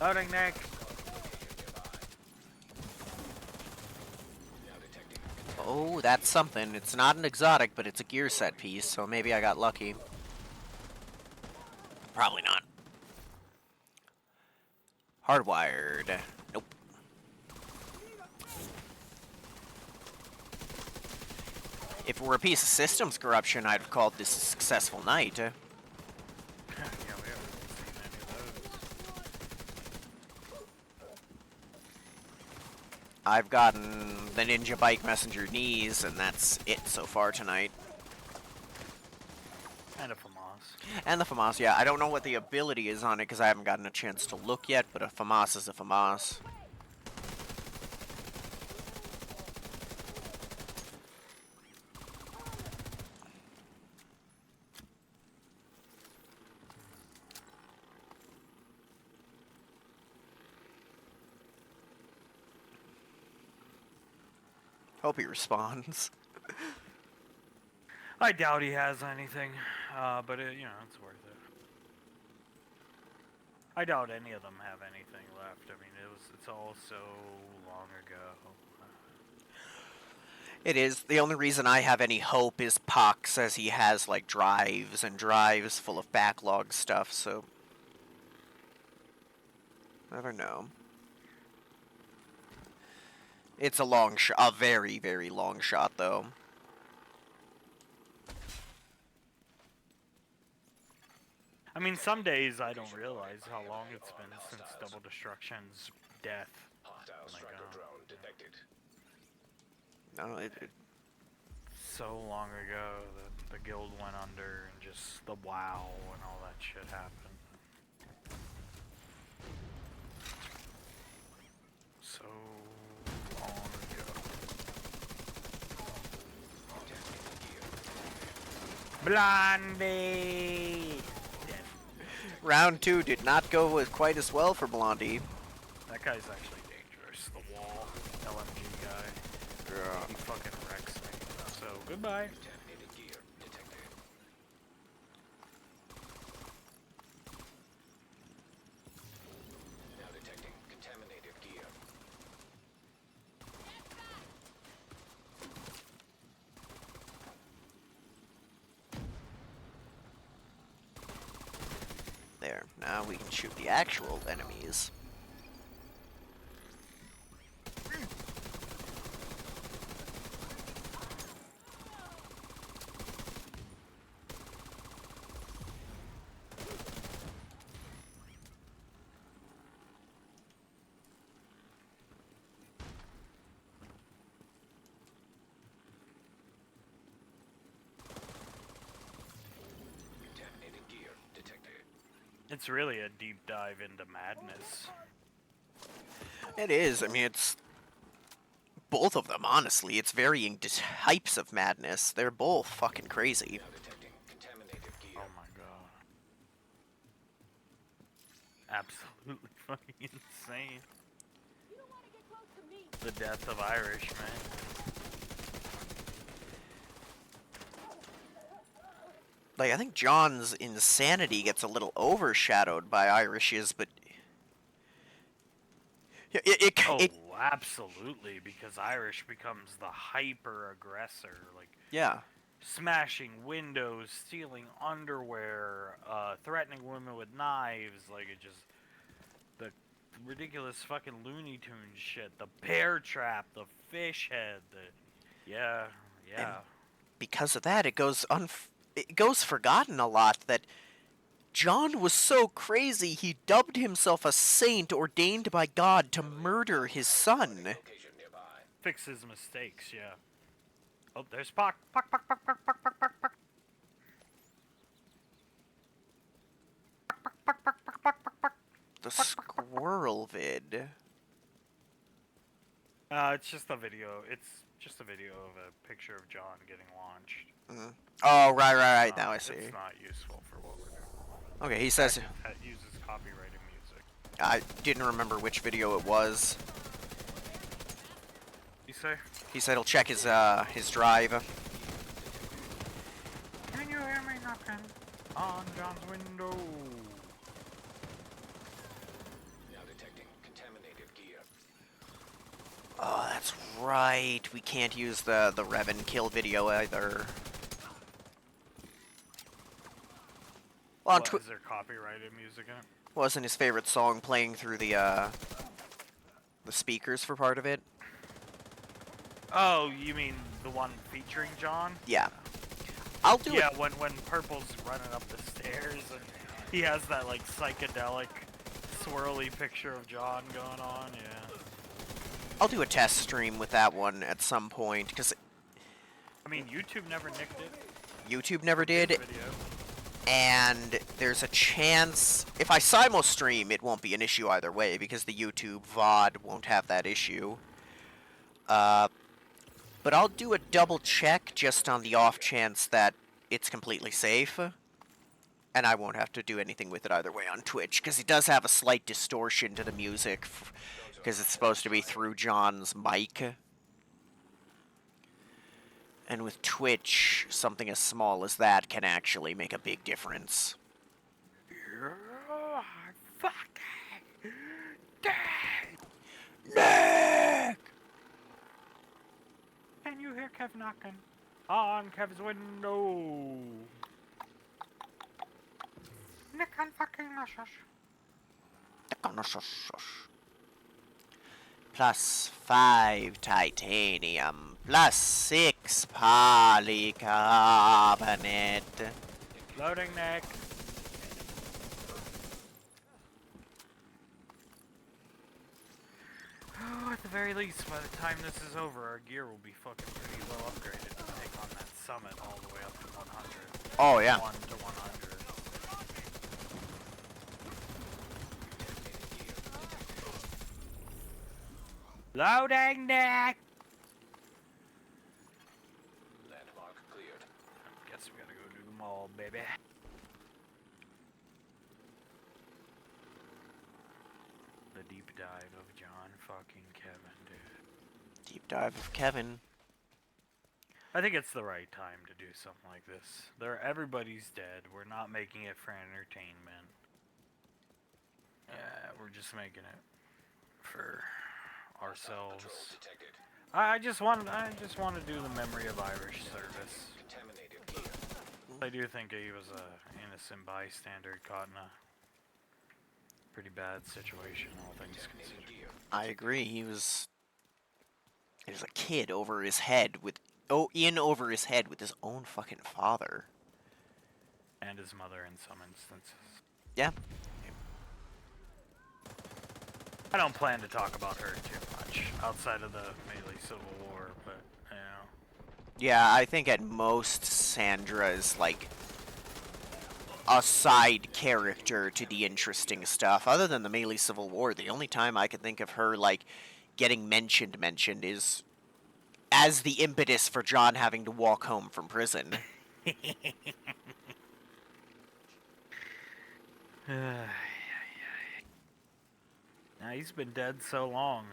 Loading Nick. Now detecting Oh, that's something. It's not an exotic, but it's a gear set piece, so maybe I got lucky. Probably not. Hardwired. Nope. If it were a piece of systems corruption, I'd have called this a successful night. Yeah, we haven't seen any of those. I've gotten the Ninja Bike Messenger knees, and that's it so far tonight. And a FAMAS. And the FAMAS, yeah. I don't know what the ability is on it because I haven't gotten a chance to look yet, but a FAMAS is a FAMAS. Hope he responds. I doubt he has anything, but you know, it's worth it. I doubt any of them have anything left. I mean, it's all so long ago. It is. The only reason I have any hope is Puck says he has, like, drives and drives full of backlog stuff, so... Never know. It's a long shot. A very, very long shot, though. I mean, some days I don't realize how long it's been since Double Destruction's death. Hostile my striker God. drone detected. No, So long ago that the guild went under and just the WoW and all that shit happened. So long ago. Blondie! Round 2 did not go as quite as well for Blondie. That guy's actually dangerous. The wall LMG guy. Yeah. He fucking wrecks me. So goodbye. Contaminated gear detected. Now detecting contaminated gear. There. Now we can shoot the actual enemies. Contaminated gear detected. It's really a deep dive into madness. It is. I mean, it's both of them, honestly. It's varying types of madness. They're both fucking crazy. Now detecting contaminated gear. Oh my god. Absolutely fucking insane. You don't want to get close to me. The death of Irish, man. Like, I think John's insanity gets a little overshadowed by Irish's, but... Oh, It absolutely, because Irish becomes the hyper aggressor, like yeah. smashing windows, stealing underwear, threatening women with knives, like it just the ridiculous fucking Looney Tunes shit, the bear trap, the fish head, the yeah. Because of that, it goes forgotten a lot that John was so crazy he dubbed himself a saint ordained by God to murder his son. Location nearby. Fix his mistakes, yeah. Oh, there's Puck. Puck, Puck, Puck, Puck, Puck, Puck, Puck, Puck. The squirrel vid. It's just a video. It's just a video of a picture of John getting launched. Oh, right. Now I see. It's not useful for what we're doing. Okay, he says... It uses copyrighted music. I didn't remember which video it was. You say? He said he'll check his drive. Can you hear me knocking on John's window? Now detecting contaminated gear. Oh, that's right. We can't use the Revan kill video either. Well, on What, is there copyrighted music in it? wasn't his favorite song playing through the speakers for part of it? Oh, you mean the one featuring John? Yeah. I'll do Yeah, it. when Purple's running up the stairs and he has that like psychedelic swirly picture of John going on, yeah. I'll do a test stream with that one at some point because I mean, YouTube never nicked it. YouTube never did, Video. and there's a chance if I simul stream, it won't be an issue either way because the YouTube VOD won't have that issue. But I'll do a double check just on the off chance that it's completely safe. And I won't have to do anything with it either way on Twitch, because it does have a slight distortion to the music, because it's supposed to be through John's mic. And with Twitch, something as small as that can actually make a big difference. Yeah, fuck knocking on Kev's window. Nick unfucking Plus 5 titanium. Plus 6 polycarbonate. Loading, Nick. Oh, at the very least, by the time this is over, our gear will be fucking pretty well upgraded to take on that summit all the way up to 100. Oh, yeah. 1 to 100. Loading, Nick! Landmark cleared. Guess we gotta go do them all, baby. The deep dive of John fucking Kevin, dude. Deep dive of Kevin. I think it's the right time to do something like this. Everybody's dead. We're not making it for entertainment. We're just making it for ourselves. Control detected. I just want to do the memory of Irish service. Contaminated gear. I do think he was a innocent bystander caught in a pretty bad situation, all things Contaminated considered. gear. I agree. He was a kid over his head with in over his head with his own fucking father. And his mother in some instances. Yeah. I don't plan to talk about her too much outside of the Melee Civil War, but you know. Yeah, I think at most Sandra is like a side character to the interesting stuff. Other than the Melee Civil War, the only time I can think of her like getting mentioned is as the impetus for John having to walk home from prison. Now he's been dead so long.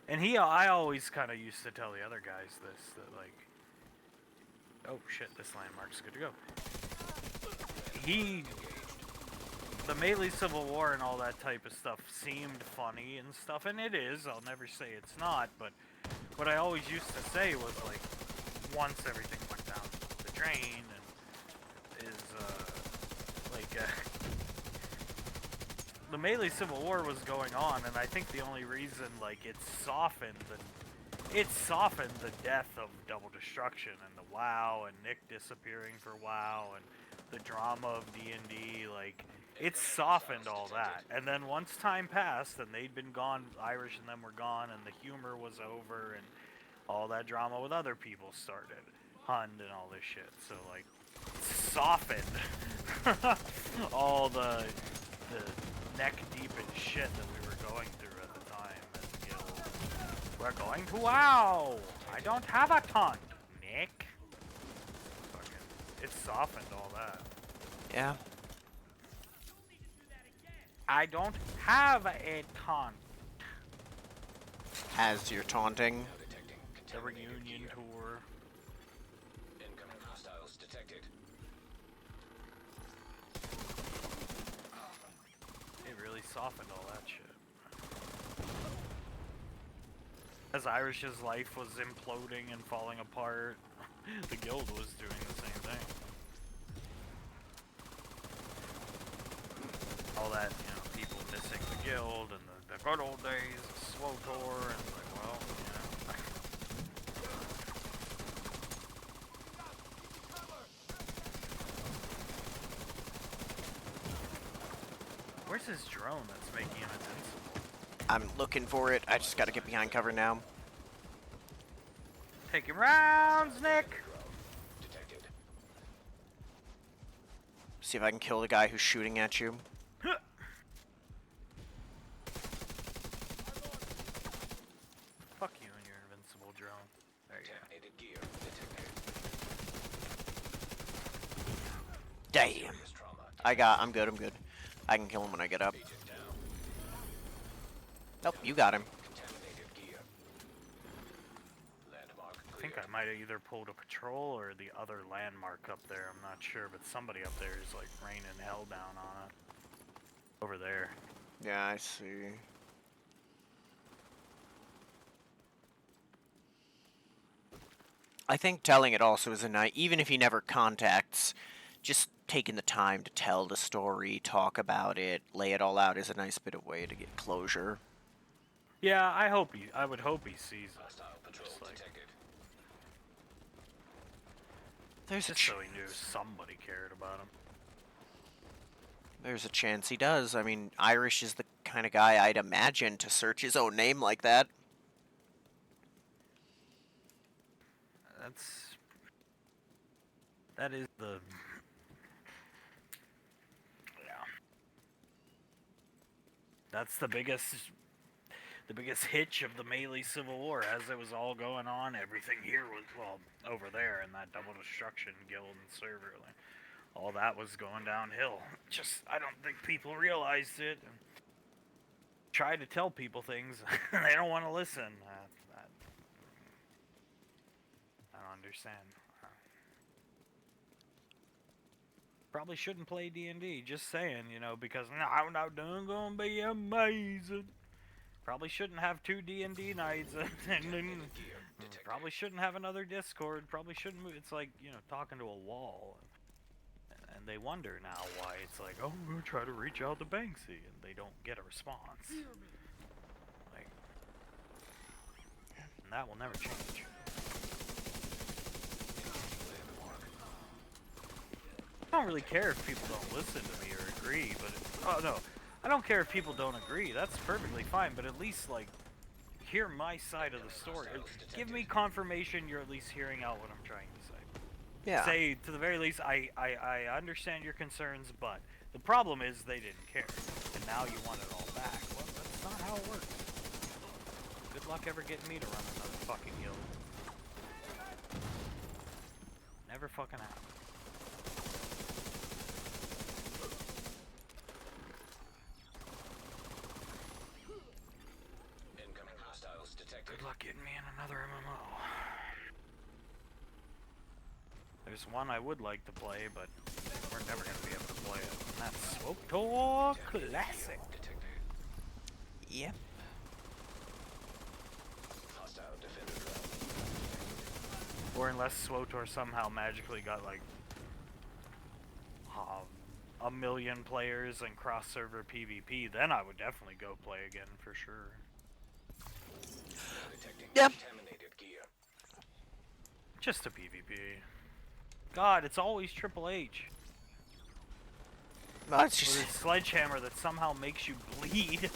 And I always kind of used to tell the other guys this, that like, oh shit, this landmark's good to go. The Melee Civil War and all that type of stuff seemed funny and stuff, and it is, I'll never say it's not, but what I always used to say was like, once everything went down the drain, and the Melee Civil War was going on, and I think the only reason like it softened the death of Double Destruction and the WoW and Nick disappearing for WoW and the drama of D&D, like it softened all that. And then once time passed and they'd been gone, Irish and them were gone, and the humor was over, and all that drama with other people started, Hund and all this shit. So like softened all the neck deep in shit that we were going through at the time as a guild. We're going to WoW! I don't have a taunt, Nick. Fucking, it softened all that. Yeah. I don't have a taunt. As you're taunting. Now detecting The contaminated reunion gear. tour. Incoming hostiles detected. It really softened all that shit. As Irish's life was imploding and falling apart, the guild was doing the same thing. All that, you know, people missing the guild and the good old days of SWTOR, and like, well, you know. Where's his drone that's making him invincible? I'm looking for it. I just gotta get behind cover now. Taking rounds, Nick! Detected. See if I can kill the guy who's shooting at you. Fuck you and your invincible drone. There you go. Contaminated gear detected. Damn. Serious trauma. I'm good. I can kill him when I get up. Agent down. Nope, you got him. Contaminated gear. Landmark I think clear. I might have either pulled a patrol or the other landmark up there. I'm not sure, but somebody up there is like raining hell down on it. Over there. Yeah, I see. I think telling it also is a nice, even if he never contacts, just taking the time to tell the story, talk about it, lay it all out is a nice bit of way to get closure. Yeah, I would hope he sees it. Hostile patrol Just like, detected. There's a just so he knew somebody cared about him. there's a chance he does. I mean, Irish is the kind of guy I'd imagine to search his own name like that. That is the... Yeah. That's the biggest hitch of the Melee Civil War. As it was all going on, everything here was, well, over there in that Double Destruction guild and server, like, all that was going downhill. Just, I don't think people realized it. And try to tell people things, and they don't want to listen. I don't understand. Probably shouldn't play D&D, just saying, you know, because now done gonna be amazing. Probably shouldn't have 2 D&D nights, and then probably shouldn't have another Discord, probably shouldn't move. It's like, you know, talking to a wall. And they wonder now why it's like, oh, we're gonna try to reach out to Banksy, and they don't get a response. Like, and that will never change. I don't really care if people don't listen to me or agree, but oh no, I don't care if people don't agree. That's perfectly fine, but at least like hear my side of the story. Give me confirmation you're at least hearing out what I'm trying to say. Yeah. Say to the very least, I understand your concerns, but the problem is they didn't care, and now you want it all back. Well, that's not how it works. Good luck ever getting me to run another fucking guild. Never fucking happen. Incoming hostiles detected. Good luck getting me in another MMO. There's one I would like to play, but we're never going to be able to play it. And that's SWTOR Classic. Detected. Yep. Hostile defender drone. Or unless SWTOR somehow magically got like 1 million players and cross-server PvP, then I would definitely go play again for sure. Detecting Yep. contaminated gear. Just a PvP. God, it's always Triple H. No, it's With just his sledgehammer that somehow makes you bleed.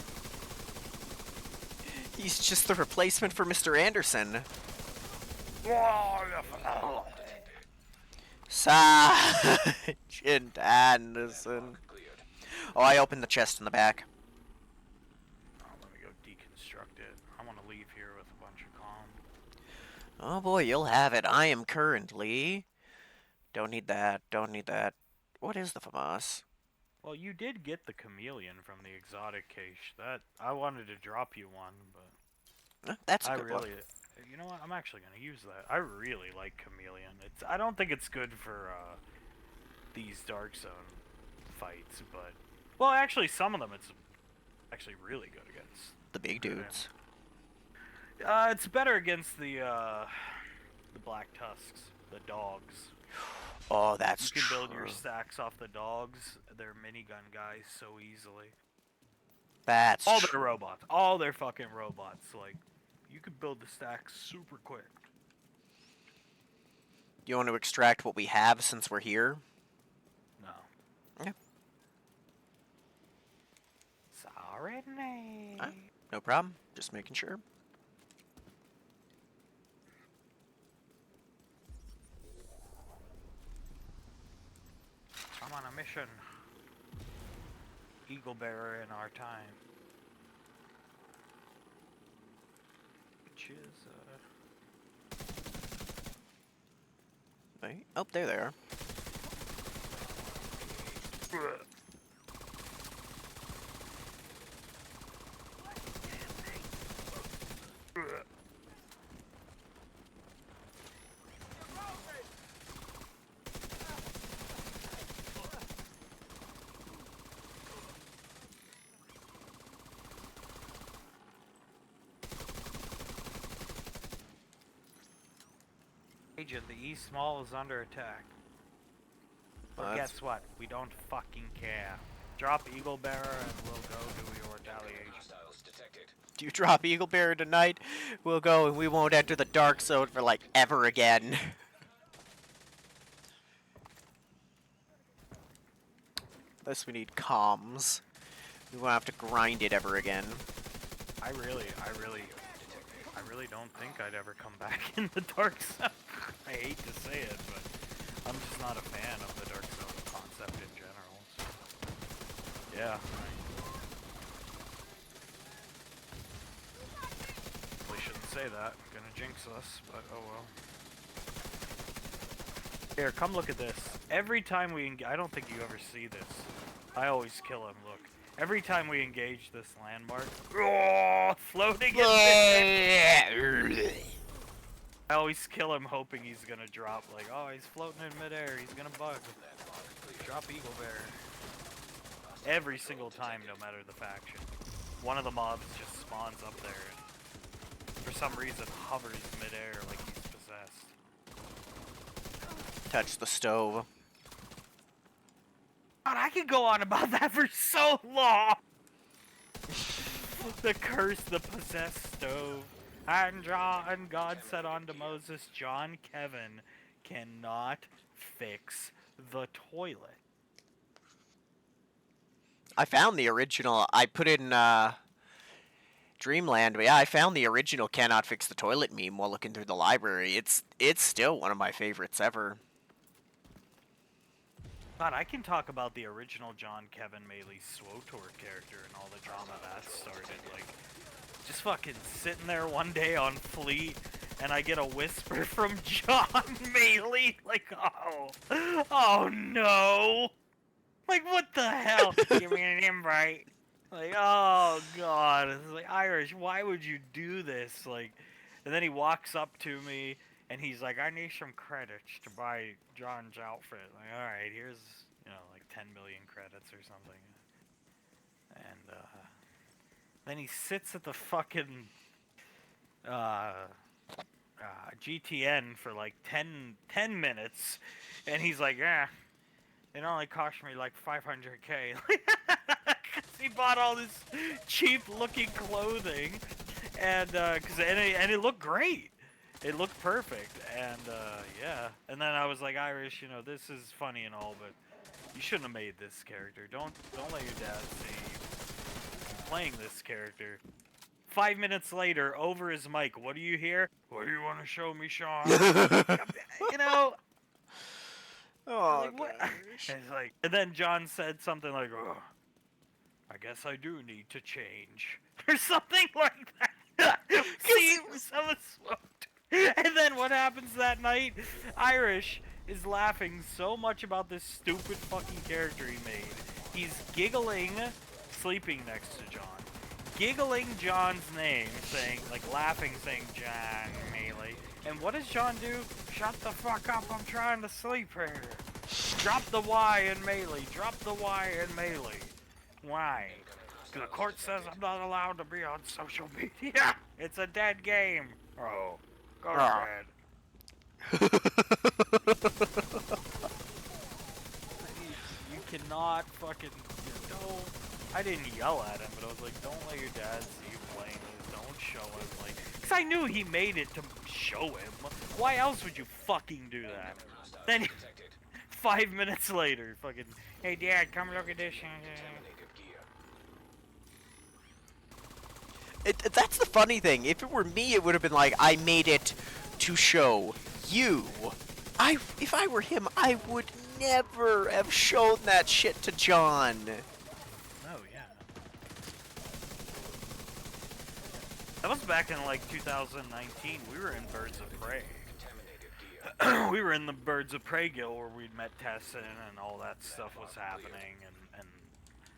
he's just the replacement for Mr. Anderson. Sergeant Anderson. Cleared. Oh, I opened the chest in the back. Oh, let me go deconstruct it. I want to leave here with a bunch of calm. Oh boy, you'll have it. I am currently... Don't need that. Don't need that. What is the FAMAS? Well, you did get the chameleon from the exotic cache. That I wanted to drop you one, but That's a I good really, one. you know what? I'm actually gonna use that. I really like chameleon. I don't think it's good for these Dark Zone fights, but well, actually, some of them it's actually really good against. The big dudes. It's better against the Black Tusks, the dogs. Oh, that's You can build your true. stacks off the dogs. They're minigun guys so easily. That's All true. their robots. All their fucking robots. Like, you could build the stacks super quick. You want to extract what we have since we're here? No. Yeah. Sorry, Nate. No problem. Just making sure. I'm on a mission. Eagle Bearer in our time. Which is, Right. Oh, there they are. Agent, the East Mall is under attack. But Well, that's- guess what? We don't fucking care. Drop Eagle Bearer and we'll go do your retaliation. Hostiles detected. Do you drop Eagle Bearer tonight? We'll go and we won't enter the dark zone for like ever again. Unless we need comms. We won't have to grind it ever again. I really don't think I'd ever come back in the Dark Zone. I hate to say it, but I'm just not a fan of the Dark Zone concept in general. So. Yeah. Really shouldn't say that. Gonna jinx us, but oh well. Here, come look at this. Every time we I don't think you ever see this. I always kill him, look. Every time we engage this landmark, floating in midair. I always kill him hoping he's gonna drop, like, oh, he's floating in midair, he's gonna bug. Drop Eagle Bear. Every single time, no matter the faction. One of the mobs just spawns up there and for some reason hovers midair like he's possessed. Touch the stove. God, I could go on about that for so long! The curse, the possessed stove. And God said unto Moses, John Kevin cannot fix the toilet. I found the original. I put in Dreamland, but yeah, I found the original cannot fix the toilet meme while looking through the library. It's still one of my favorites ever. God, I can talk about the original John Kevin Melee SWTOR character and all the drama that started. Like, just fucking sitting there one day on Fleet, and I get a whisper from John Melee. Like, oh no! Like, what the hell? Give me an invite. Like, oh god. It's like, Irish, why would you do this? Like, and then he walks up to me. And he's like, I need some credits to buy John's outfit. Like, alright, here's, like 10 million credits or something. And, then he sits at the fucking, GTN for like 10 minutes. And he's like, yeah, it only cost me like 500K. Because he bought all this cheap looking clothing. And, and it looked great. It looked perfect, and yeah. And then I was like, Irish, this is funny and all, but you shouldn't have made this character. Don't let your dad see you playing this character. 5 minutes later, over his mic, what do you hear? What do you want to show me, Sean? Oh, like, what? And it's like, and then John said something like, oh, I guess I do need to change, or something like that. See, someone smoked. And then what happens that night? Irish is laughing so much about this stupid fucking character he made. He's giggling, sleeping next to John. Giggling John's name, saying, like laughing, saying, John Melee. And what does John do? Shut the fuck up, I'm trying to sleep here. Drop the Y in Melee. Drop the Y in Melee. Why? The court says I'm not allowed to be on social media. It's a dead game. Oh. Go to bed. You cannot fucking, don't. I didn't yell at him, but I was like, don't let your dad see you playing this. Don't show him, like, because I knew he made it to show him. Why else would you fucking do that? Then 5 minutes later, fucking, hey dad, come look at this. That's the funny thing. If it were me, it would have been like, I made it to show you. If I were him, I would never have shown that shit to John. Oh, yeah. That was back in, like, 2019. We were in Birds of Prey. We were in the Birds of Prey guild where we'd met Tessin and all that stuff was happening. And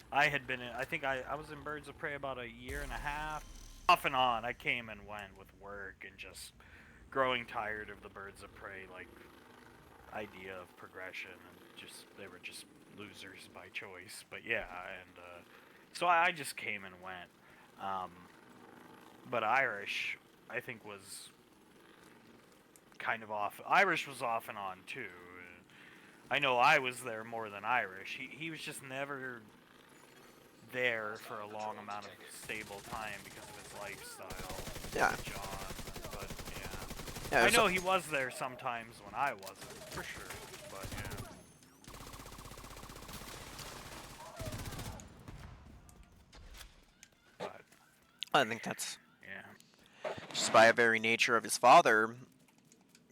I had been in, I think I was in Birds of Prey about a year and a half. Off and on, I came and went with work and just growing tired of the Birds of Prey, like, idea of progression, and just, they were just losers by choice, but yeah, and, so I just came and went, but Irish, I think was, kind of off. Irish was off and on too. I know I was there more than Irish. He was just never there for a long amount of stable time because of his lifestyle. Yeah. John, but yeah. Yeah, I there's know he was there sometimes when I wasn't, for sure. But yeah. But I think that's yeah. just by a very nature of his father.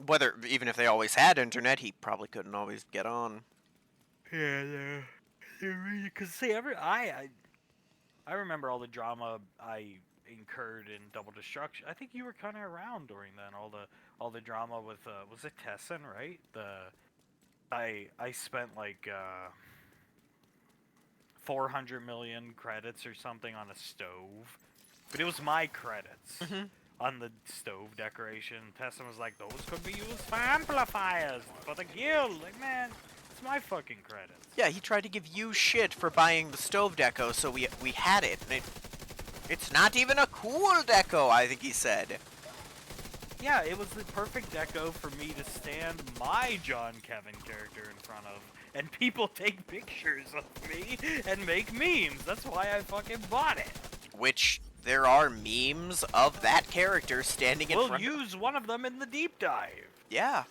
Whether even if they always had internet, he probably couldn't always get on. Yeah, because see, I remember all the drama I incurred in Double Destruction. I think you were kind of around during then. All the drama with was it Tessin, right? I spent like 400 million credits or something on a stove, but it was my credits on the stove decoration. Tessin was like, those could be used for amplifiers for the guild. Like, man, it's my fucking credits. Yeah, he tried to give you shit for buying the stove deco, so we had it. And it's not even a cool deco, I think he said. Yeah, it was the perfect deco for me to stand my John Kevin character in front of, and people take pictures of me and make memes. That's why I fucking bought it. Which there are memes of that character standing in We'll front. use one of them in the deep dive. Yeah.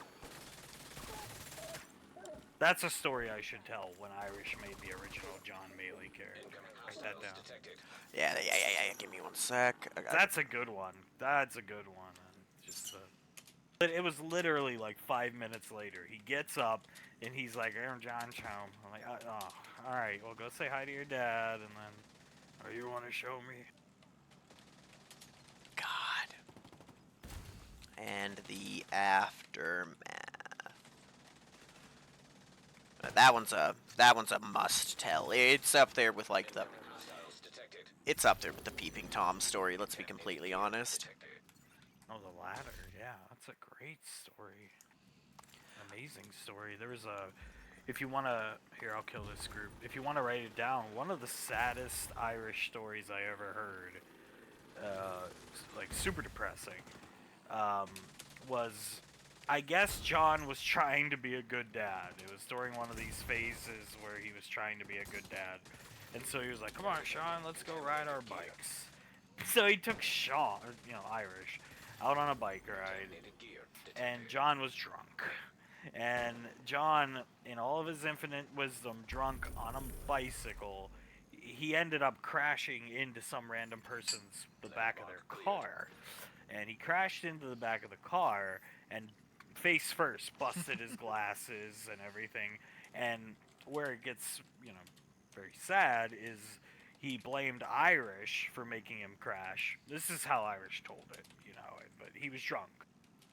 That's a story I should tell when Irish made the original John Melee character. Write that down. Yeah. Give me 1 sec. I got That's a good one. That's a good one. And just, but it was literally like 5 minutes later. He gets up and he's like, "I'm John Chome." I'm like, "Oh, all right. Well, go say hi to your dad, and then, or you want to show me?" God. And the aftermath. That one's a must tell. It's up there with like the. It's up there with the Peeping Tom story. Let's be completely honest. Oh, the ladder. Yeah, that's a great story. Amazing story. There was a. If you want to, here, I'll kill this group. If you want to write it down, one of the saddest Irish stories I ever heard, like super depressing, was, I guess John was trying to be a good dad. It was during one of these phases where he was trying to be a good dad. And so he was like, "Come on, Sean, let's go ride our bikes." So he took Sean, Irish, out on a bike ride. And John was drunk. And John, in all of his infinite wisdom, drunk on a bicycle, he ended up crashing into some random person's the back of their car. And he crashed into the back of the car and face first busted his glasses and everything. And where it gets, very sad is he blamed Irish for making him crash. This is how Irish told it, but he was drunk,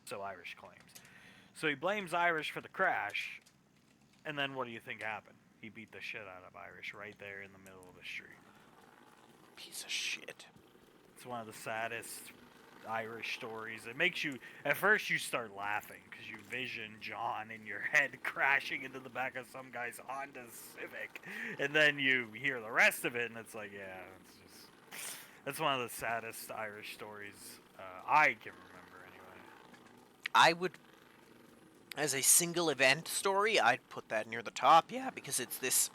so Irish claims. So he blames Irish for the crash, and then what do you think happened? He beat the shit out of Irish right there in the middle of the street. Piece of shit. It's one of the saddest Irish stories. It makes you, at first you start laughing because you vision John in your head crashing into the back of some guy's Honda Civic, and then you hear the rest of it and it's like, yeah, that's one of the saddest Irish stories I can remember anyway. I would, as a single event story, I'd put that near the top, yeah, because it's this.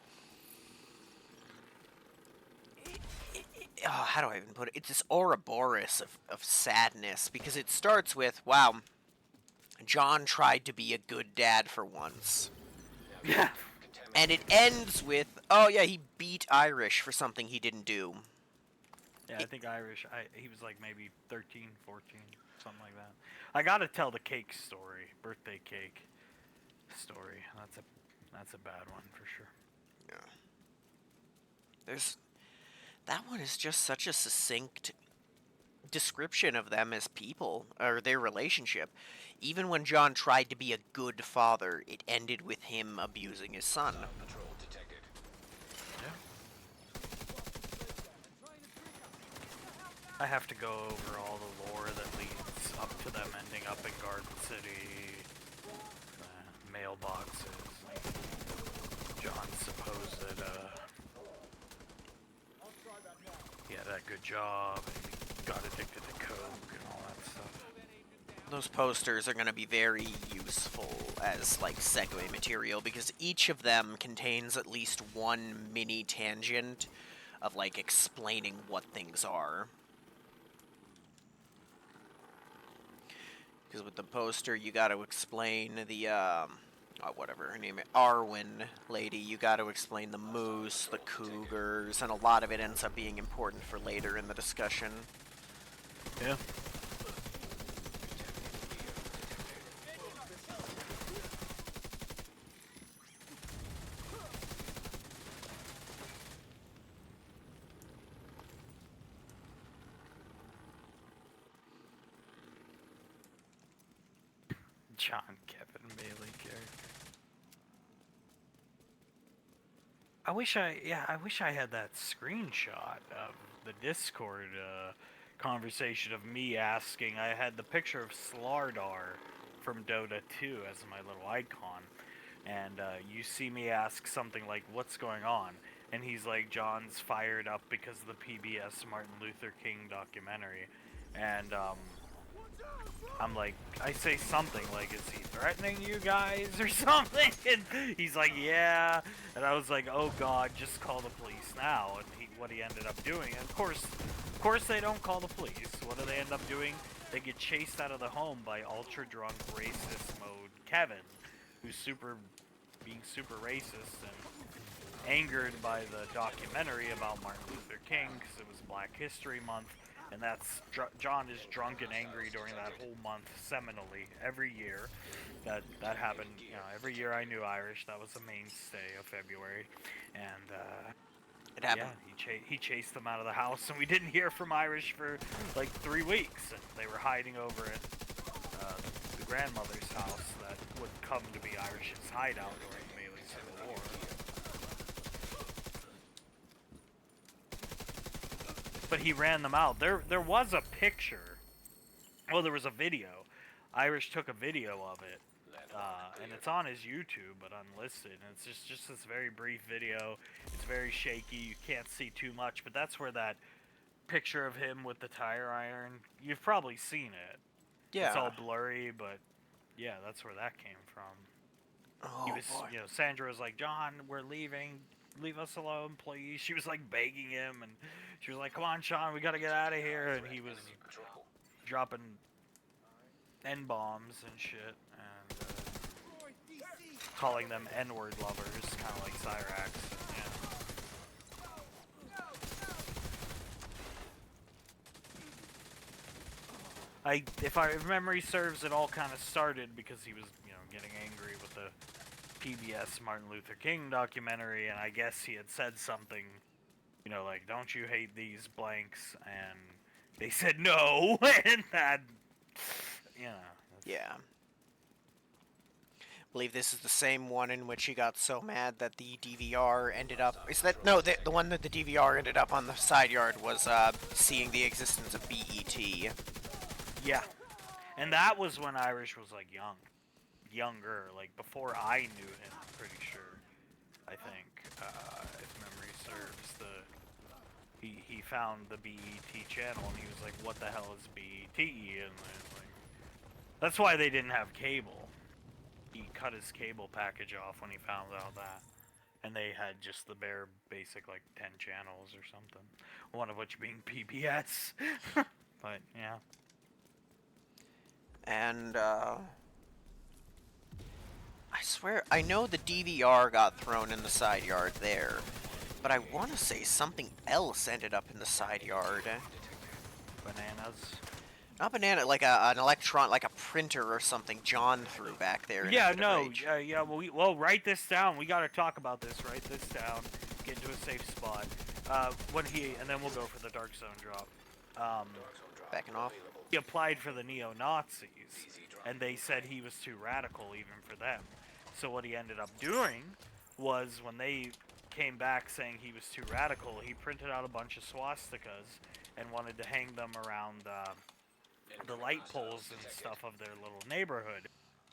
Oh, how do I even put it? It's this Ouroboros of sadness, because it starts with, wow, John tried to be a good dad for once. Yeah. And it ends with, oh yeah, he beat Irish for something he didn't do. Yeah, I think Irish, he was like maybe 13, 14, something like that. I gotta tell the cake story, birthday cake story. That's a bad one for sure. Yeah. That one is just such a succinct description of them as people, or their relationship. Even when John tried to be a good father, it ended with him abusing his son. Patrol detected. I have to go over all the lore that leads up to them ending up in Garden City, mailboxes, John's supposed he had that good job, and he got addicted to coke and all that stuff. Those posters are going to be very useful as, like, segue material, because each of them contains at least one mini tangent of, like, explaining what things are. Because with the poster, you got to explain the, whatever her name is, Arwen lady, you got to explain the moose, the cougars, and a lot of it ends up being important for later in the discussion. Yeah. John Kevin Bailey character. I wish I had that screenshot of the Discord conversation of me asking. I had the picture of Slardar from Dota 2 as my little icon, and you see me ask something like, "What's going on?" And he's like, "John's fired up because of the PBS Martin Luther King documentary," and I'm like, I say something like, "Is he threatening you guys or something?" And he's like, "Yeah." And I was like, "Oh God, just call the police now." And what he ended up doing, and of course they don't call the police. What do they end up doing? They get chased out of the home by ultra drunk racist mode Kevin, who's being super racist and angered by the documentary about Martin Luther King because it was Black History Month. And that's John is drunk and angry during that whole month seminally every year. That happened, you know, every year I knew Irish. That was a mainstay of February, and It happened. yeah, he chased them out of the house, and we didn't hear from Irish for like 3 weeks, and they were hiding over at the grandmother's house that would come to be Irish's hideout during the Melee Civil War. But he ran them out. There was a picture. Well, there was a video. Irish took a video of it, and it's on his YouTube, but unlisted. And it's just this very brief video. It's very shaky. You can't see too much, but that's where that picture of him with the tire iron. You've probably seen it. Yeah. It's all blurry, but yeah, that's where that came from. Oh, He was, boy. you know, Sandra was like, "John, we're leaving. Leave us alone, please." She was like begging him, and she was like, "Come on, Sean, we gotta get out of here." And he was dropping N-bombs and shit, and calling them N-word lovers, kind of like Cyrax. Yeah. If memory serves, it all kind of started because he was, you know, getting angry with the PBS Martin Luther King documentary, and I guess he had said something, you know, like, "Don't you hate these blanks?" And they said no, and that, you know. Yeah. I believe this is the same one in which he got so mad that the DVR ended up... Is that... No, the one that the DVR ended up on the side yard was seeing the existence of BET. Yeah. And that was when Irish was, like, younger, like, before I knew him, pretty sure, I think, if memory serves. He found the BET channel, and he was like, "What the hell is BET?" And like, that's why they didn't have cable. He cut his cable package off when he found out that. And they had just the bare basic, like, 10 channels or something. One of which being PBS. But, yeah. And, I swear, I know the DVR got thrown in the side yard there, but I want to say something else ended up in the side yard. Bananas. Not banana, like an electron, like a printer or something John threw back there. In a Yeah, fit of no, rage. yeah, well, write this down. We gotta talk about this. Write this down. Get into a safe spot. And then we'll go for the Dark Zone drop. Backing off. He applied for the neo-Nazis, and they said he was too radical even for them. So what he ended up doing was, when they came back saying he was too radical, he printed out a bunch of swastikas and wanted to hang them around the light poles and stuff of their little neighborhood.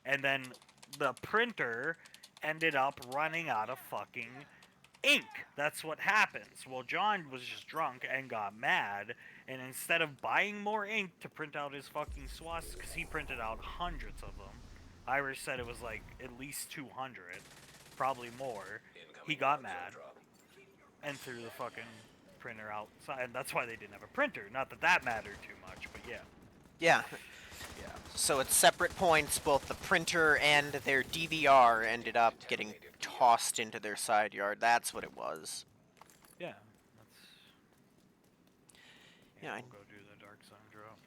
And then the printer ended up running out of fucking ink. That's what happens. Well, John was just drunk and got mad, and instead of buying more ink to print out his fucking swastikas, because he printed out hundreds of them, Irish said it was like at least 200, probably more. He got mad and threw the fucking printer outside, and that's why they didn't have a printer. Not that that mattered too much, but yeah. Yeah. Yeah. So at separate points, both the printer and their DVR ended up getting tossed into their side yard. That's what it was. Yeah. That's... Yeah, We'll go do the Dark Sun drop.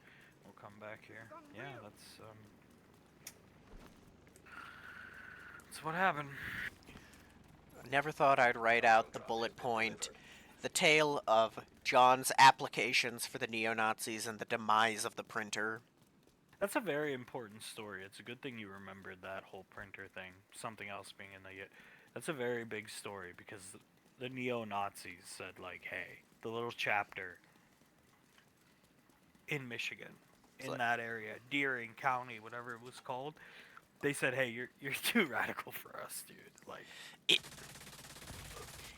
We'll come back here. Yeah, that's what happened. Never thought I'd write out the bullet point. The tale of John's applications for the neo-Nazis and the demise of the printer. That's a very important story. It's a good thing you remembered that whole printer thing. Something else being in the... That's a very big story because the neo-Nazis said, like, hey, the little chapter in Michigan, in that area, Deering County, whatever it was called, they said, hey, you're too radical for us, dude. Like...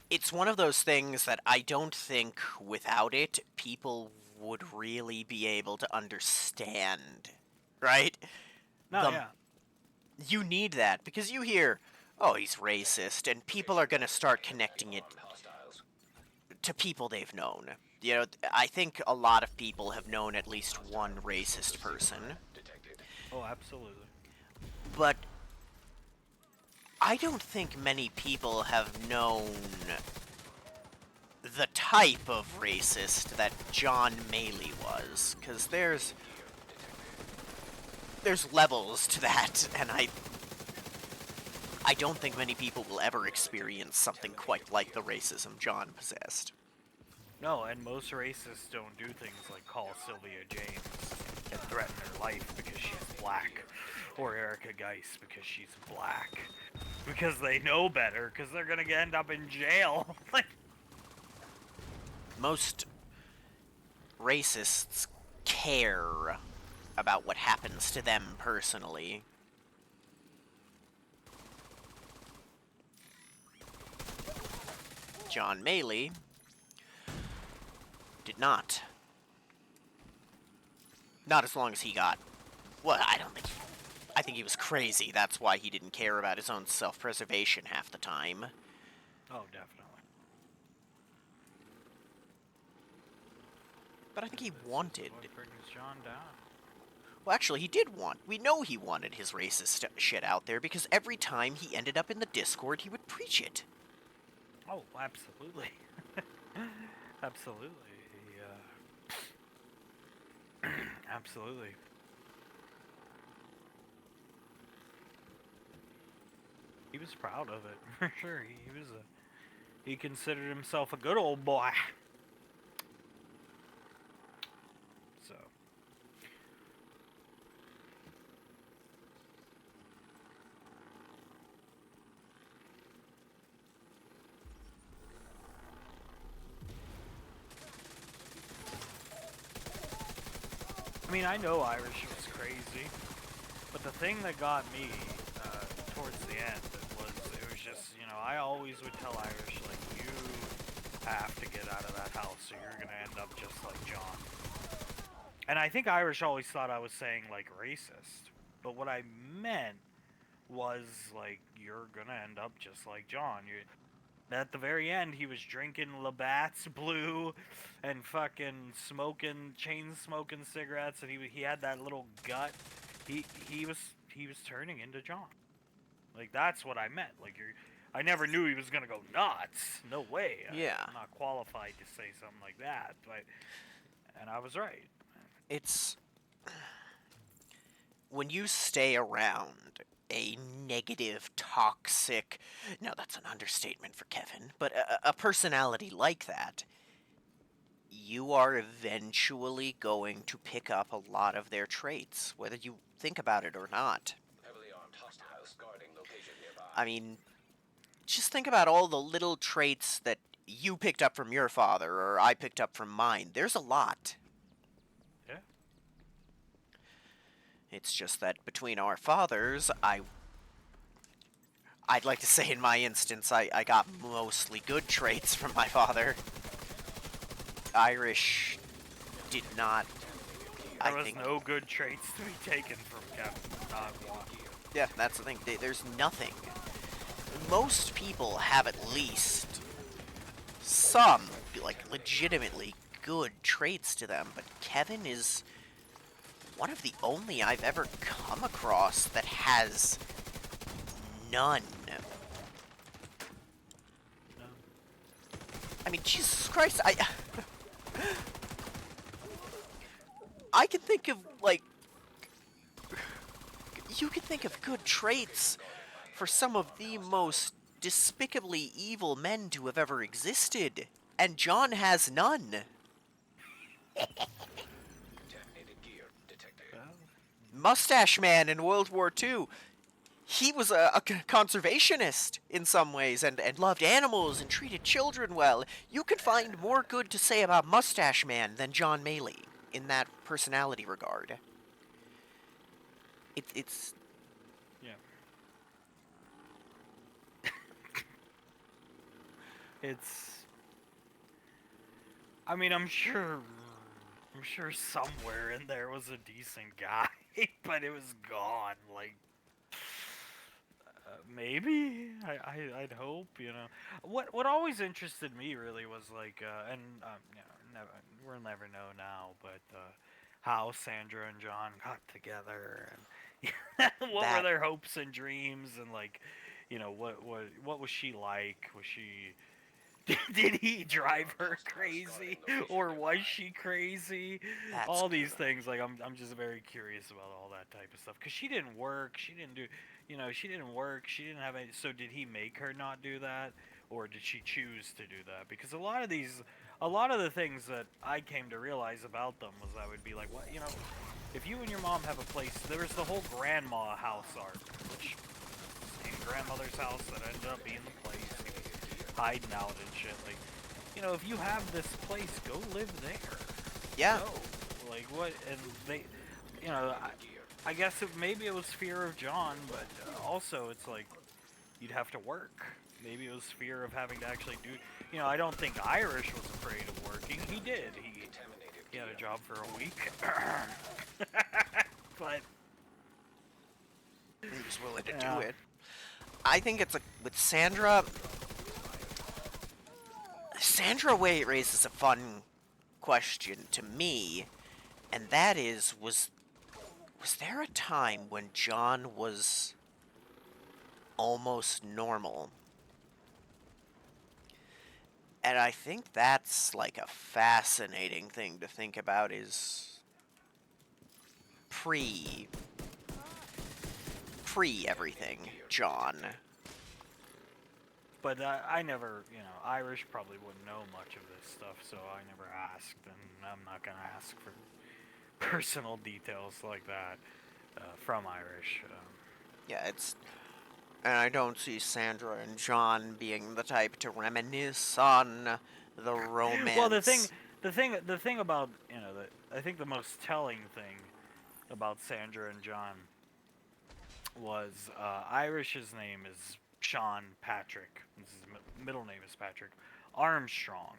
It's one of those things that I don't think without it, people would really be able to understand. Right? No, yeah. You need that, because you hear, oh, he's racist, and people are going to start connecting it to people they've known. You know, I think a lot of people have known at least one racist person. Oh, absolutely. But I don't think many people have known the type of racist that John Maley was, because there's levels to that, and I don't think many people will ever experience something quite like the racism John possessed. No, and most racists don't do things like call Sylvia James and threaten her life because she's black, or Erica Geis because she's black, because they know better, because they're gonna end up in jail. Like, most racists care about what happens to them personally. John Maley did not. Not as long as he got. Well, I think he was crazy. That's why he didn't care about his own self-preservation half the time. oh, definitely. But I think he wanted. What brings John down? Well, actually, he did want. We know he wanted his racist shit out there because every time he ended up in the Discord, he would preach it. Oh, absolutely. Absolutely. Absolutely. He was proud of it, for sure. He considered himself a good old boy. So. I mean, I know Irish was crazy, but the thing that got me towards the end was it was just, you know, I always would tell Irish, like, you have to get out of that house or you're going to end up just like John. And I think Irish always thought I was saying, like, racist, but what I meant was, like, you're going to end up just like John. At the very end, he was drinking Labatt's Blue and fucking chain smoking cigarettes, and he had that little gut. He was turning into John. Like, that's what I meant. Like, I never knew he was gonna go nuts. No way. Yeah. I'm not qualified to say something like that, and I was right. It's when you stay around a negative, toxic, no, that's an understatement for Kevin, but a personality like that, you are eventually going to pick up a lot of their traits, whether you think about it or not. Heavily armed hostiles guarding location nearby. I mean, just think about all the little traits that you picked up from your father, or I picked up from mine. There's a lot. Yeah. It's just that between our fathers, I I'd like to say in my instance, I got mostly good traits from my father. Irish did not, I There was think... no good traits to be taken from Captain Nagua. Yeah, that's the thing. There's nothing. Most people have at least some, like, legitimately good traits to them, but Kevin is one of the only I've ever come across that has none. No. I mean, Jesus Christ, I can think of, like, you can think of good traits for some of the most despicably evil men to have ever existed, and John has none. Contaminated gear detected. Well, Mustache Man in World War II, he was a conservationist in some ways, and loved animals and treated children well. You could find more good to say about Mustache Man than John Maley in that personality regard. It's yeah. It's. I mean, I'm sure somewhere in there was a decent guy, but it was gone. Like, maybe I'd hope. You know, what always interested me really was like, and you know, we'll never know now, but how Sandra and John got together and what were that their hopes and dreams and like, you know, what was she like? Was she did he drive her crazy or was she crazy? that's All these things, like I'm just very curious about all that type of stuff because she didn't work, she didn't do, you know, she didn't work, she didn't have any. So did he make her not do that, or did she choose to do that? Because a lot of the things that I came to realize about them was I would be like, what, you know, if you and your mom have a place, there's the whole grandma house arc, which in grandmother's house that ended up being the place. Hiding out and shit. Like, you know, if you have this place, go live there. yeah. Go. Like, what? And they, you know, I guess maybe it was fear of John, but also it's like you'd have to work. Maybe it was fear of having to actually do. You know, I don't think Irish was afraid of working. He did. He had a job for a week. But He was willing to yeah. do it. I think it's with Sandra. Sandra Way raises a fun question to me, and that is, was there a time when John was almost normal? And I think that's like a fascinating thing to think about, is pre everything, John. But I never, you know, Irish probably wouldn't know much of this stuff, so I never asked, and I'm not gonna ask for personal details like that from Irish. Yeah, and I don't see Sandra and John being the type to reminisce on the romance. Well, the thing about, you know, I think the most telling thing about Sandra and John was Irish's name is Sean Patrick. His middle name is Patrick Armstrong,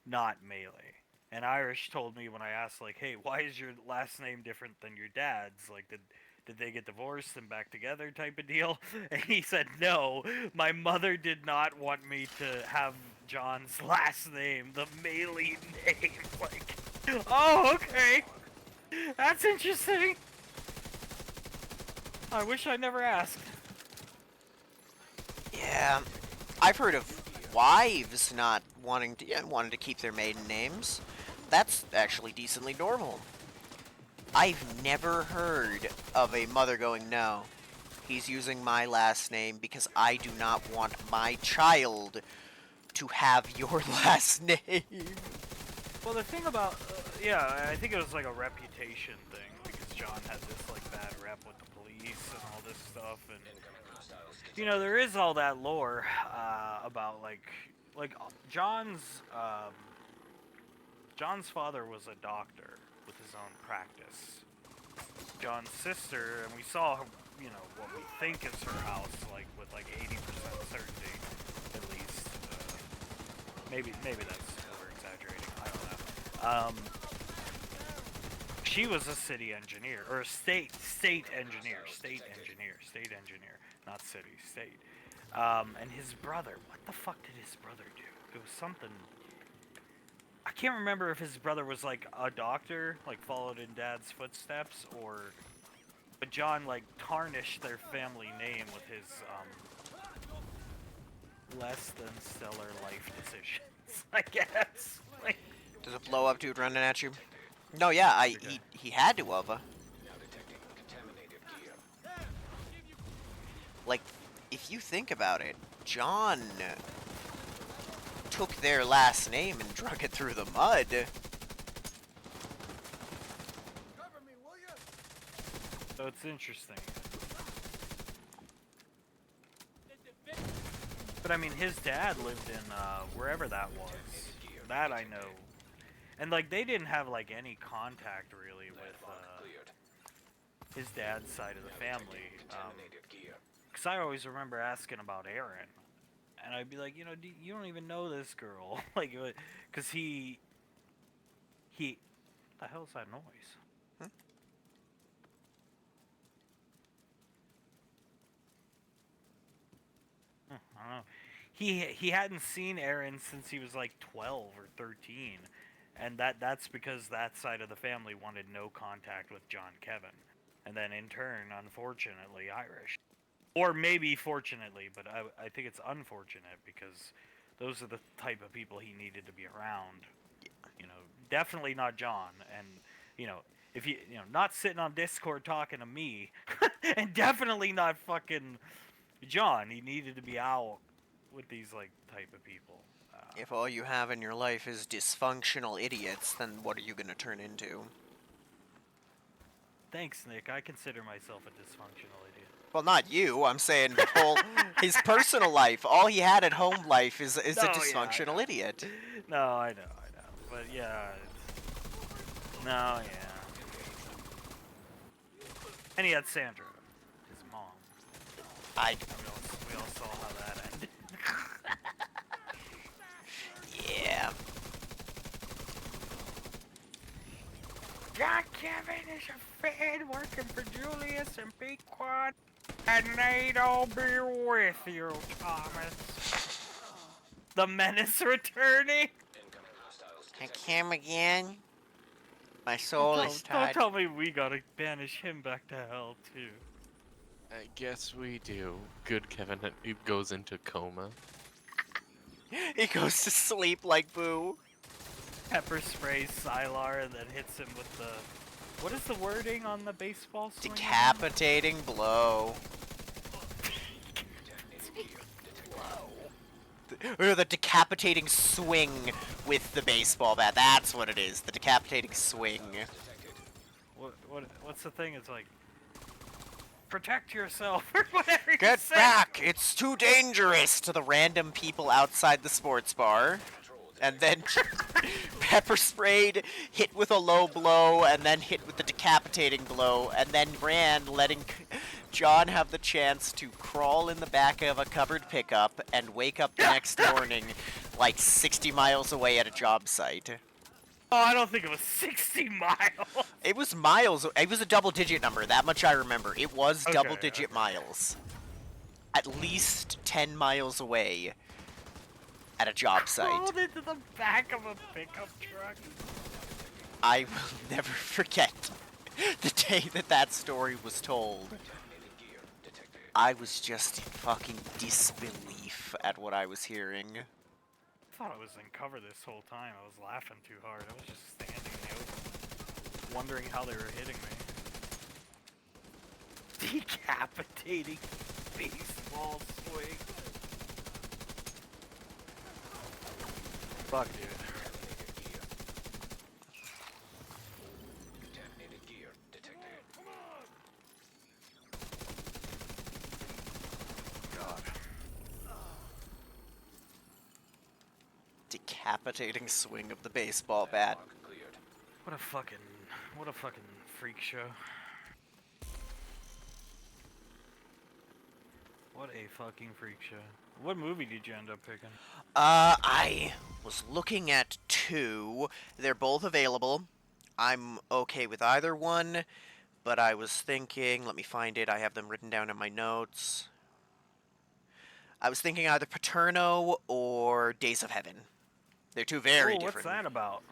not Melee. And Irish told me when I asked, like, hey, why is your last name different than your dad's? Like, did they get divorced and back together type of deal? And he said, no, my mother did not want me to have John's last name, the Melee name. Like, oh, okay. That's interesting. I wish I never asked. Yeah, I've heard of wives not wanting to, wanting to keep their maiden names. That's actually decently normal. I've never heard of a mother going, no, he's using my last name because I do not want my child to have your last name. Well, the thing about, yeah, I think it was like a reputation thing because John had this like bad rep with the police and all this stuff, and you know there is all that lore about like John's father was a doctor with his own practice. John's sister, and we saw you know, what we think is her house, like with like 80% certainty, at least. Maybe that's over exaggerating. I don't know. She was a city engineer or a state engineer, not city, state. And his brother, what the fuck did his brother do? It was something. I can't remember if his brother was like a doctor, like followed in dad's footsteps, or. But John like tarnished their family name with his less than stellar life decisions, I guess. Like, Does a blow up dude running at you? No, yeah, he had to have. Now detecting contaminated gear. Like, if you think about it, John took their last name and drug it through the mud. Cover me, will you? so it's interesting. But I mean, his dad lived in wherever that was. That I know. And like, they didn't have like any contact really with Cleared. his dad's side of the family. Contaminated gear. Because I always remember asking about Aaron. And I'd be like, you know, you don't even know this girl. Like, because he. What the hell is that noise? I don't know. He hadn't seen Aaron since he was like 12 or 13. And that's because that side of the family wanted no contact with John Kevin. And then in turn, unfortunately, Irish. Or maybe fortunately, but I think it's unfortunate because those are the type of people he needed to be around. You know, definitely not John. And, you know, if you know, not sitting on Discord talking to me, and definitely not fucking John. He needed to be out with these, like, type of people. If all you have in your life is dysfunctional idiots, then what are you gonna turn into? Thanks, Nick. I consider myself a dysfunctional idiot. Well, not you. I'm saying the whole his personal life. All he had at home life is No, a yeah, I dysfunctional know. idiot. No, I know. But yeah, no, yeah. And he had Sandra, his mom. We all saw how that ended. Yeah. John Kevin is a fan working for Julius and Pequod, and they don't be with you, Thomas. The menace returning? Incoming hostiles I detected. came again. My soul is Don't tied. tell me we gotta banish him back to hell, too. I guess we do. Good Kevin it goes into coma. He goes to sleep like Boo. Pepper sprays Sylar and then hits him with the... What is the wording on the baseball swing? Decapitating blow. Or the decapitating swing with the baseball bat. That's what it is. The decapitating swing. What's the thing? It's like... Protect yourself, or whatever you Get say. back! It's too dangerous to the random people outside the sports bar. And then pepper sprayed, hit with a low blow, and then hit with the decapitating blow, and then ran, letting John have the chance to crawl in the back of a covered pickup and wake up the next morning like 60 miles away at a job site. Oh, I don't think it was 60 miles. It was miles. It was a double-digit number. That much I remember. It was Okay, double-digit okay. miles. At least 10 miles away at a job site. Crawled into the back of a pickup truck. I will never forget the day that story was told. Contaminated gear detected. I was just in fucking disbelief at what I was hearing. I thought I was in cover this whole time. I was laughing too hard. I was just standing in the open, wondering how they were hitting me. Decapitating baseball swing. Fuck, dude. Contaminated gear detected. God. Decapitating swing of the baseball bat. Log cleared. What a fucking freak show. What a fucking freak show. What movie did you end up picking? I was looking at two. They're both available. I'm okay with either one, but I was thinking, let me find it. I have them written down in my notes. I was thinking either Paterno or Days of Heaven. They're two very what's different. that about?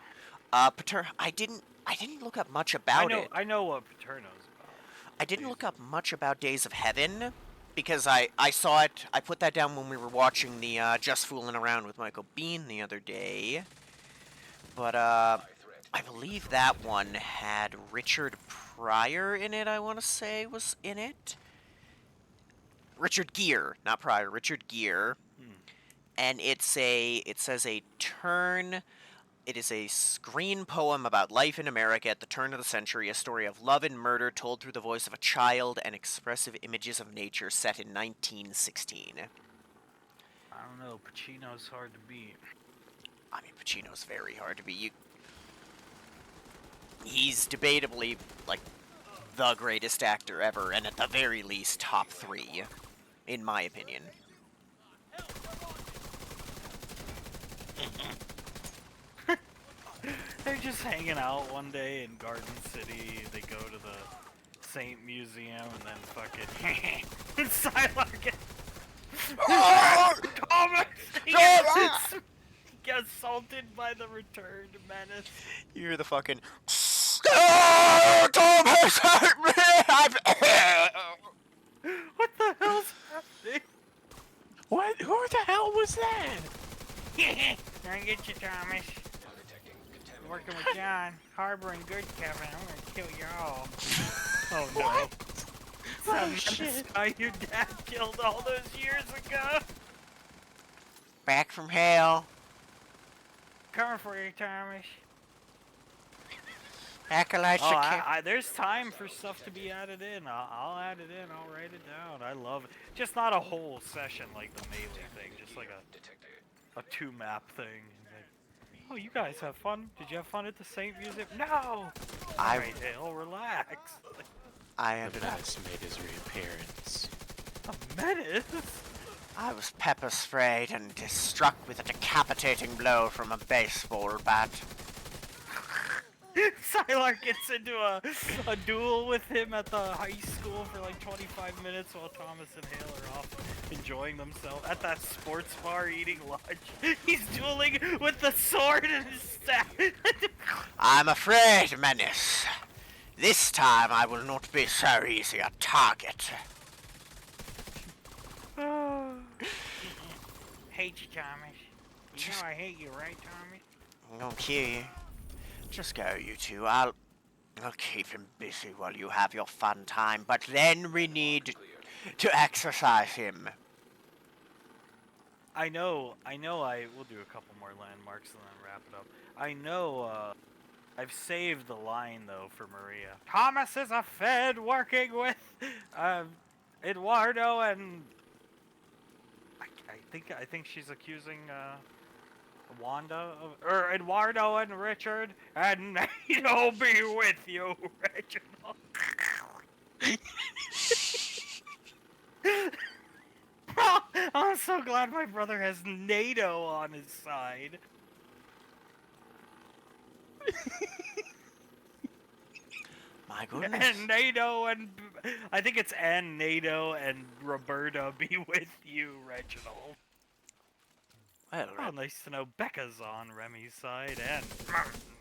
I didn't look up much about it. I know what Paterno's about. I didn't look up much about Days of Heaven because I saw it. I put that down when we were watching the Just Fooling Around with Michael Biehn the other day. But I believe that one had Richard Pryor in it. I want to say was in it. Richard Gere, not Pryor. Richard Gere, and it says a turn. It is a screen poem about life in America at the turn of the century, a story of love and murder told through the voice of a child and expressive images of nature set in 1916. I don't know. Pacino's hard to beat. I mean, Pacino's very hard to beat. He's debatably, like, the greatest actor ever, and at the very least, top 3, in my opinion. They're just hanging out one day in Garden City. They go to the Saint Museum and then fucking Sylar gets Thomas gets assaulted by the returned menace. You hear the fucking Thomas hurt me! What the hell's happening? What? Who the hell was that? I get you, Thomas. Working with John, harboring good, Kevin. I'm gonna kill you all. Oh no. Oh That shit. guy your dad killed all those years ago. Back from hell. Coming for you, Thomas. Acolytes Oh, are there's time for stuff to be added in. I'll add it in. I'll write it down. I love it. Just not a whole session like the Melee thing. Just like a 2-map thing. Like, oh, you guys have fun? Did you have fun at the Saint Museum? No! Alright, Hale, relax. I The ended up. menace made his reappearance. A menace? I was pepper sprayed and struck with a decapitating blow from a baseball bat. Sylar gets into a duel with him at the high school for like 25 minutes while Thomas and Hale are off enjoying themselves at that sports bar eating lunch. He's dueling with the sword and his staff. I'm afraid, Menace. This time I will not be so easy a target. Hate you, Thomas. You know I hate you, right, Thomas? I'm gonna kill you. Just go, you two. I'll keep him busy while you have your fun time, but then we need to exercise him. I know I will do a couple more landmarks and then wrap it up. I know, I've saved the line, though, for Maria. Thomas is a Fed working with, Eduardo and... I think she's accusing, Wanda of... Or Eduardo and Richard, and he'll be with you, Reginald. I'm so glad my brother has NATO on his side. My goodness. And NATO and I think it's and NATO and Roberta be with you, Reginald. Well, Oh, nice to know Becca's on Remy's side and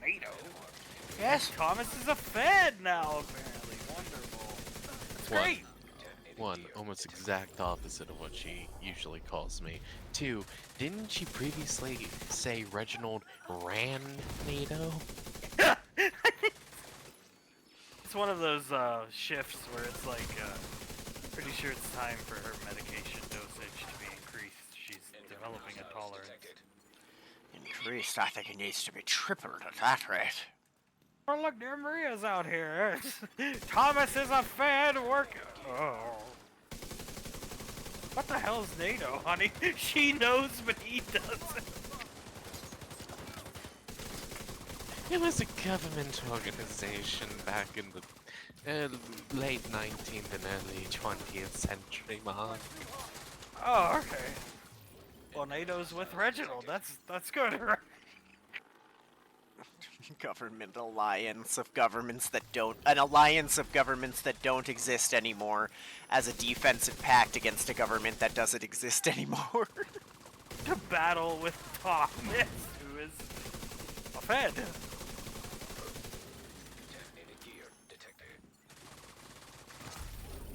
NATO. yes. Thomas is a Fed now, apparently. Wonderful. That's One. great. One, almost exact opposite of what she usually calls me. Two, didn't she previously say Reginald ran NATO? It's one of those shifts where it's like, pretty sure it's time for her medication dosage to be increased. She's developing a tolerance. Increased, I think it needs to be tripled at that rate. Oh, look, dear Maria's out here. Thomas is a Fed work. Oh. What the hell is NATO, honey? She knows, but he doesn't. It was a government organization back in the late 19th and early 20th century, Mark. Oh, okay. Well, NATO's with Reginald. That's good. Government alliance of governments that don't... An alliance of governments that don't exist anymore as a defensive pact against a government that doesn't exist anymore. To battle with Thomas, who is a Fed. Detonated gear detected.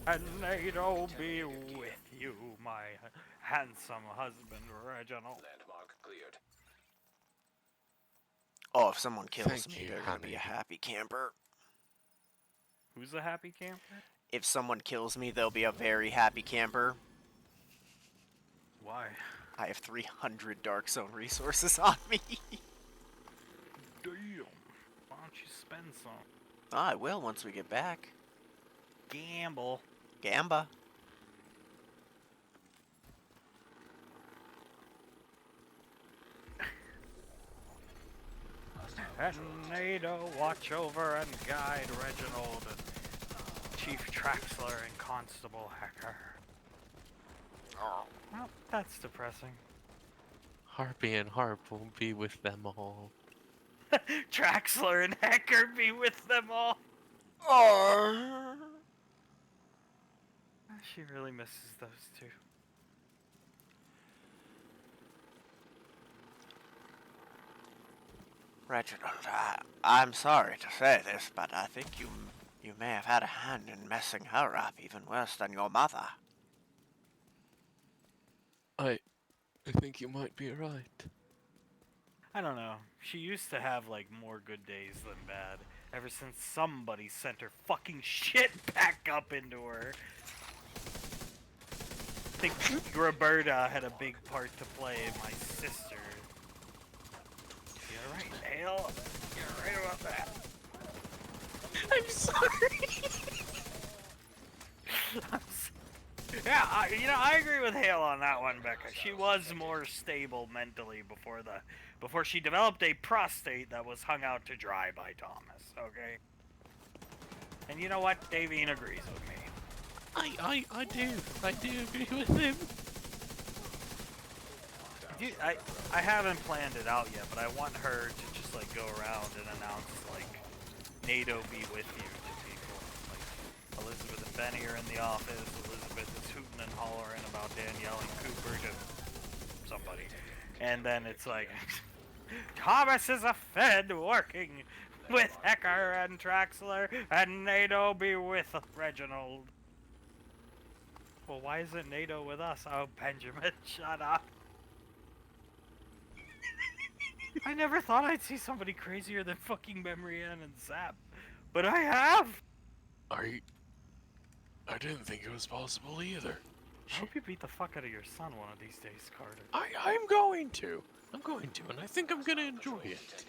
And NATO be with you, my handsome husband, Reginald. Landmark cleared. Oh, if someone kills Thank me, you, they're gonna be a honey. happy camper. Who's a happy camper? If someone kills me, they'll be a very happy camper. Why? I have 300 Dark Zone resources on me. Damn. Why don't you spend some? I will once we get back. Gamble. Gamba. And NATO watch over and guide Reginald and Chief Traxler and Constable Hacker. Well, that's depressing. Harpy and Harp will be with them all. Traxler and Hacker be with them all. She really misses those two. Reginald, I'm sorry to say this, but I think you may have had a hand in messing her up even worse than your mother. I think you might be right. I don't know. She used to have like more good days than bad. Ever since somebody sent her fucking shit back up into her. I think Roberta had a big part to play in my sister. You're right, Hale. You're right about that. I'm sorry. Yeah, I agree with Hale on that one, Becca. She was more stable mentally before she developed a prostate that was hung out to dry by Thomas. Okay. And you know what? Davine agrees with me. I do agree with him. I haven't planned it out yet, but I want her to just like go around and announce like NATO be with you to people. Like Elizabeth and Benny are in the office. Elizabeth is hooting and hollering about Danielle and Cooper to somebody, and then it's like Thomas is a Fed working with Hecker and Traxler, and NATO be with Reginald. Well, why isn't NATO with us? Oh, Benjamin, shut up. I never thought I'd see somebody crazier than fucking Memory Ann and Zap, but I have! I didn't think it was possible either. I hope you beat the fuck out of your son one of these days, Carter. I'm going to, and I think I'm gonna enjoy it.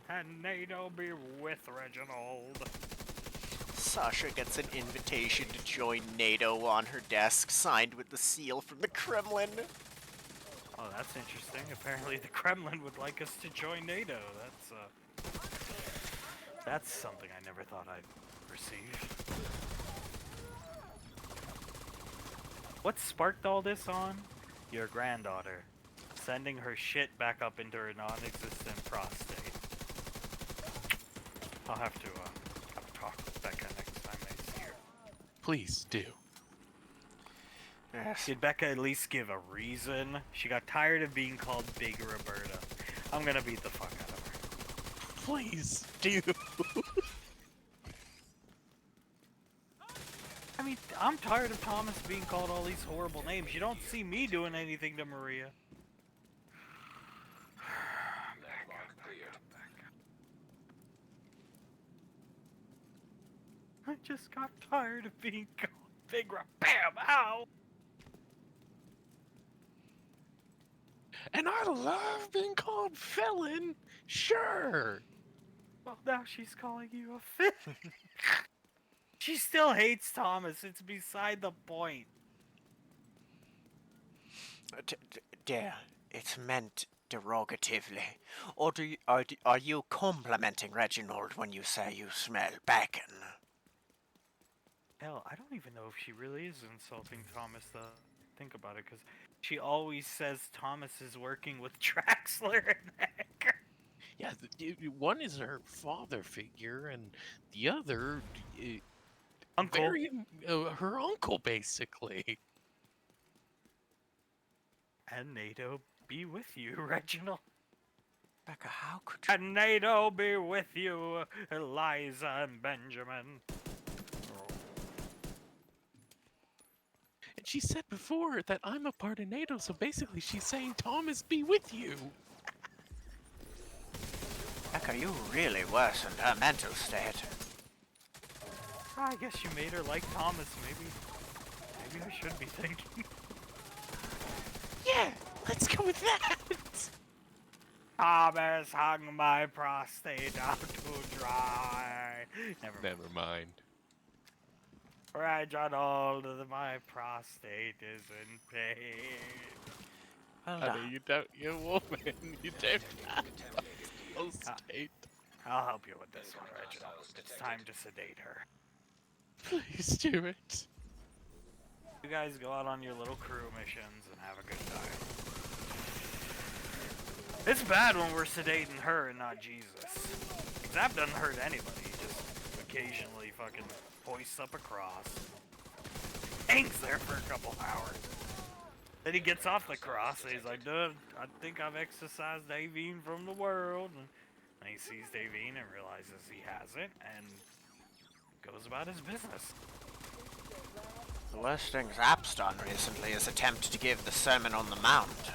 And NATO be with Reginald. Sasha gets an invitation to join NATO on her desk, signed with the seal from the Kremlin. Oh, that's interesting. Apparently the Kremlin would like us to join NATO. That's something I never thought I'd receive. What sparked all this on? Your granddaughter. Sending her shit back up into her non-existent prostate. I'll have to talk with Becca next time I see her. Please do. Yes. Did Becca at least give a reason? She got tired of being called Big Roberta. I'm gonna beat the fuck out of her. Please do. I mean, I'm tired of Thomas being called all these horrible names. You don't see me doing anything to Maria. Landmark cleared. I just got tired of being called Big Bam! Ow! And I love being called felon. Sure. Well, now she's calling you a fit. She still hates Thomas. It's beside the point. Dear, it's meant derogatively. Or are you complimenting Reginald when you say you smell bacon? Hell, I don't even know if she really is insulting Thomas, though. Think about it, because she always says Thomas is working with Traxler and Hacker. Yeah, one is her father figure, and the other, Uncle. very her uncle, basically. And NATO be with you, Reginald. Becca, how could you? And NATO be with you, Eliza and Benjamin. And she said before that I'm a part of NATO, so basically she's saying Thomas be with you. Becca, you really worsened her mental state. I guess you made her like Thomas, maybe I should be thinking. Yeah, let's go with that. Thomas hung my prostate out to dry. Never mind. Reginald, my prostate is in pain. Well Honey, done. you don't, you're a woman. You don't have a state. I'll help you with this one, Reginald. It's time to sedate her. Please do it. You guys go out on your little crew missions and have a good time. It's bad when we're sedating her and not Jesus. That doesn't hurt anybody. He just occasionally fucking hoists up a cross. Hangs there for a couple hours. Then he gets off the cross and he's like, dude, I think I've exorcised Davine from the world. And he sees Davine and realizes he hasn't and goes about his business. The worst thing Zap's done recently is attempt to give the Sermon on the Mount.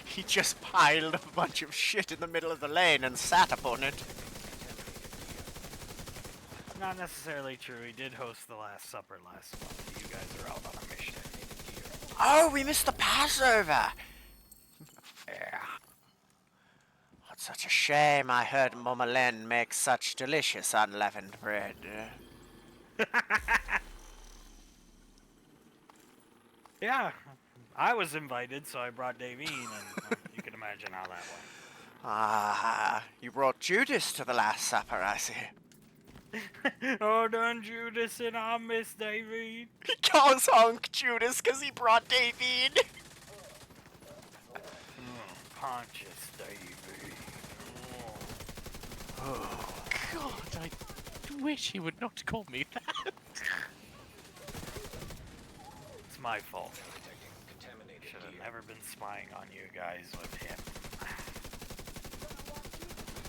He just piled up a bunch of shit in the middle of the lane and sat upon it. Not necessarily true. He did host the Last Supper last month. You guys are out on a mission. Oh, we missed the Passover! Yeah. It's such a shame. I heard Mama Len make such delicious unleavened bread. Yeah, I was invited, so I brought Davine, and you can imagine how that went. Ah, you brought Judas to the Last Supper, I see. Oh, done Judas and I miss Davine. He calls honk Judas because he brought Davine. Pontius Davine. Oh. God, I wish he would not call me that. It's my fault. Contaminated Should have gear. never been spying on you guys with him.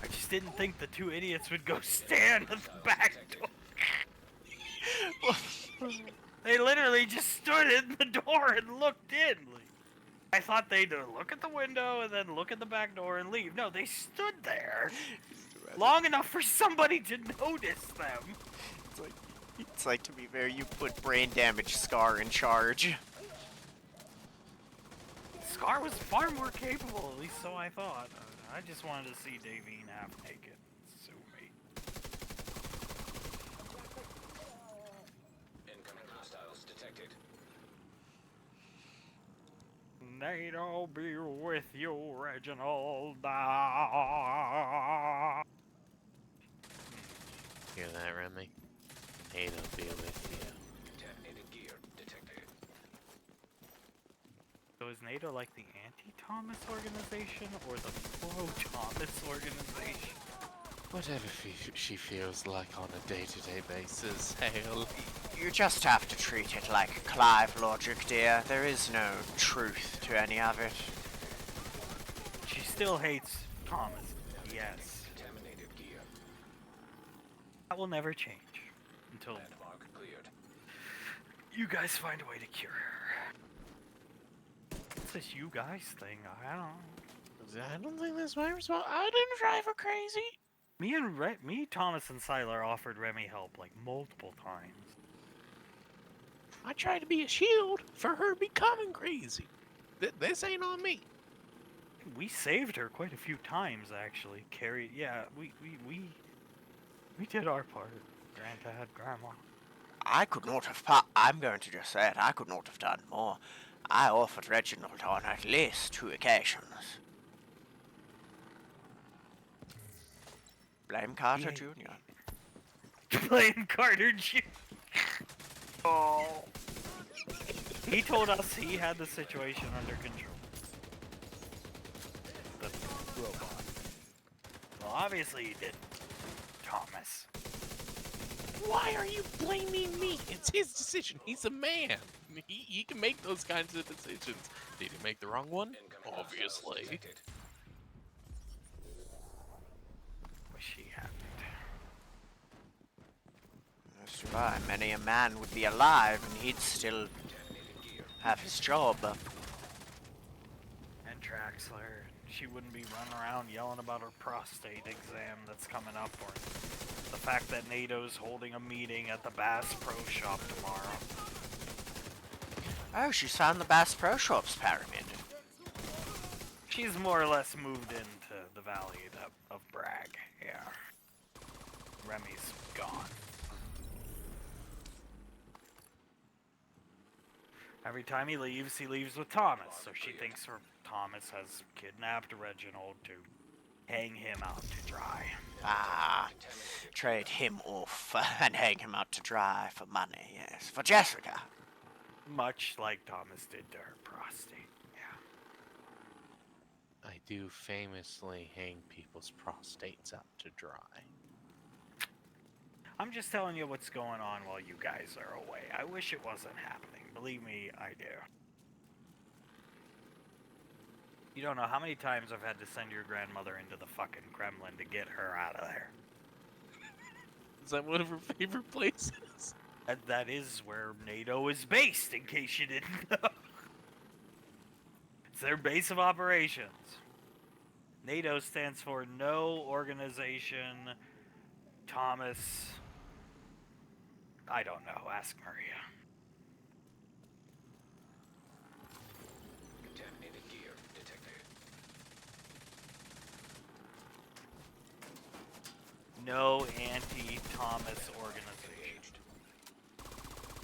I just didn't think the two idiots would go stand at the back door. They literally just stood in the door and looked in. Like, I thought they'd look at the window and then look at the back door and leave. No, they stood there long enough for somebody to notice them. It's like, to be fair, you put brain damage Scar in charge. Scar was far more capable, at least so I thought. I just wanted to see Davine half naked. Sue me. Incoming hostiles detected. NATO be with you, Reginald. Hear that, Remy? NATO be with you. Contaminated gear detected. So is NATO like the anti-Thomas organization or the pro-Thomas organization? Whatever she feels like on a day-to-day basis, Hale. You just have to treat it like Clive logic, dear. There is no truth to any of it. She still hates Thomas. Yes. Contaminated gear. That will never change until Landmark cleared. you guys find a way to cure her. What's this you guys thing? I don't I don't think that's my responsibility. I didn't drive her crazy. Me, Thomas, and Siler offered Remy help like multiple times. I tried to be a shield for her becoming crazy. This ain't on me. We saved her quite a few times, actually. We did our part. Granddad, Grandma. I could not have I'm going to just say it. I could not have done more. I offered Reginald on at least 2 occasions. Blame Carter Yeah. Jr. Blame Carter Jr. Oh. He told us he had the situation under control. The robot. Well, obviously he didn't. Thomas. Why are you blaming me? It's his decision. He's a man. He can make those kinds of decisions. Did he make the wrong one? Incoming hostiles Obviously. detected. Wish he hadn't. That's right. Many a man would be alive and he'd still Contaminated gear. have his job. And Traxler. She wouldn't be running around yelling about her prostate exam that's coming up, or the fact that NATO's holding a meeting at the Bass Pro Shop tomorrow. Oh, she's found the Bass Pro Shop's pyramid. She's more or less moved into the valley of Bragg, yeah. Remy's gone. Every time he leaves with Thomas, so she thinks Thomas has kidnapped Reginald to hang him out to dry. Ah, trade him off and hang him out to dry for money, yes. For Jessica. Much like Thomas did to her prostate, yeah. I do famously hang people's prostates out to dry. I'm just telling you what's going on while you guys are away. I wish it wasn't happening. Believe me, I do. You don't know how many times I've had to send your grandmother into the fucking Kremlin to get her out of there. Is that one of her favorite places? That is where NATO is based, in case you didn't know. It's their base of operations. NATO stands for No Organization Thomas... I don't know. Ask Maria. Contaminated gear detected. No anti-Thomas organization.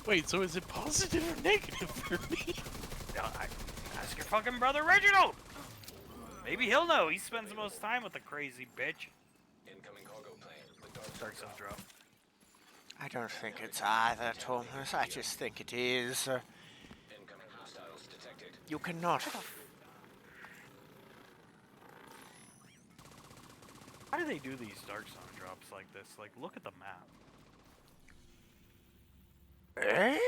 Wait, so is it positive or negative for me? Ask your fucking brother Reginald! Maybe he'll know. He spends the most time with the crazy bitch. Incoming cargo plane with Dark Zone drop. I don't think it's either, Thomas. I just think it is. Incoming hostiles detected. You cannot. How do they do these Dark Zone drops like this? Like, look at the map. Eh? Was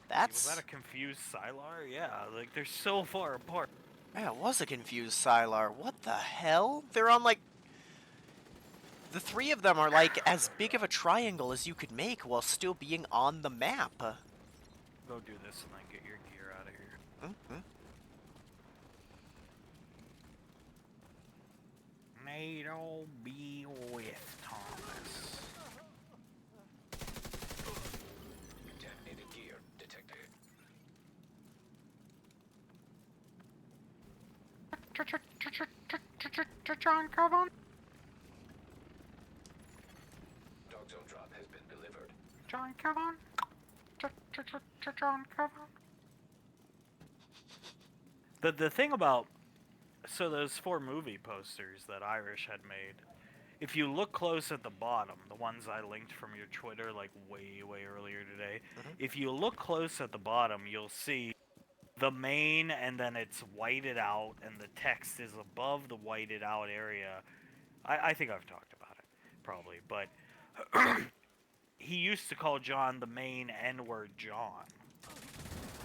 That's. that a confused Sylar? Yeah, like, they're so far apart. Yeah, it was a confused Sylar. What the hell? They're on like. The three of them are like as big of a triangle as you could make while still being on the map. Go do this and then get your gear out of here. Mm-hmm. NATO be with Thomas. Contaminated gear detected. John Carbon? Dark zone drop has been delivered. John Carbon? John Carbon? The thing about... So those 4 movie posters that Irish had made, if you look close at the bottom, the ones I linked from your Twitter like way earlier today, if you look close at the bottom, you'll see the main, and then it's whited out, and the text is above the whited out area. I think I've talked about it, probably, but he used to call John the main N-word John.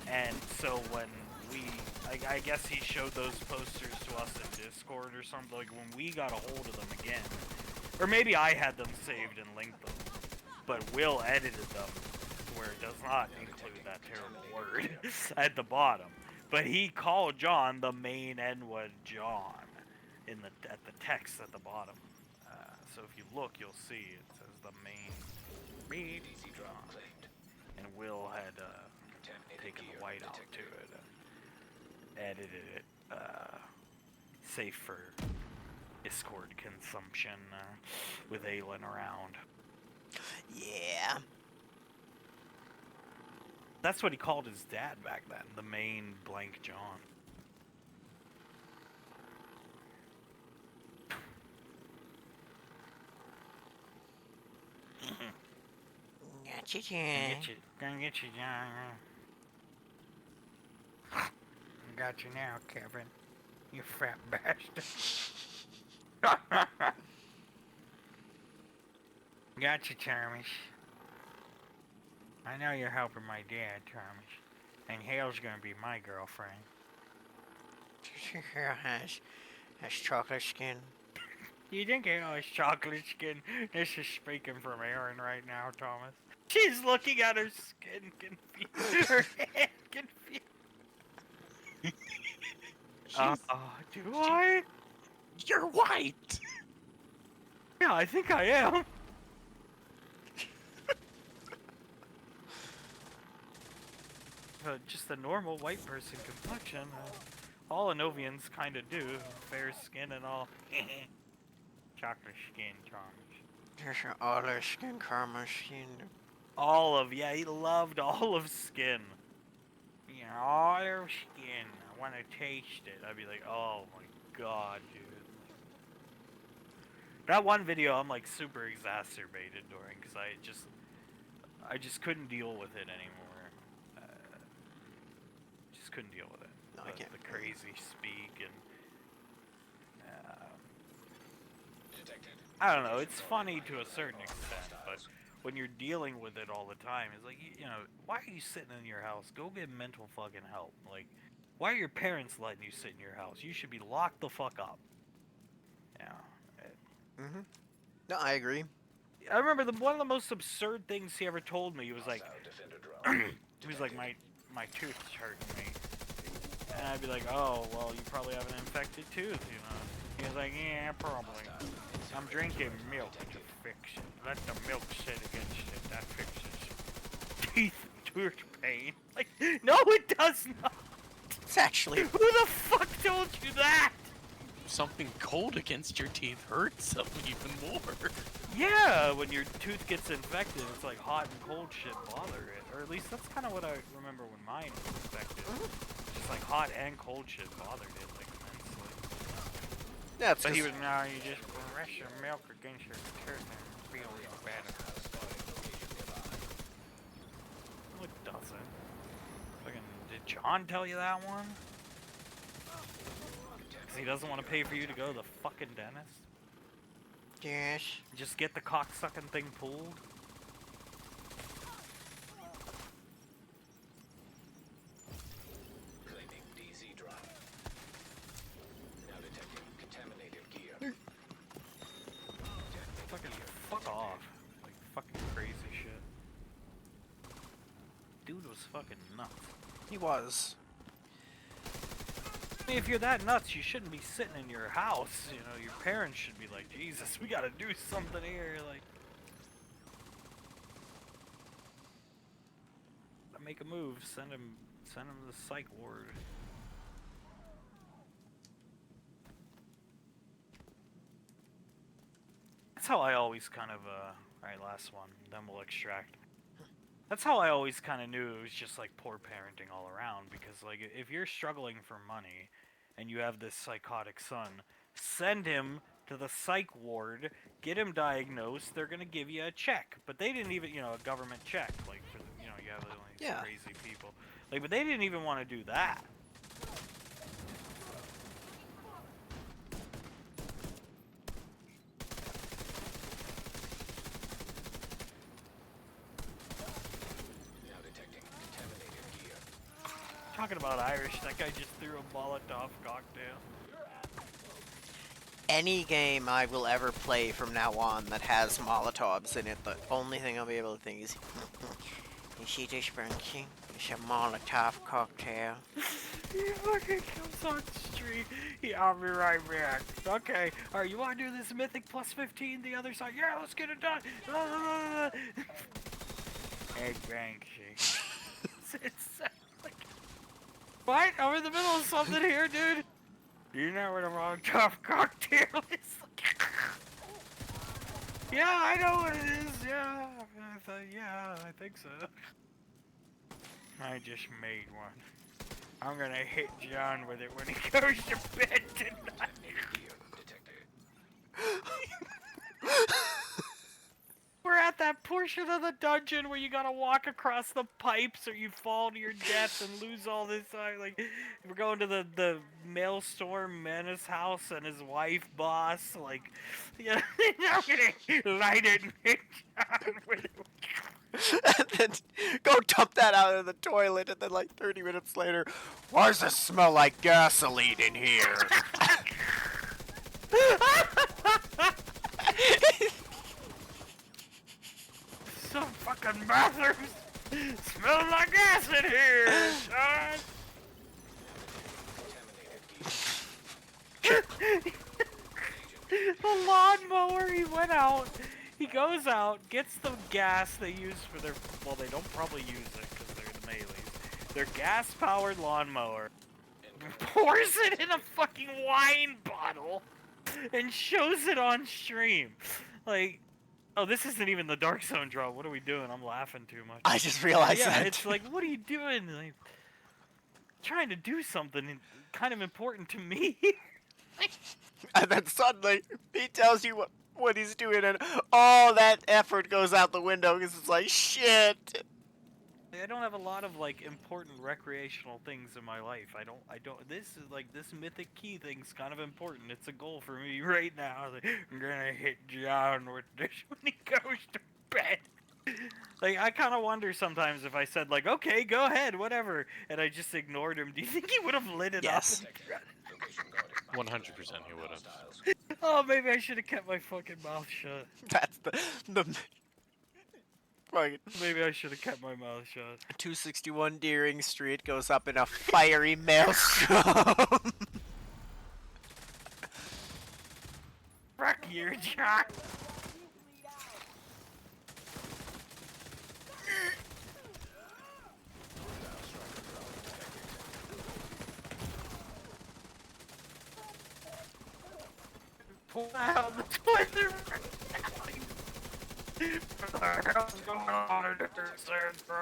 And so when I guess he showed those posters to us in Discord or something, like when we got a hold of them again, or maybe I had them saved and linked them, but Will edited them where it does not include that terrible word at the bottom. But he called John the main N-word John at the text at the bottom. So if you look, you'll see it says the main DC drop John. claimed. And Will had Contaminated taken gear the white out to detected. it and edited it safe for Discord consumption with Aelin around. Yeah. That's what he called his dad back then, the main blank John. Got you, Gonna get you, John. Got you now, Kevin. You fat bastard. Got you, Thomas. I know you're helping my dad, Thomas. And Hale's gonna be my girlfriend. Your hair has chocolate skin. You think Hale has chocolate skin? This is speaking from Erin right now, Thomas. She's looking at her skin confused. Her hand confused. Do I? You're white! Yeah, I think I am. Just a normal white person complexion. All Anovians kind of do. Fair skin and all. Chocolate skin, Thomas. There's your olive skin, caramel skin. Olive, yeah, he loved olive skin. Yeah, olive skin. I want to taste it. I'd be like, oh my god, dude. That one video I'm like super exacerbated during because I just couldn't deal with it anymore. Just couldn't deal with it. No, I can't. The crazy speak and Detected. I don't know. It's funny to a certain extent, but when you're dealing with it all the time, it's like you know, why are you sitting in your house? Go get mental fucking help. Like, why are your parents letting you sit in your house? You should be locked the fuck up. Yeah. Mm-hmm. No, I agree. I remember one of the most absurd things he ever told me. He was like, Hostile defender drone. he was like, my tooth's hurting me, and I'd be like, oh well, you probably have an infected tooth, you know. He was like, yeah, probably. I'm drinking milk to fix it. Let the milk sit against it. That fixes tooth pain. Like, no, it does not. It's actually Who the fuck told you that? Something cold against your teeth hurts them even more. Yeah, when your tooth gets infected, it's like hot and cold shit bother it. Or at least that's kind of what I remember when mine was infected. Just like hot and cold shit bothered it like immensely. yeah. It's But he 'cause- was, no, you just press your milk against your tooth and feel better. No, it doesn't. Fucking, did John tell you that one? 'Cause he doesn't want to pay for you to go to the fucking dentist? yes. Just get the cocksucking thing pulled? Claiming DZ drive. Now detecting contaminated gear. Fucking fuck off. Like fucking crazy shit. Dude was fucking nuts. He was. I mean, if you're that nuts, you shouldn't be sitting in your house. You know, your parents should be like, Jesus, we gotta do something here. Like, make a move. Send him to the psych ward. That's how I always kind of, alright, last one, then we'll extract. That's how I always kind of knew it was just like poor parenting all around, because like if you're struggling for money and you have this psychotic son, send him to the psych ward, get him diagnosed, they're gonna give you a check. But they didn't even, you know, a government check, like for the, you know, you have all these Yeah. crazy people. Like, but they didn't even want to do that. Now detecting contaminated gear. Talking about Irish, that guy just threw a Molotov cocktail. Any game I will ever play from now on that has Molotovs in it, the only thing I'll be able to think is, you see this, Frankie? It's a Molotov cocktail. He fucking comes on the street. Yeah, I'll be right back. Okay. Alright, you wanna do this mythic plus 15 the other side? Yeah, let's get it done. Hey, Banksy. It's like, what? I'm in the middle of something here, dude. Do you know what a Molotov cocktail is? Yeah, I know what it is. Yeah, yeah, I think so. I just made one. I'm gonna hit John with it when he goes to bed tonight. Gear detected. We're at at that portion of the dungeon where you gotta walk across the pipes or you fall to your death and lose all this like we're going to the Maelstrom Menace house and his wife boss, like yeah, I'm gonna light it John, with And then go dump that out of the toilet, and then like 30 minutes later, why does it smell like gasoline in here? some fucking bathrooms smell like gas in here, John. The lawnmower, he went out, he goes out, gets the gas they use for their, well, they don't probably use it because they're the Melees, their gas-powered lawnmower, pours it in a fucking wine bottle, and shows it on stream. Like, oh, this isn't even the Dark Zone drop, what are we doing? I'm laughing too much. I just realized Yeah, that. it's like, what are you doing? Like, trying to do something kind of important to me. And then suddenly, he tells you what he's doing, and all that effort goes out the window because it's like, shit. I don't have a lot of like important recreational things in my life. I don't. This is like this mythic key thing's kind of important. It's a goal for me right now. Like, I'm gonna hit John with this when he goes to bed. Like I kind of wonder sometimes if I said like, okay, go ahead, whatever, and I just ignored him. Do you think he would have lit it Yes. up? Location guarded by 100% he would have. hostiles. Oh, maybe I should have kept my fucking mouth shut. That's the fucking Maybe I should have kept my mouth shut. 261 Deering Street goes up in a fiery maelstrom. Fuck you, John. Pull out the toilet. What the hell's going on in this bro?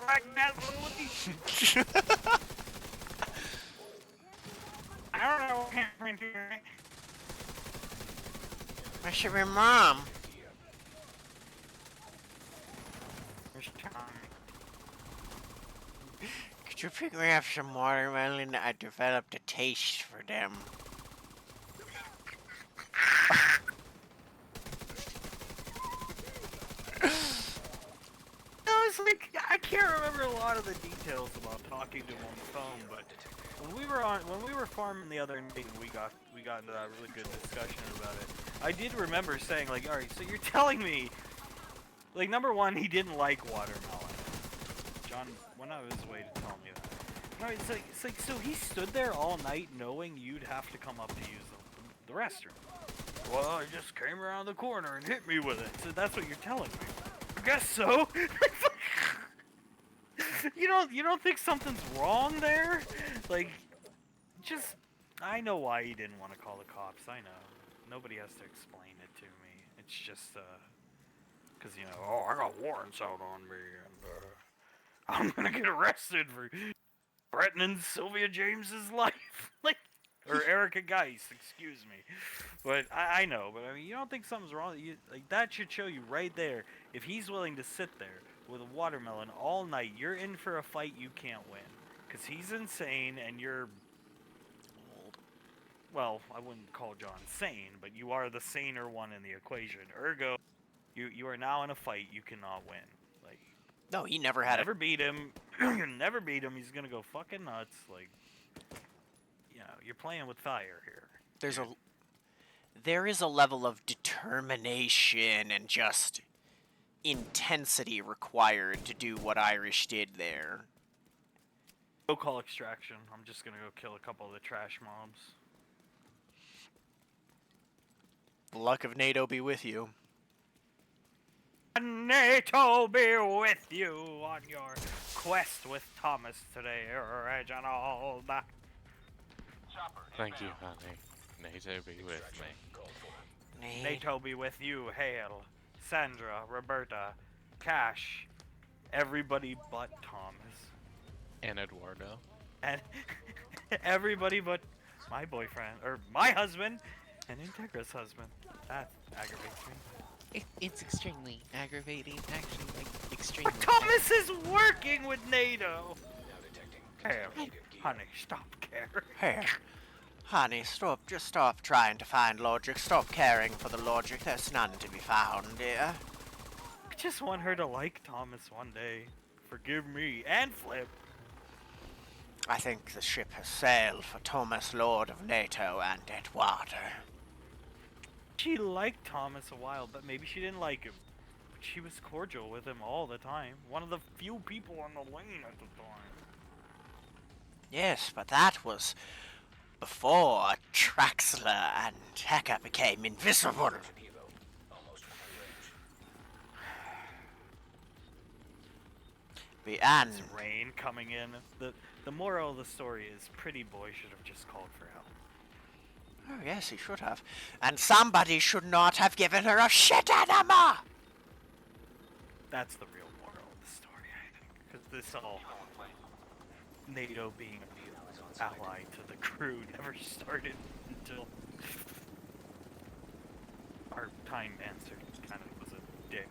Like that Louis. I don't know what happened here. Where should be Mom? There's Tommy. Could you pick me up some watermelon? I developed a taste for them. I was like, I can't remember a lot of the details about talking to him on the phone, but when we were farming the other night, we got into that really good discussion about it. I did remember saying like, all right, so you're telling me, like, number one, he didn't like watermelon. John went out of his way to tell me that. No, it's like, so he stood there all night knowing you'd have to come up to use the restroom. Well, I just came around the corner and hit me with it. So that's what you're telling me. I guess so. You don't think something's wrong there? Like, just, I know why he didn't want to call the cops. I know. Nobody has to explain it to me. It's just, cause you know, oh, I got warrants out on me, and I'm gonna get arrested for threatening Sylvia James's life, like, or Erica Geist, excuse me. But I know, but I mean, you don't think something's wrong? Like, that should show you right there. If he's willing to sit there with a watermelon all night, you're in for a fight you can't win. Because he's insane and you're old. Well, I wouldn't call John sane, but you are the saner one in the equation. Ergo, you are now in a fight you cannot win. Like, No, he never had never beat him. You never beat him. He's gonna go fucking nuts. Like, you know, you're playing with fire here. There is a level of determination and just intensity required to do what Irish did there. Go call extraction. I'm just gonna go kill a couple of the trash mobs. The luck of NATO be with you. NATO be with you on your quest with Thomas today, Reginald. Thank you, honey. NATO be with me. NATO be with you, Hale, Sandra, Roberta, Cash, everybody but Thomas. And Eduardo. And everybody but my boyfriend, or my husband, and Integra's husband. That aggravates me. It's extremely aggravating, actually, like, extremely. But Thomas is working with NATO! Now detecting. Hey, Contaminated gear. honey, stop caring. Here. Honey, just stop trying to find logic. Stop caring for the logic. There's none to be found, dear. I just want her to like Thomas one day. Forgive me, and Flip. I think the ship has sailed for Thomas, Lord of NATO and Deadwater. She liked Thomas a while, but maybe she didn't like him. But she was cordial with him all the time. One of the few people on the lane at the time. Yes, but that was before Traxler and Heka became invisible. Evo. Almost within range. And It's rain coming in. The moral of the story is Pretty Boy should have just called for help. oh yes, he should have. And somebody should not have given her a shit enema. That's the real moral of the story, I think. Because this all NATO being allied to the crew never started until our time answer kind of was a dick.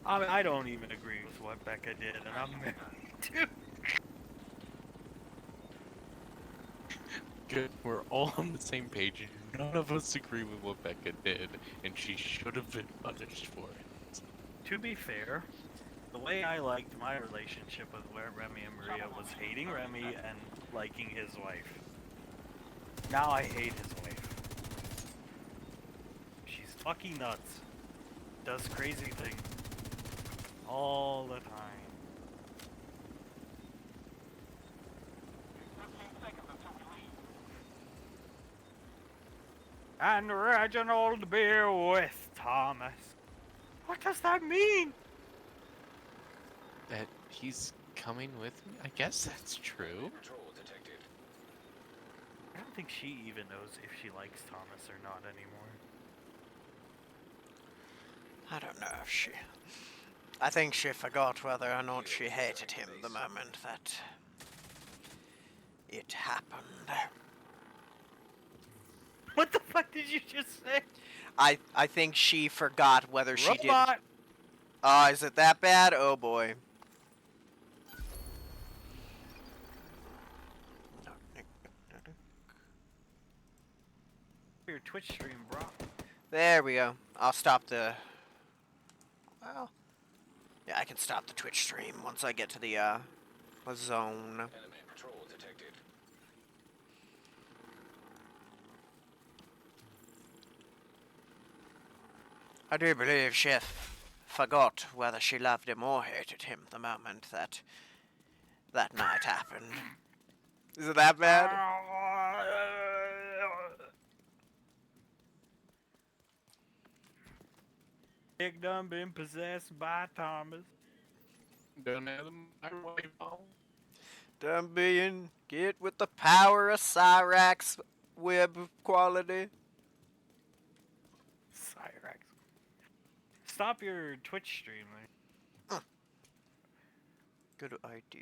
I mean, I don't even agree with what Becca did, and I'm married too. Good, we're all on the same page, and none of us agree with what Becca did, and she should have been punished for it. To be fair, the way I liked my relationship with Remy and Maria was hating Remy and liking his wife. Now I hate his wife. She's fucking nuts. Does crazy things. All the time. And Reginald be with Thomas. What does that mean? That he's coming with me? I guess that's true. Patrol detected. I don't think she even knows if she likes Thomas or not anymore. I don't know if she... I think she forgot whether or not she hated him the moment that it happened. What the fuck did you just say? I think she forgot whether she did... Robot! Oh, is it that bad? Oh boy. Your Twitch stream, bro. There we go. I'll stop the... Well... Yeah, I can stop the Twitch stream once I get to the zone. Enemy patrol detected. I do believe she forgot whether she loved him or hated him the moment that night happened. Is it that bad? Dick done been possessed by Thomas. Don't have them microwave on. Done being get with the power of Cyrax web quality. Cyrax. Stop your Twitch stream, man. Good idea.